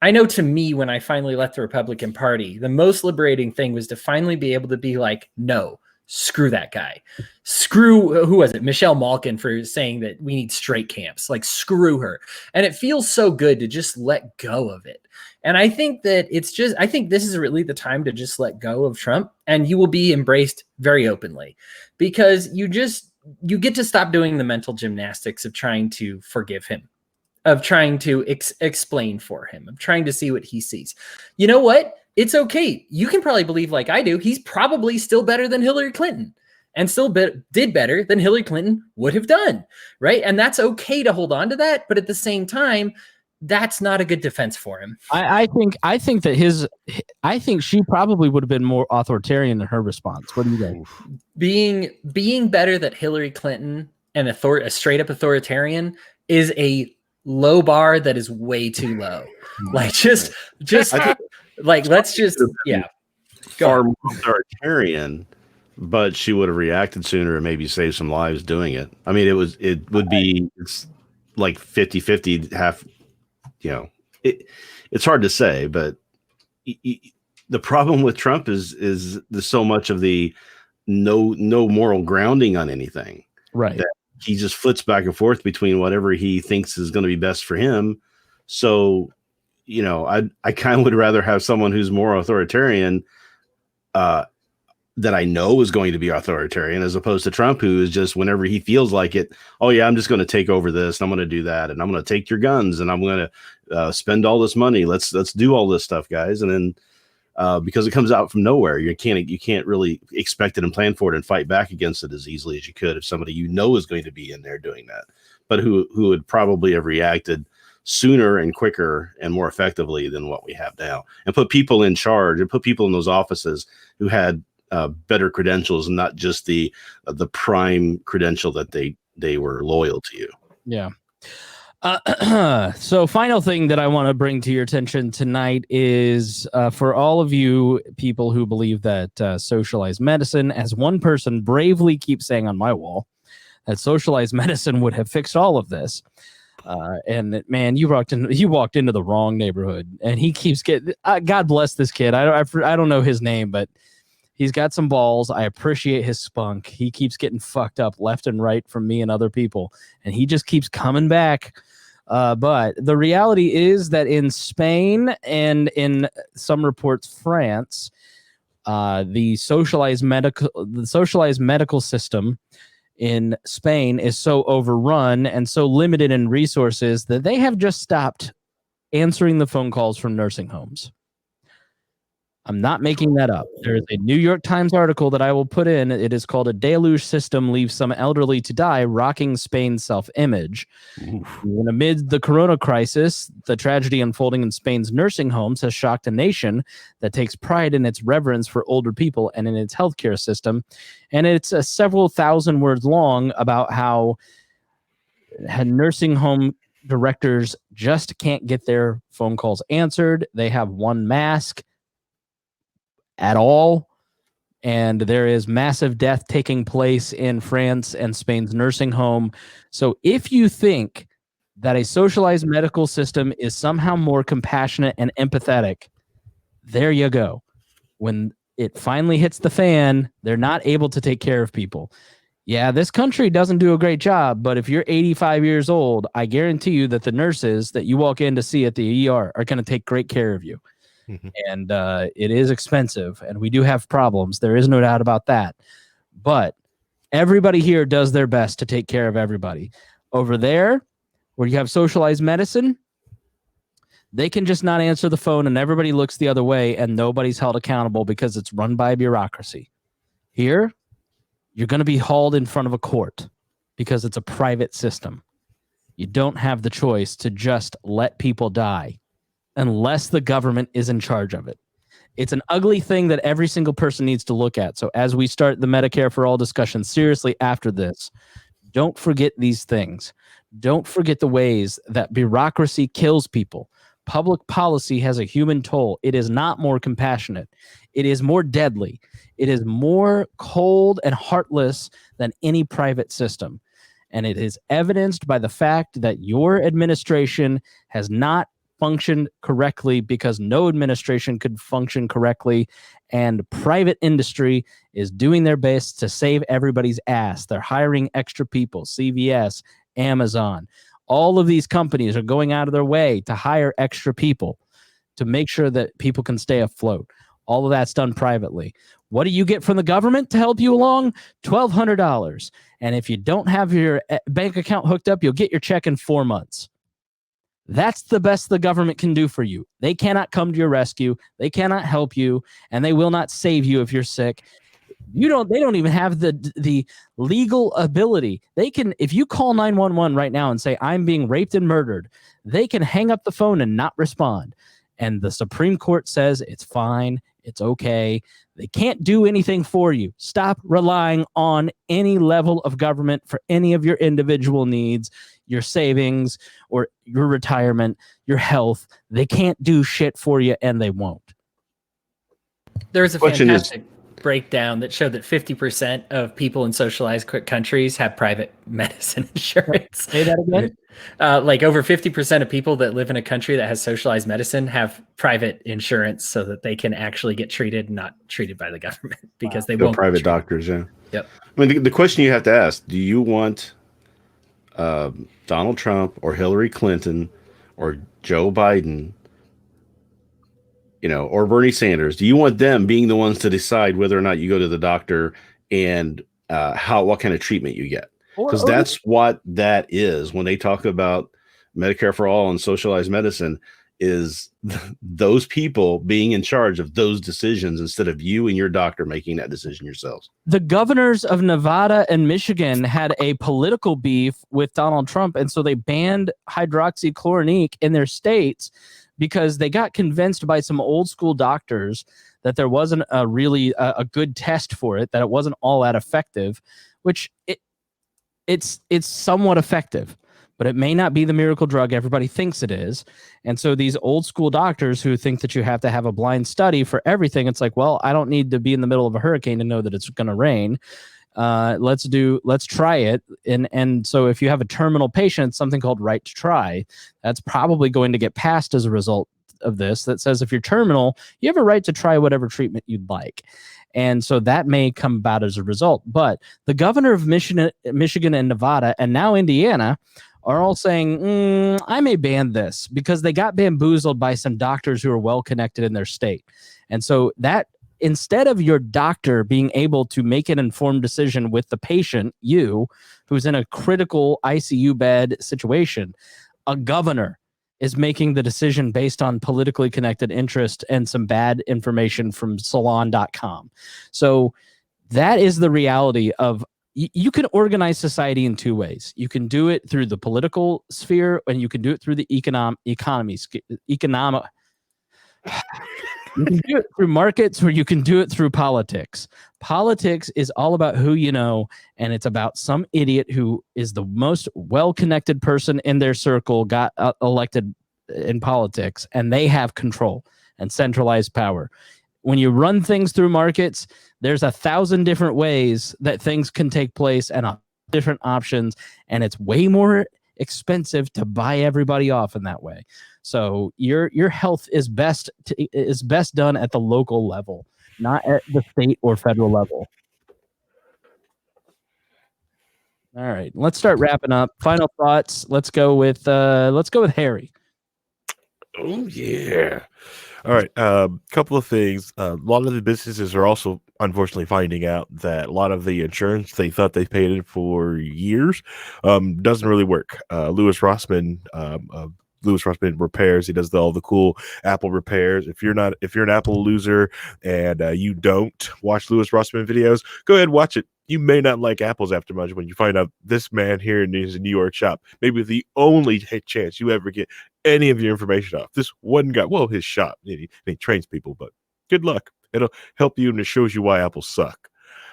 I know to me, when I finally left the Republican Party, the most liberating thing was to finally be able to be like, no, screw that guy. Screw, who was it? Michelle Malkin for saying that we need straight camps. Like, screw her. And it feels so good to just let go of it. And I think that I think this is really the time to just let go of Trump, and you will be embraced very openly because you get to stop doing the mental gymnastics of trying to forgive him, of trying to explain for him, of trying to see what he sees. You know what? It's okay. You can probably believe like I do. He's probably still better than Hillary Clinton and still did better than Hillary Clinton would have done. Right. And that's okay to hold on to that. But at the same time, that's not a good defense for him. I think that she probably would have been more authoritarian in her response. What do you think? Being better than Hillary Clinton and a straight up authoritarian is a low bar that is way too low. Like just like let's just far more authoritarian, but she would have reacted sooner and maybe saved some lives doing it. I mean, it's like 50-50 half. It's hard to say, but the problem with Trump is there's so much of the no moral grounding on anything, right? he just flits back and forth between whatever he thinks is going to be best for him. So, you know, I kind of would rather have someone who's more authoritarian, that I know is going to be authoritarian, as opposed to Trump, who is just, whenever he feels like it, oh yeah, I'm just going to take over this, and I'm going to do that, and I'm going to take your guns, and I'm going to spend all this money. Let's do all this stuff, guys. And then because it comes out from nowhere, you can't really expect it and plan for it and fight back against it as easily as you could if somebody you know is going to be in there doing that, but who would probably have reacted sooner and quicker and more effectively than what we have now, and put people in charge and put people in those offices who had better credentials, and not just the prime credential that they were loyal to you. Yeah. So final thing that I want to bring to your attention tonight is for all of you people who believe that socialized medicine, as one person bravely keeps saying on my wall, that socialized medicine would have fixed all of this. And man, you walked into the wrong neighborhood, and he keeps getting, God bless this kid. I don't know his name, but he's got some balls. I appreciate his spunk. He keeps getting fucked up left and right from me and other people, and he just keeps coming back. But the reality is that in Spain and in some reports France, the socialized medical system in Spain is so overrun and so limited in resources that they have just stopped answering the phone calls from nursing homes. I'm not making that up. There is a New York Times article that I will put in. It is called "A Deluge System Leaves Some Elderly to Die, Rocking Spain's Self-Image." And amid the corona crisis, the tragedy unfolding in Spain's nursing homes has shocked a nation that takes pride in its reverence for older people and in its healthcare system. And it's several thousand words long about how nursing home directors just can't get their phone calls answered. They have one mask at all, and there is massive death taking place in France and Spain's nursing home. So if you think that a socialized medical system is somehow more compassionate and empathetic, there you go. When it finally hits the fan, they're not able to take care of people. Yeah, this country doesn't do a great job, but if you're 85 years old, I guarantee you that the nurses that you walk in to see at the ER are going to take great care of you. And it is expensive, and we do have problems. There is no doubt about that. But everybody here does their best to take care of everybody. Over there, where you have socialized medicine, they can just not answer the phone, and everybody looks the other way, and nobody's held accountable because it's run by a bureaucracy. Here, you're going to be hauled in front of a court because it's a private system. You don't have the choice to just let people die unless the government is in charge of it. It's an ugly thing that every single person needs to look at. So as we start the Medicare for All discussion seriously after this, don't forget these things. Don't forget the ways that bureaucracy kills people. Public policy has a human toll. It is not more compassionate. It is more deadly. It is more cold and heartless than any private system. And it is evidenced by the fact that your administration has not functioned correctly, because no administration could function correctly, and private industry is doing their best to save everybody's ass. They're hiring extra people. CVS, Amazon, all of these companies are going out of their way to hire extra people to make sure that people can stay afloat. All of that's done privately. What do you get from the government to help you along? $1,200. And if you don't have your bank account hooked up, you'll get your check in 4 months. That's the best the government can do for you. They cannot come to your rescue. They cannot help you, and they will not save you if you're sick. They don't even have the legal ability. They can, if you call 911 right now and say, I'm being raped and murdered, they can hang up the phone and not respond. And the Supreme Court says it's fine. It's okay. They can't do anything for you. Stop relying on any level of government for any of your individual needs, your savings, or your retirement, your health. They can't do shit for you, and they won't. There was a fantastic breakdown that showed that 50% of people in socialized countries have private medicine insurance. Say that again? Like over 50% of people that live in a country that has socialized medicine have private insurance so that they can actually get treated, not treated by the government, because they won't. Private doctors, yeah. Yep. I mean, the question you have to ask, do you want Donald Trump or Hillary Clinton or Joe Biden, or Bernie Sanders? Do you want them being the ones to decide whether or not you go to the doctor and what kind of treatment you get? Because that's what that is when they talk about Medicare for all and socialized medicine, is those people being in charge of those decisions instead of you and your doctor making that decision yourselves. The governors of Nevada and Michigan had a political beef with Donald Trump, and so they banned hydroxychloroquine in their states because they got convinced by some old school doctors that there wasn't a really a good test for it, that it wasn't all that effective, which it's somewhat effective, but it may not be the miracle drug everybody thinks it is. And so these old school doctors who think that you have to have a blind study for everything, it's like, well, I don't need to be in the middle of a hurricane to know that it's going to rain. Let's try it. And so if you have a terminal patient, something called right to try, that's probably going to get passed as a result of this, that says if you're terminal, you have a right to try whatever treatment you'd like. And so that may come about as a result. But the governor of Michigan and Nevada, and now Indiana, are all saying, I may ban this, because they got bamboozled by some doctors who are well connected in their state. And so that instead of your doctor being able to make an informed decision with the patient, you, who's in a critical ICU bed situation, a governor is making the decision based on politically connected interest and some bad information from salon.com. So that is the reality of, you can organize society in two ways. You can do it through the political sphere, and you can do it through the economy. You can do it through markets, or you can do it through politics. Politics is all about who you know, and it's about some idiot who is the most well-connected person in their circle got elected in politics, and they have control and centralized power. When you run things through markets, there's 1,000 different ways that things can take place and different options, and it's way more expensive to buy everybody off in that way. So your health is best done at the local level, not at the state or federal level. All right, let's start wrapping up. Final thoughts. Let's go with Harry. Oh yeah. All right. Couple of things. A lot of the businesses are also unfortunately finding out that a lot of the insurance they thought they paid it for years doesn't really work. Louis Rossman repairs. He does all the cool Apple repairs. If you're an Apple loser and you don't watch Louis Rossman videos, go ahead and watch it. You may not like Apples after much when you find out this man here in his New York shop, maybe the only chance you ever get any of your information off. This one guy, well, his shop, he trains people, but good luck. It'll help you, and it shows you why apples suck.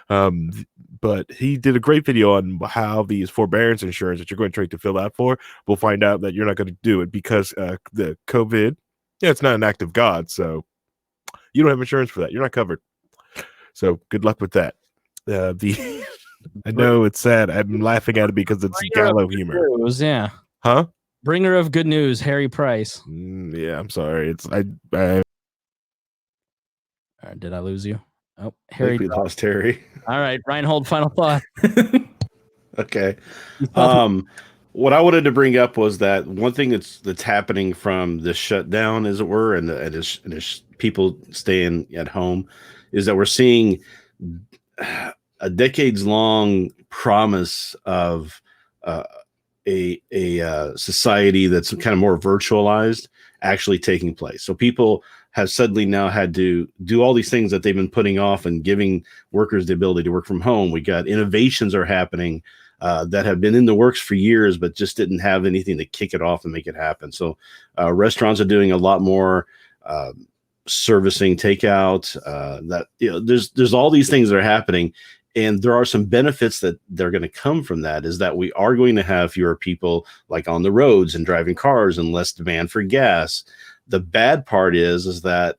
But he did a great video on how these forbearance insurance that you're going to try to fill out for, we'll find out that you're not going to do it because the COVID, it's not an act of God, so you don't have insurance for that. You're not covered. So good luck with that. I know it's sad. I'm laughing at it because it's gallow humor. News, yeah. Huh? Bringer of good news, Harry Price. Yeah, I'm sorry. Did I lose you? Oh, Harry. We lost Harry. All right, Reinhold, final thought. Okay. What I wanted to bring up was that one thing that's happening from the shutdown, as it were, and this people staying at home, is that we're seeing a decades-long promise of a society that's kind of more virtualized actually taking place. So people have suddenly now had to do all these things that they've been putting off and giving workers the ability to work from home. We got innovations are happening that have been in the works for years, but just didn't have anything to kick it off and make it happen. So restaurants are doing a lot more servicing takeout. There's all these things that are happening. And there are some benefits that they're going to come from that, is that we are going to have fewer people like on the roads and driving cars and less demand for gas. The bad part is that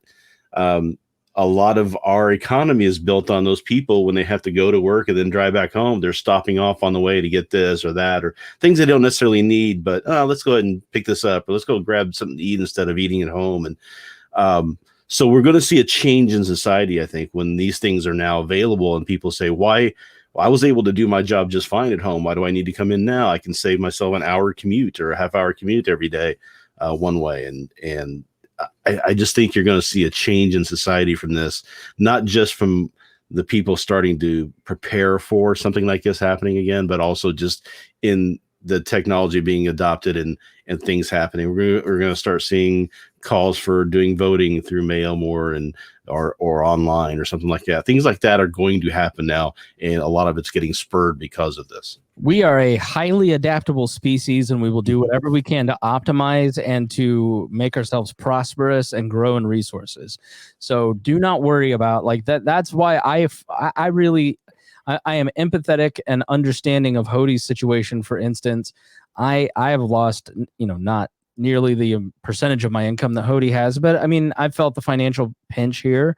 a lot of our economy is built on those people when they have to go to work and then drive back home. They're stopping off on the way to get this or that, or things they don't necessarily need, but let's go ahead and pick this up, or let's go grab something to eat instead of eating at home. And so we're going to see a change in society, I think, when these things are now available and people say, why Well, I was able to do my job just fine at home. Why do I need to come in now? I can save myself an hour commute or a half-hour commute every day one way. And I just think you're going to see a change in society from this, not just from the people starting to prepare for something like this happening again, but also just in the technology being adopted and things happening. We're going to start seeing calls for doing voting through mail more or online or something like that. Things like that are going to happen now, and a lot of it's getting spurred because of this. We are a highly adaptable species, and we will do whatever we can to optimize and to make ourselves prosperous and grow in resources. So do not worry about like that. That's why I really am empathetic and understanding of Hode's situation. For instance, I have lost, not nearly the percentage of my income that Hode has, but I mean, I've felt the financial pinch here.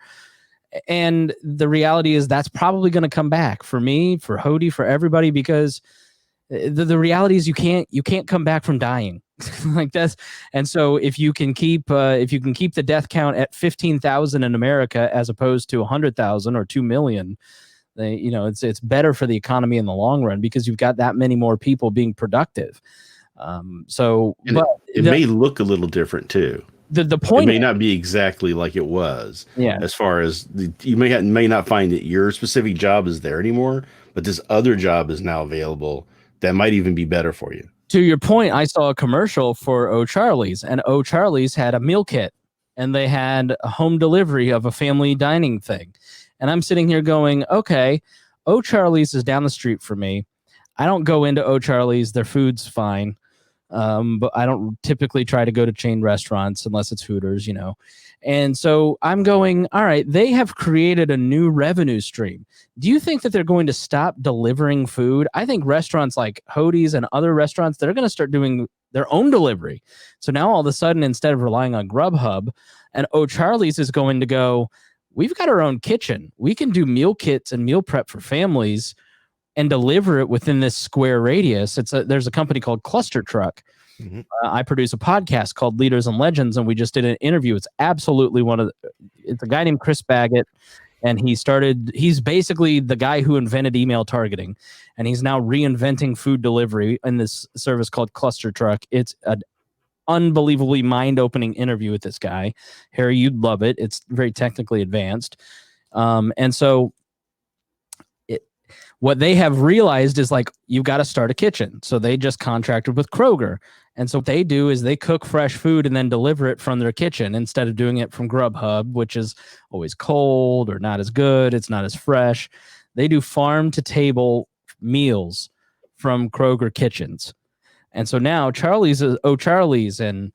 And the reality is that's probably going to come back for me, for Hode, for everybody, because the reality is you can't come back from dying like this. And so if you can keep the death count at 15,000 in America as opposed to 100,000 or 2 million, it's better for the economy in the long run because you've got that many more people being productive. It may look a little different too. The point, it may not be exactly like it was. Yeah. As far as you may not find that your specific job is there anymore, but this other job is now available that might even be better for you. To your point, I saw a commercial for O'Charlie's, and O'Charlie's had a meal kit, and they had a home delivery of a family dining thing. And I'm sitting here going, okay, O'Charlie's is down the street for me. I don't go into O'Charlie's. Their food's fine. But I don't typically try to go to chain restaurants unless it's Hooters, And so I'm going, all right, they have created a new revenue stream. Do you think that they're going to stop delivering food? I think restaurants like Hode's and other restaurants, they're going to start doing their own delivery. So now all of a sudden, instead of relying on Grubhub, and O'Charlie's is going to go, we've got our own kitchen. We can do meal kits and meal prep for families and deliver it within this square radius. There's a company called Cluster Truck. Mm-hmm. I produce a podcast called Leaders and Legends, and we just did an interview. It's absolutely it's a guy named Chris Baggett, and he's basically the guy who invented email targeting, and he's now reinventing food delivery in this service called Cluster Truck. It's an unbelievably mind-opening interview with this guy. Harry, you'd love it. It's very technically advanced. And so what they have realized is like, you've got to start a kitchen. So they just contracted with Kroger. And so what they do is they cook fresh food and then deliver it from their kitchen instead of doing it from Grubhub, which is always cold or not as good. It's not as fresh. They do farm to table meals from Kroger kitchens. And so now O'Charlie's and,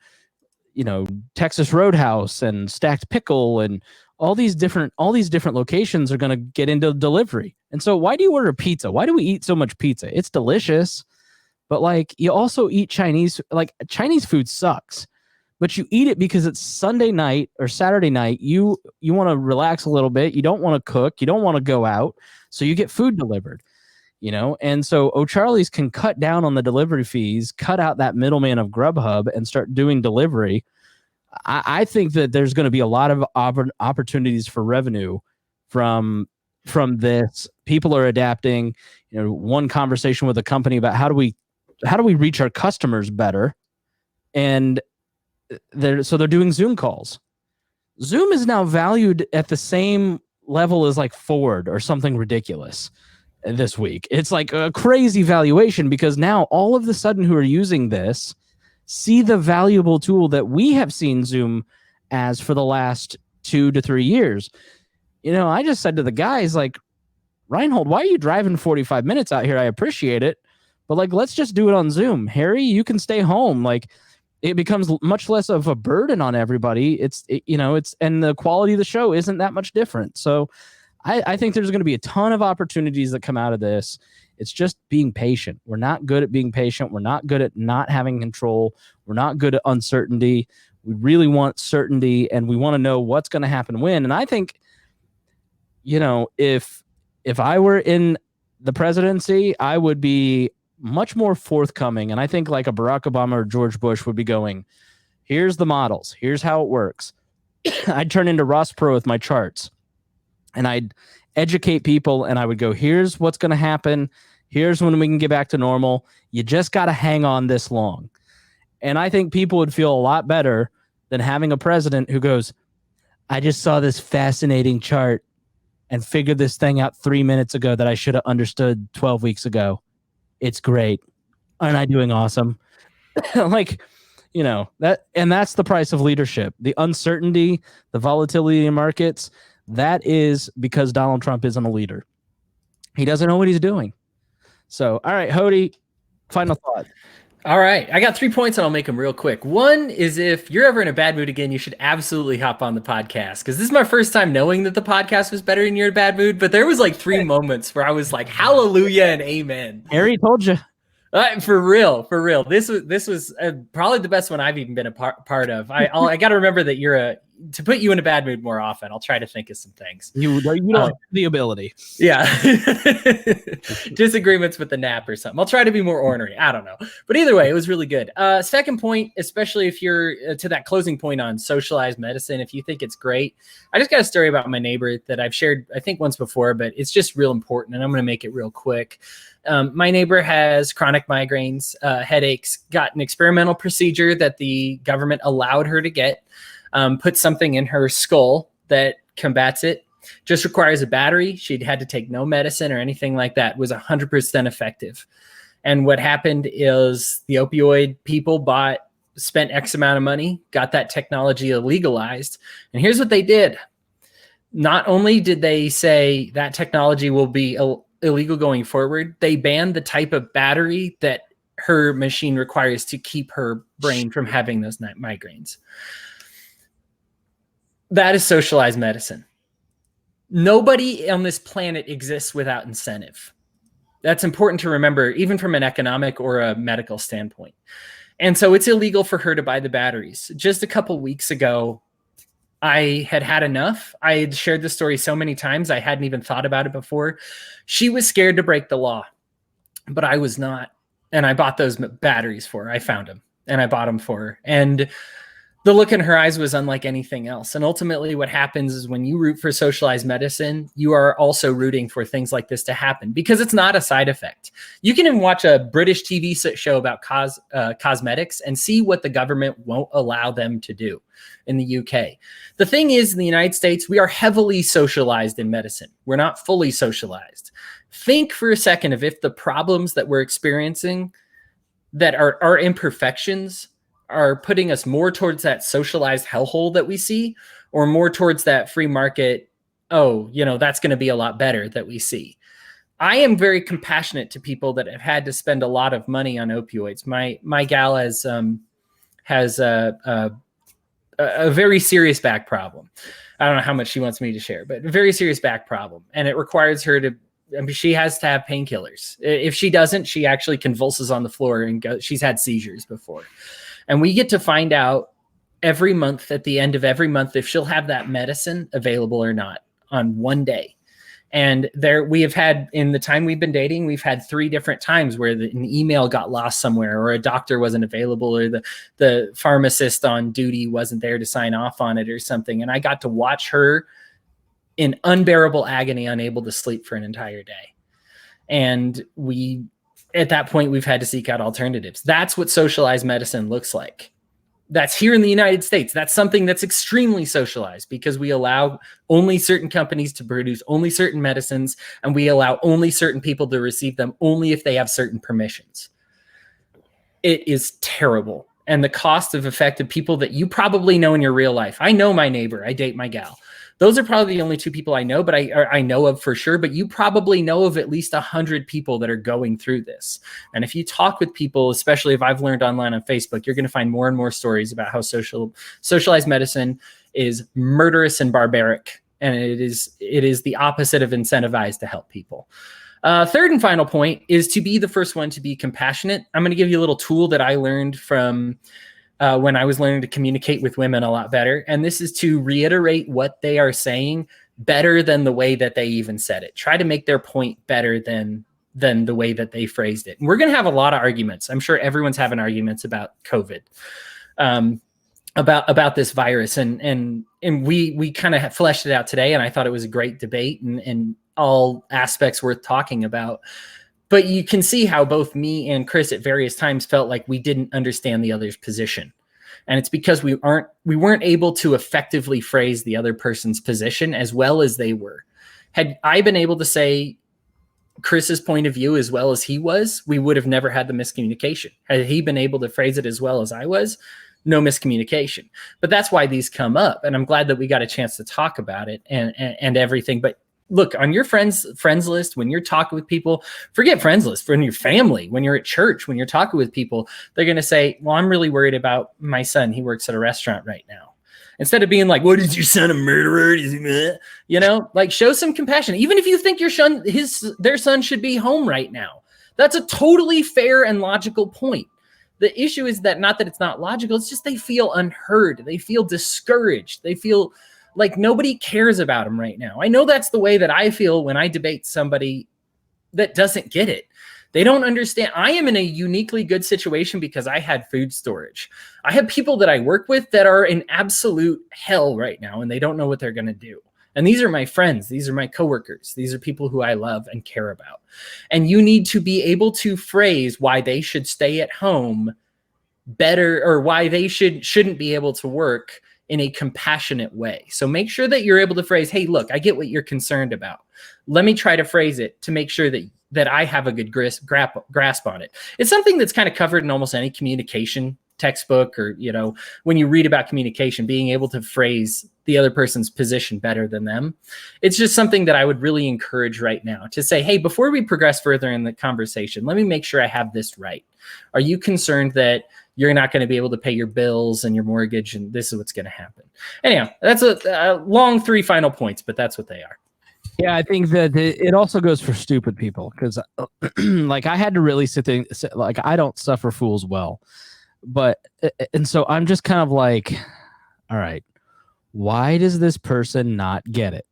Texas Roadhouse and Stacked Pickle and all these different locations are going to get into delivery. And so why do you order pizza? Why do we eat so much pizza? It's delicious, but like you also eat Chinese food sucks, but you eat it because it's Sunday night or Saturday night. You want to relax a little bit. You don't want to cook. You don't want to go out. So you get food delivered, and so O'Charlie's can cut down on the delivery fees, cut out that middleman of Grubhub and start doing delivery. I think that there's going to be a lot of opportunities for revenue from this. People are adapting. One conversation with a company about how do we reach our customers better, and they're doing Zoom calls. Zoom is now valued at the same level as like Ford or something ridiculous this week. It's like a crazy valuation because now all of the sudden who are using this see the valuable tool that we have seen Zoom as for the last 2 to 3 years. I just said to the guys, like, Reinhold, why are you driving 45 minutes out here? I appreciate it, but like, let's just do it on Zoom. Harry, you can stay home. Like, it becomes much less of a burden on everybody. And the quality of the show isn't that much different. So I think there's going to be a ton of opportunities that come out of this. It's just being patient. We're not good at being patient. We're not good at not having control. We're not good at uncertainty. We really want certainty, and we want to know what's going to happen when. And I think, if I were in the presidency, I would be much more forthcoming. And I think like a Barack Obama or George Bush would be going, here's the models. Here's how it works. I'd turn into Ross Perot with my charts. And I'd educate people, and I would go, here's what's going to happen. Here's when we can get back to normal. You just got to hang on this long. And I think people would feel a lot better than having a president who goes, I just saw this fascinating chart and figured this thing out 3 minutes ago that I should have understood 12 weeks ago. It's great. Aren't I doing awesome? Like, you know, that's the price of leadership. The uncertainty, the volatility in markets, that is because Donald Trump isn't a leader. He doesn't know what he's doing. So, all right, Hody, final thought. All right. I got 3 points and I'll make them real quick. One is if you're ever in a bad mood again, you should absolutely hop on the podcast, because this is my first time knowing that the podcast was better and you're in a bad mood. But there was like 3 moments where I was like, hallelujah and amen. Harry told you. For real. This was probably the best one I've even been a part of. I got to remember that to put you in a bad mood more often. I'll try to think of some things. You don't have the ability. Yeah. Disagreements with the nap or something. I'll try to be more ornery. I don't know. But either way, it was really good. Second point, especially if you're to that closing point on socialized medicine, if you think it's great, I just got a story about my neighbor that I've shared, I think, once before, but it's just real important, and I'm going to make it real quick. My neighbor has chronic migraines, headaches, got an experimental procedure that the government allowed her to get, put something in her skull that combats it, just requires a battery. She'd had to take no medicine or anything like that. It was 100% effective. And what happened is the opioid people spent X amount of money, got that technology legalized. And here's what they did. Not only did they say that technology will be illegal going forward, they banned the type of battery that her machine requires to keep her brain from having those migraines. That is socialized medicine. Nobody on this planet exists without incentive. That's important to remember, even from an economic or a medical standpoint. And so it's illegal for her to buy the batteries. Just a couple weeks ago, I had enough. I had shared this story so many times, I hadn't even thought about it before. She was scared to break the law, but I was not. And I bought those batteries for her. I found them and I bought them for her. And the look in her eyes was unlike anything else. And ultimately what happens is when you root for socialized medicine, you are also rooting for things like this to happen, because it's not a side effect. You can even watch a British TV show about cosmetics and see what the government won't allow them to do in the UK. The thing is, in the United States, we are heavily socialized in medicine. We're not fully socialized. Think for a second of if the problems that we're experiencing that are our imperfections are putting us more towards that socialized hellhole that we see, or more towards that free market, that's going to be a lot better that we see. I am very compassionate to people that have had to spend a lot of money on opioids. My gal has a very serious back problem. I don't know how much she wants me to share, but a very serious back problem. And it requires her she has to have painkillers. If she doesn't, she actually convulses on the floor and she's had seizures before. And we get to find out every month, at the end of every month, if she'll have that medicine available or not on one day. And we have had, in the time we've been dating, we've had 3 different times where an email got lost somewhere, or a doctor wasn't available, or the pharmacist on duty wasn't there to sign off on it or something. And I got to watch her in unbearable agony, unable to sleep for an entire day. And at that point, we've had to seek out alternatives. That's what socialized medicine looks like. That's here in the United States. That's something that's extremely socialized, because we allow only certain companies to produce only certain medicines, and we allow only certain people to receive them only if they have certain permissions. It is terrible. And the cost of affected people that you probably know in your real life. I know my neighbor. I date my gal. Those are probably the only 2 people I know, but I know of for sure. But you probably know of at least 100 people that are going through this. And if you talk with people, especially if I've learned online on Facebook, you're going to find more and more stories about how socialized medicine is murderous and barbaric, and it is the opposite of incentivized to help people. Third and final point is to be the first one to be compassionate. I'm going to give you a little tool that I learned from when I was learning to communicate with women a lot better. And this is to reiterate what they are saying better than the way that they even said it. Try to make their point better than the way that they phrased it. And we're going to have a lot of arguments. I'm sure everyone's having arguments about COVID, about this virus. And we kind of fleshed it out today. And I thought it was a great debate. And all aspects worth talking about. But you can see how both me and Chris at various times felt like we didn't understand the other's position. And it's because we weren't able to effectively phrase the other person's position as well as they were. Had I been able to say Chris's point of view as well as he was, we would have never had the miscommunication. Had he been able to phrase it as well as I was, no miscommunication. But that's why these come up. And I'm glad that we got a chance to talk about it and everything. But look, on your friends list, when you're talking with people, forget friends list, from your family, when you're at church, when you're talking with people, they're going to say, well, I'm really worried about my son. He works at a restaurant right now. Instead of being like, what is your son, a murderer? You know, like, show some compassion. Even if you think their son should be home right now, that's a totally fair and logical point. The issue is that not that it's not logical, it's just they feel unheard. They feel discouraged. They feel like nobody cares about them right now. I know that's the way that I feel when I debate somebody that doesn't get it. They don't understand. I am in a uniquely good situation because I had food storage. I have people that I work with that are in absolute hell right now, and they don't know what they're going to do. And these are my friends. These are my coworkers. These are people who I love and care about. And you need to be able to phrase why they should stay at home better, or why they shouldn't be able to work in a compassionate way. So make sure that you're able to phrase, hey, look, I get what you're concerned about. Let me try to phrase it to make sure that I have a good grasp on it. It's something that's kind of covered in almost any communication textbook, or, you know, when you read about communication, being able to phrase the other person's position better than them. It's just something that I would really encourage right now to say, hey, before we progress further in the conversation, let me make sure I have this right. Are you concerned that you're not going to be able to pay your bills and your mortgage, and this is what's going to happen? Anyhow, that's a long 3 final points, but that's what they are. Yeah, I think that it also goes for stupid people, because like, I had to really like, I don't suffer fools well, and so I'm just kind of like, all right, why does this person not get it?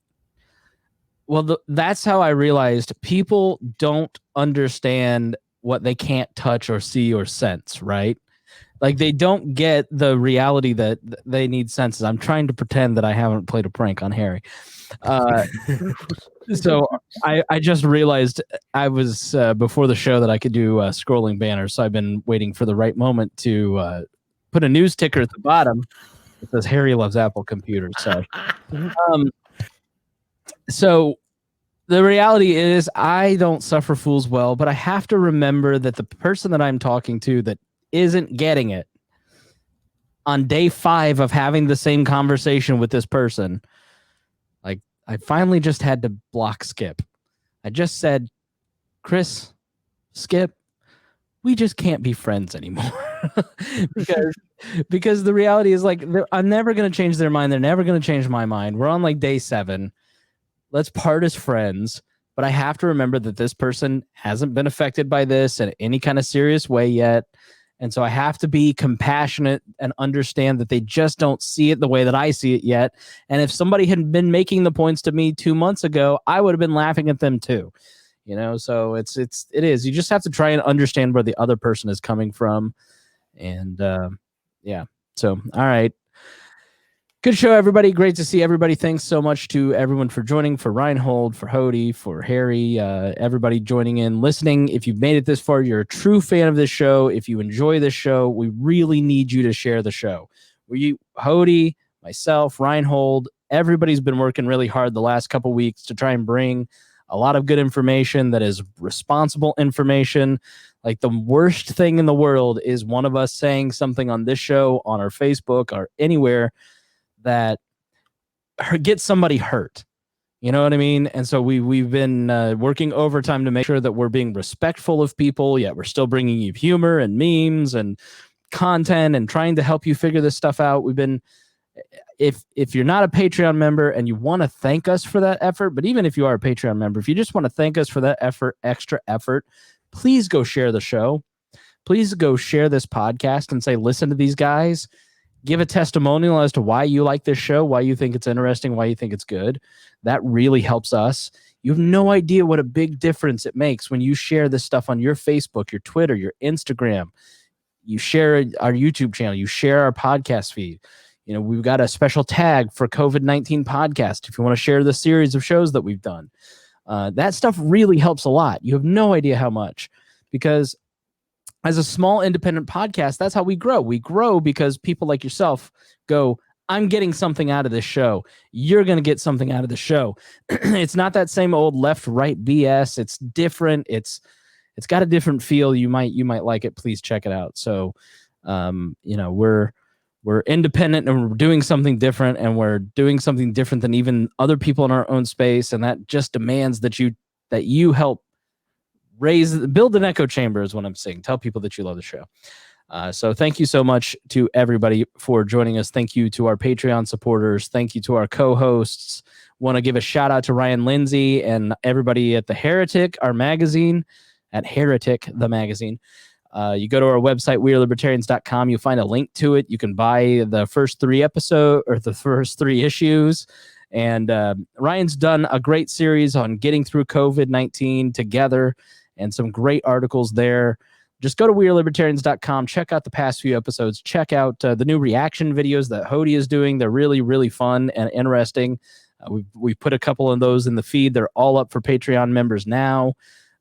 Well, that's how I realized people don't understand what they can't touch or see or sense, right? Like, they don't get the reality that they need senses. I'm trying to pretend that I haven't played a prank on Harry. So I just realized I was before the show that I could do scrolling banners. So I've been waiting for the right moment to put a news ticker at the bottom that says Harry loves Apple computers. So the reality is I don't suffer fools well, but I have to remember that the person that I'm talking to that isn't getting it, on day 5 of having the same conversation with this person, like, I finally just had to block Skip. I just said, Chris, Skip, we just can't be friends anymore. because the reality is, like, I'm never going to change their mind. They're never going to change my mind. We're on like day 7. Let's part as friends. But I have to remember that this person hasn't been affected by this in any kind of serious way yet. And so I have to be compassionate and understand that they just don't see it the way that I see it yet. And if somebody had been making the points to me 2 months ago, I would have been laughing at them too. You know, so it is. You just have to try and understand where the other person is coming from. And yeah. So, all right. Good show, everybody. Great to see everybody. Thanks so much to everyone for joining, for Reinhold, for Hody, for Harry, everybody joining in, listening. If you've made it this far, you're a true fan of this show. If you enjoy this show, we really need you to share the show. Hody, myself, Reinhold, everybody's been working really hard the last couple weeks to try and bring a lot of good information that is responsible information. Like, the worst thing in the world is one of us saying something on this show, on our Facebook, or anywhere that gets somebody hurt. You know what I mean? And so we've been working overtime to make sure that we're being respectful of people, yet we're still bringing you humor and memes and content and trying to help you figure this stuff out. We've been, if you're not a Patreon member and you want to thank us for that effort, but even if you are a Patreon member, if you just want to thank us for that extra effort, please go share the show. Please go share this podcast and say, listen to these guys. Give a testimonial as to why you like this show, why you think it's interesting, why you think it's good. That really helps us. You have no idea what a big difference it makes when you share this stuff on your Facebook, your Twitter, your Instagram. You share our YouTube channel. You share our podcast feed. You know, we've got a special tag for COVID-19 podcast if you want to share the series of shows that we've done. That stuff really helps a lot. You have no idea how much, because as a small independent podcast, that's how we grow. We grow because people like yourself go, I'm getting something out of this show. You're going to get something out of the show. It's not that same old left-right BS. It's different. It's got a different feel. You might like it. Please check it out. So, we're independent and we're doing something different, and we're doing something different than even other people in our own space. And that just demands that you help build an echo chamber is what I'm saying. Tell people that you love the show. So thank you so much to everybody for joining us. Thank you to our Patreon supporters. Thank you to our co-hosts. Want to give a shout out to Ryan Lindsay and everybody at The Heretic, our magazine, at Heretic, the magazine. You go to our website, wearelibertarians.com. You'll find a link to it. You can buy the first 3 episodes or the first 3 issues. And Ryan's done a great series on getting through COVID-19 together, and some great articles there. Just go to wearelibertarians.com. Check out the past few episodes. Check out the new reaction videos that Hody is doing. They're really, really fun and interesting. We've put a couple of those in the feed. They're all up for Patreon members now.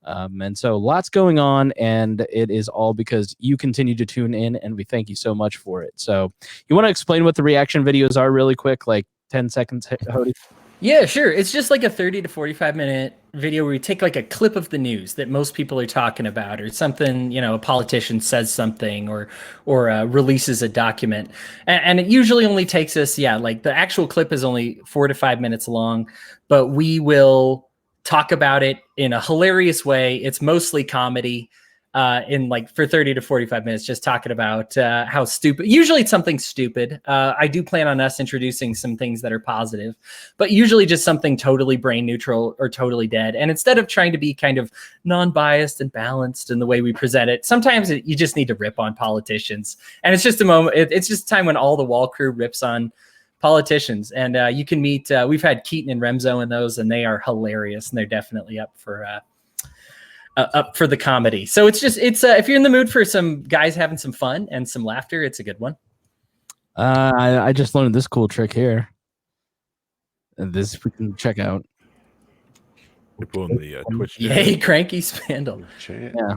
And so lots going on, and it is all because you continue to tune in, and we thank you so much for it. So you want to explain what the reaction videos are really quick, like 10 seconds, Hody? Yeah, sure. It's just like a 30 to 45 minute video where we take like a clip of the news that most people are talking about, or something, a politician says something or releases a document. And it usually only takes us, like the actual clip is only 4 to 5 minutes long, but we will talk about it in a hilarious way. It's mostly comedy. In like for 30 to 45 minutes, just talking about how stupid, usually it's something stupid. I do plan on us introducing some things that are positive, but usually just something totally brain neutral or totally dead. And instead of trying to be kind of non-biased and balanced in the way we present it, sometimes you just need to rip on politicians. And it's just a moment. It's just a time when all the wall crew rips on politicians. And you can meet, we've had Keaton and Remzo in those, and they are hilarious, and they're definitely up for the comedy. So it's if you're in the mood for some guys having some fun and some laughter, it's a good one. I just learned this cool trick here. And this we can check out. People in the Twitch. Yay, Cranky Spandal. Yeah.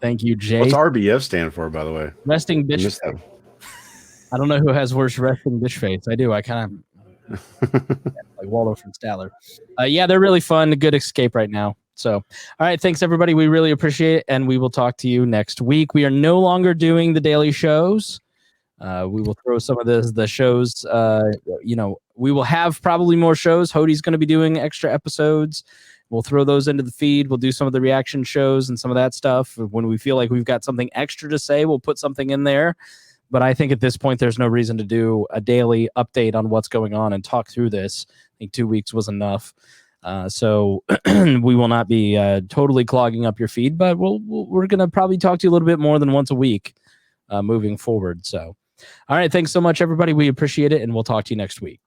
Thank you, Jay. What's RBF stand for, by the way? Resting bitch. I don't know who has worse resting bitch face. I do. I kind of like Waldo from Statler. Yeah, they're really fun. A good escape right now. So, all right. Thanks, everybody. We really appreciate it. And we will talk to you next week. We are no longer doing the daily shows. We will throw some of the shows. We will have probably more shows. Hody's going to be doing extra episodes. We'll throw those into the feed. We'll do some of the reaction shows and some of that stuff. When we feel like we've got something extra to say, we'll put something in there. But I think at this point, there's no reason to do a daily update on what's going on and talk through this. I think 2 weeks was enough. So we will not be totally clogging up your feed, but we're going to probably talk to you a little bit more than once a week moving forward. So, all right. Thanks so much, everybody. We appreciate it, and we'll talk to you next week.